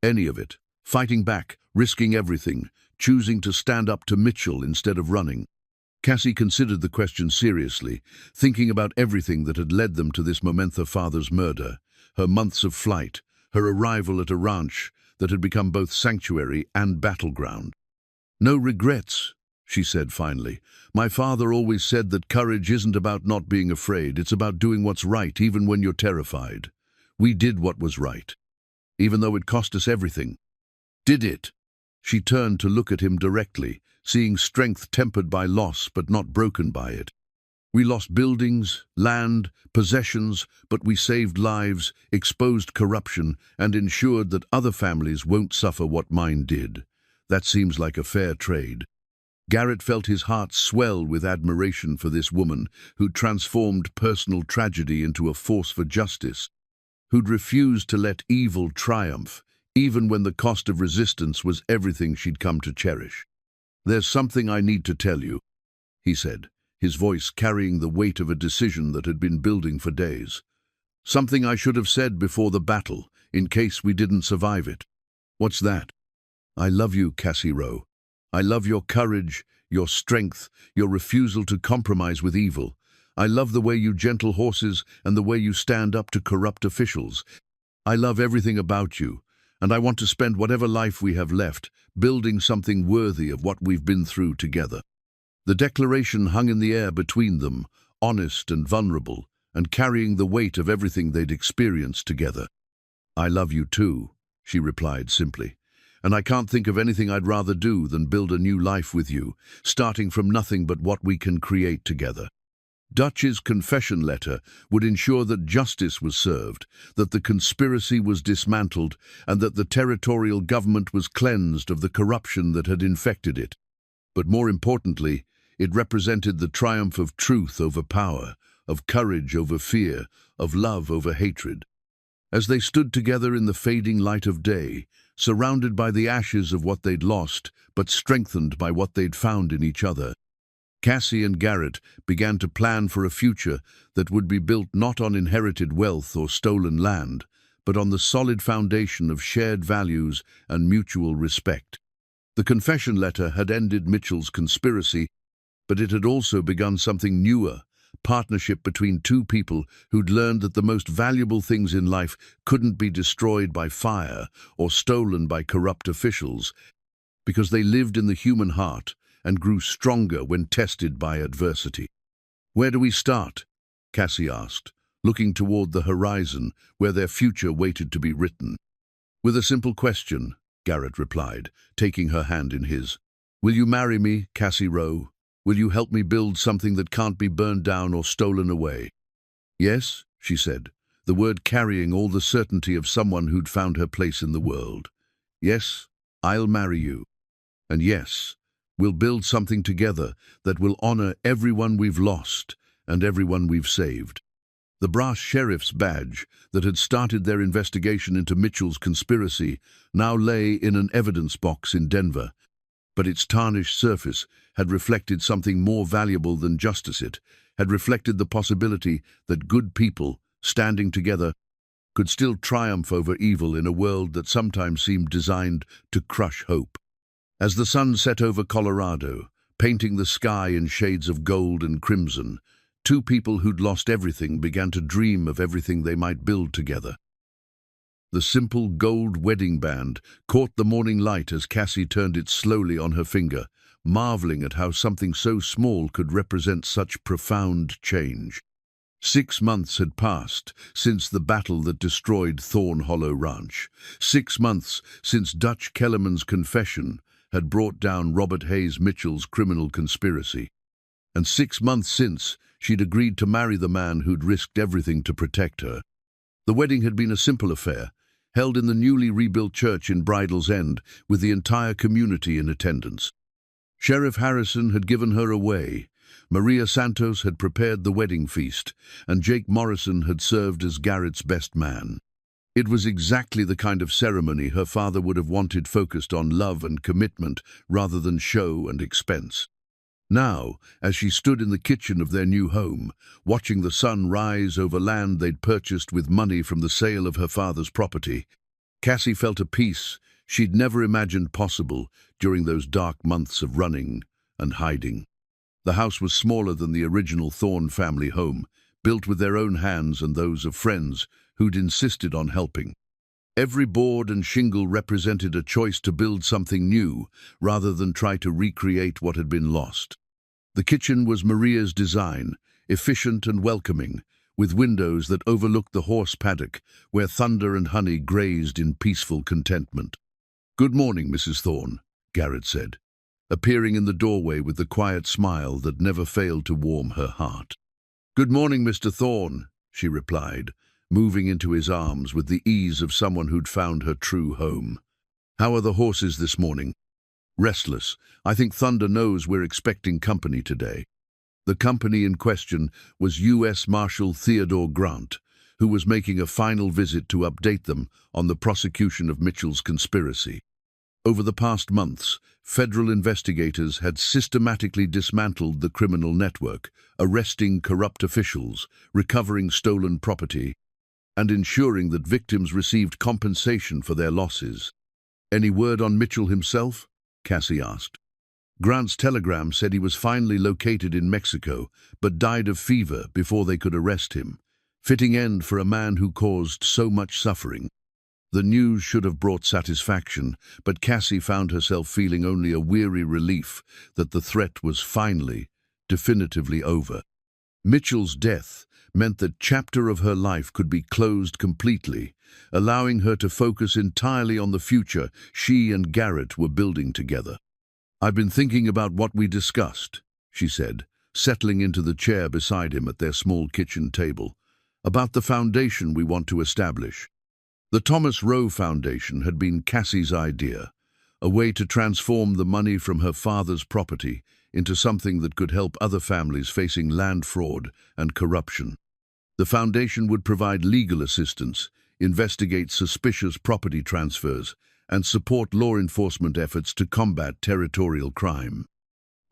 Any of it. Fighting back, risking everything, choosing to stand up to Mitchell instead of running. Cassie considered the question seriously, thinking about everything that had led them to this Momentha father's murder, her months of flight, her arrival at a ranch that had become both sanctuary and battleground. No regrets, she said finally. My father always said that courage isn't about not being afraid, it's about doing what's right even when you're terrified. We did what was right, even though it cost us everything. Did it? She turned to look at him directly, seeing strength tempered by loss but not broken by it. We lost buildings, land, possessions, but we saved lives, exposed corruption, and ensured that other families won't suffer what mine did. That seems like a fair trade. Garrett felt his heart swell with admiration for this woman who'd transformed personal tragedy into a force for justice, who'd refused to let evil triumph, even when the cost of resistance was everything she'd come to cherish. There's something I need to tell you, he said, his voice carrying the weight of a decision that had been building for days. Something I should have said before the battle, in case we didn't survive it. What's that? I love you, Cassie Rowe. I love your courage, your strength, your refusal to compromise with evil. I love the way you gentle horses and the way you stand up to corrupt officials. I love everything about you, and I want to spend whatever life we have left building something worthy of what we've been through together. The declaration hung in the air between them, honest and vulnerable, and carrying the weight of everything they'd experienced together. I love you too, she replied simply, and I can't think of anything I'd rather do than build a new life with you, starting from nothing but what we can create together. Dutch's confession letter would ensure that justice was served, that the conspiracy was dismantled, and that the territorial government was cleansed of the corruption that had infected it. But more importantly, it represented the triumph of truth over power, of courage over fear, of love over hatred. As they stood together in the fading light of day, surrounded by the ashes of what they'd lost, but strengthened by what they'd found in each other, Cassie and Garrett began to plan for a future that would be built not on inherited wealth or stolen land, but on the solid foundation of shared values and mutual respect. The confession letter had ended Mitchell's conspiracy, but it had also begun something newer, partnership between two people who'd learned that the most valuable things in life couldn't be destroyed by fire or stolen by corrupt officials, because they lived in the human heart and grew stronger when tested by adversity. Where do we start? Cassie asked, looking toward the horizon where their future waited to be written. With a simple question, Garrett replied, taking her hand in his. Will you marry me, Cassie Rowe? Will you help me build something that can't be burned down or stolen away? Yes, she said, the word carrying all the certainty of someone who'd found her place in the world. Yes, I'll marry you. And yes, we'll build something together that will honor everyone we've lost and everyone we've saved. The brass sheriff's badge that had started their investigation into Mitchell's conspiracy now lay in an evidence box in Denver, but its tarnished surface had reflected something more valuable than justice. It had reflected the possibility that good people, standing together, could still triumph over evil in a world that sometimes seemed designed to crush hope. As the sun set over Colorado, painting the sky in shades of gold and crimson, two people who'd lost everything began to dream of everything they might build together. The simple gold wedding band caught the morning light as Cassie turned it slowly on her finger, marveling at how something so small could represent such profound change. 6 months had passed since the battle that destroyed Thorn Hollow Ranch. 6 months since Dutch Kellerman's confession had brought down Robert Hayes Mitchell's criminal conspiracy. And 6 months since she'd agreed to marry the man who'd risked everything to protect her. The wedding had been a simple affair, held in the newly rebuilt church in Bridle's End, with the entire community in attendance. Sheriff Harrison had given her away, Maria Santos had prepared the wedding feast, and Jake Morrison had served as Garrett's best man. It was exactly the kind of ceremony her father would have wanted, focused on love and commitment rather than show and expense. Now, as she stood in the kitchen of their new home, watching the sun rise over land they'd purchased with money from the sale of her father's property, Cassie felt a peace she'd never imagined possible during those dark months of running and hiding. The house was smaller than the original Thorne family home, built with their own hands and those of friends who'd insisted on helping. Every board and shingle represented a choice to build something new, rather than try to recreate what had been lost. The kitchen was Maria's design, efficient and welcoming, with windows that overlooked the horse paddock, where thunder and honey grazed in peaceful contentment. "Good morning, Mrs. Thorne," Garrett said, appearing in the doorway with the quiet smile that never failed to warm her heart. "Good morning, Mr. Thorne," she replied, moving into his arms with the ease of someone who'd found her true home. "How are the horses this morning?" "Restless. I think Thunder knows we're expecting company today." The company in question was U.S. Marshal Theodore Grant, who was making a final visit to update them on the prosecution of Mitchell's conspiracy. Over the past months, federal investigators had systematically dismantled the criminal network, arresting corrupt officials, recovering stolen property, and ensuring that victims received compensation for their losses. "Any word on Mitchell himself?" Cassie asked. Grant's telegram said he was finally located in Mexico, but died of fever before they could arrest him. Fitting end for a man who caused so much suffering. The news should have brought satisfaction, but Cassie found herself feeling only a weary relief that the threat was finally, definitively over. Mitchell's death meant that chapter of her life could be closed completely, allowing her to focus entirely on the future she and Garrett were building together. "I've been thinking about what we discussed," she said, settling into the chair beside him at their small kitchen table, "about the foundation we want to establish." The Thomas Rowe Foundation had been Cassie's idea, a way to transform the money from her father's property into something that could help other families facing land fraud and corruption. The foundation would provide legal assistance, investigate suspicious property transfers, and support law enforcement efforts to combat territorial crime.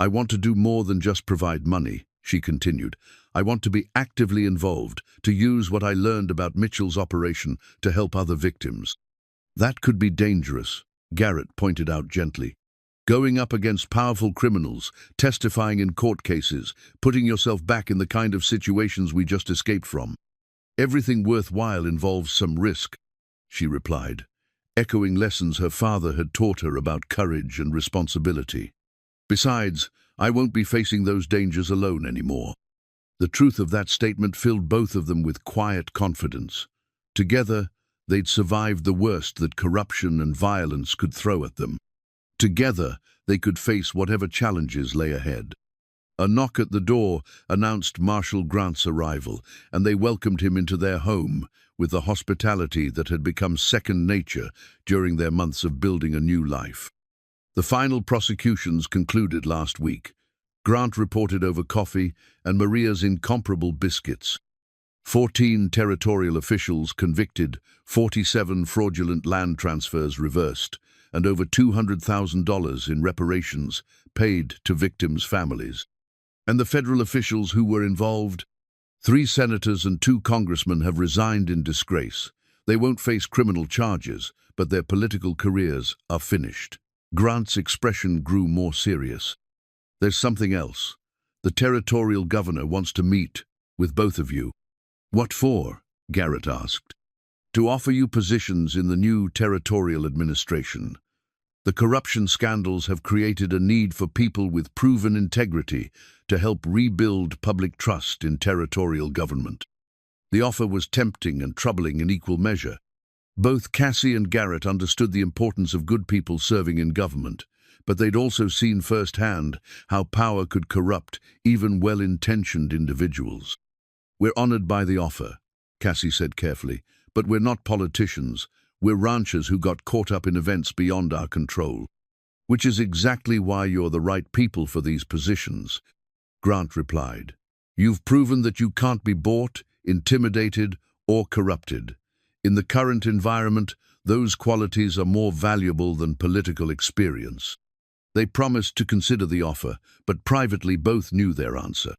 "I want to do more than just provide money," she continued. "I want to be actively involved, to use what I learned about Mitchell's operation to help other victims." "That could be dangerous," Garrett pointed out gently. "Going up against powerful criminals, testifying in court cases, putting yourself back in the kind of situations we just escaped from. Everything worthwhile involves some risk," she replied, echoing lessons her father had taught her about courage and responsibility. "Besides, I won't be facing those dangers alone anymore." The truth of that statement filled both of them with quiet confidence. Together, they'd survived the worst that corruption and violence could throw at them. Together, they could face whatever challenges lay ahead. A knock at the door announced Marshal Grant's arrival, and they welcomed him into their home with the hospitality that had become second nature during their months of building a new life. The final prosecutions concluded last week. Grant reported over coffee and Maria's incomparable biscuits. 14 territorial officials convicted, 47 fraudulent land transfers reversed, and over $200,000 in reparations paid to victims' families. And the federal officials who were involved? 3 senators and 2 congressmen have resigned in disgrace. They won't face criminal charges, but their political careers are finished. Grant's expression grew more serious. "There's something else. The territorial governor wants to meet with both of you." "What for?" Garrett asked. "To offer you positions in the new territorial administration. The corruption scandals have created a need for people with proven integrity to help rebuild public trust in territorial government." The offer was tempting and troubling in equal measure. Both Cassie and Garrett understood the importance of good people serving in government, but they'd also seen firsthand how power could corrupt even well-intentioned individuals. "We're honored by the offer," Cassie said carefully, "but we're not politicians. We're ranchers who got caught up in events beyond our control." "Which is exactly why you're the right people for these positions," Grant replied. "You've proven that you can't be bought, intimidated, or corrupted. In the current environment, those qualities are more valuable than political experience." They promised to consider the offer, but privately both knew their answer.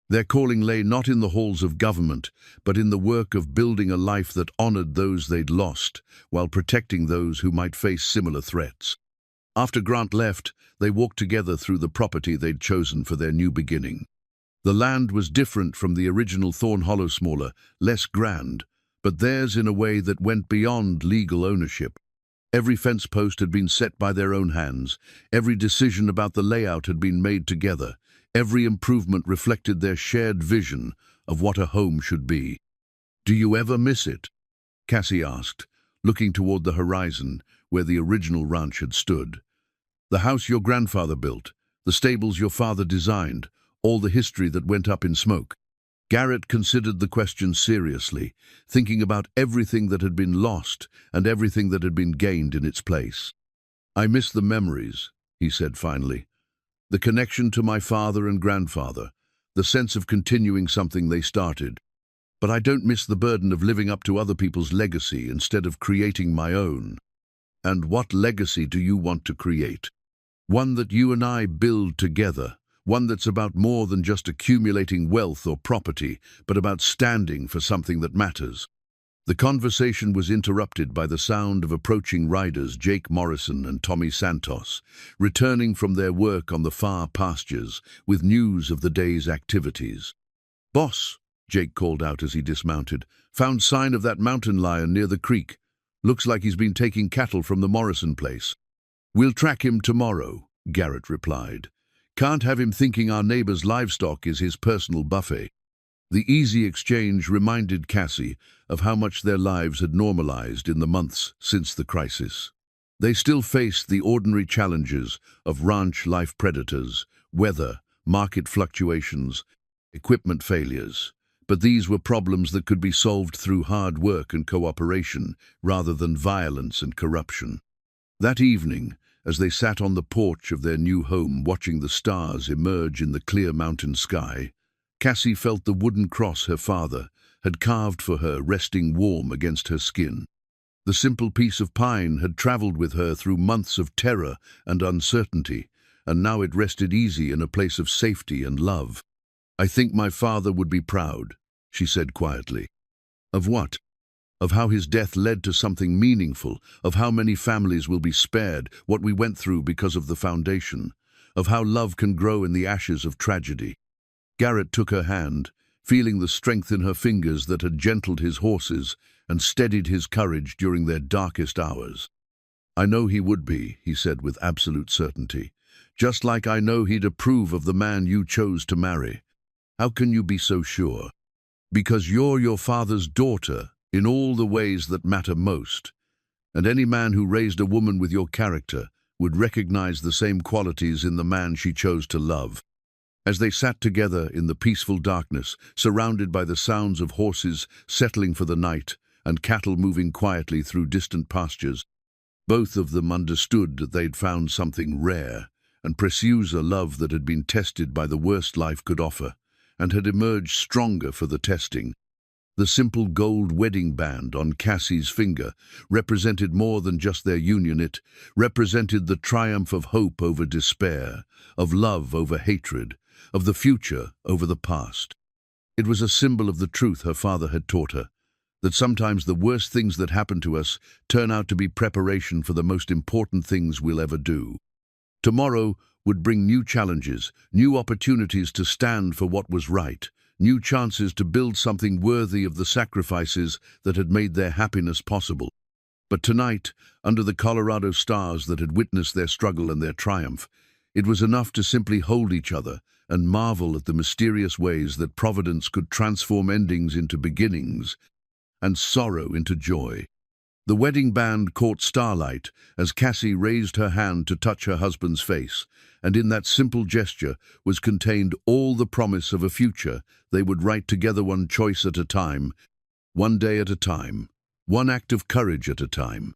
Their calling lay not in the halls of government, but in the work of building a life that honored those they'd lost, while protecting those who might face similar threats. After Grant left, they walked together through the property they'd chosen for their new beginning. The land was different from the original Thorn Hollow, smaller, less grand, but theirs in a way that went beyond legal ownership. Every fence post had been set by their own hands, every decision about the layout had been made together, every improvement reflected their shared vision of what a home should be. "Do you ever miss it?" Cassie asked, looking toward the horizon where the original ranch had stood. "The house your grandfather built, the stables your father designed, all the history that went up in smoke." Garrett considered the question seriously, thinking about everything that had been lost and everything that had been gained in its place. "I miss the memories," he said finally. "The connection to my father and grandfather, the sense of continuing something they started. But I don't miss the burden of living up to other people's legacy instead of creating my own." "And what legacy do you want to create?" "One that you and I build together. One that's about more than just accumulating wealth or property, but about standing for something that matters." The conversation was interrupted by the sound of approaching riders Jake Morrison and Tommy Santos, returning from their work on the far pastures with news of the day's activities. "Boss," Jake called out as he dismounted, "found sign of that mountain lion near the creek. Looks like he's been taking cattle from the Morrison place." "We'll track him tomorrow," Garrett replied. "Can't have him thinking our neighbor's livestock is his personal buffet." The easy exchange reminded Cassie of how much their lives had normalized in the months since the crisis. They still faced the ordinary challenges of ranch life predators, weather, market fluctuations, equipment failures. But these were problems that could be solved through hard work and cooperation, rather than violence and corruption. That evening, as they sat on the porch of their new home watching the stars emerge in the clear mountain sky, Cassie felt the wooden cross her father had carved for her resting warm against her skin. The simple piece of pine had traveled with her through months of terror and uncertainty, and now it rested easy in a place of safety and love. "I think my father would be proud," she said quietly. "Of what?" "Of how his death led to something meaningful, of how many families will be spared, what we went through because of the foundation, of how love can grow in the ashes of tragedy." Garrett took her hand, feeling the strength in her fingers that had gentled his horses and steadied his courage during their darkest hours. "I know he would be," he said with absolute certainty, "just like I know he'd approve of the man you chose to marry." "How can you be so sure?" "Because you're your father's daughter, in all the ways that matter most. And any man who raised a woman with your character would recognize the same qualities in the man she chose to love." As they sat together in the peaceful darkness, surrounded by the sounds of horses settling for the night and cattle moving quietly through distant pastures, both of them understood that they'd found something rare and precious, a love that had been tested by the worst life could offer and had emerged stronger for the testing. The simple gold wedding band on Cassie's finger represented more than just their union. It represented the triumph of hope over despair, of love over hatred, of the future over the past. It was a symbol of the truth her father had taught her, that sometimes the worst things that happen to us turn out to be preparation for the most important things we'll ever do. Tomorrow would bring new challenges, new opportunities to stand for what was right, new chances to build something worthy of the sacrifices that had made their happiness possible. But tonight, under the Colorado stars that had witnessed their struggle and their triumph, it was enough to simply hold each other and marvel at the mysterious ways that Providence could transform endings into beginnings and sorrow into joy. The wedding band caught starlight as Cassie raised her hand to touch her husband's face, and in that simple gesture was contained all the promise of a future they would write together, one choice at a time, one day at a time, one act of courage at a time.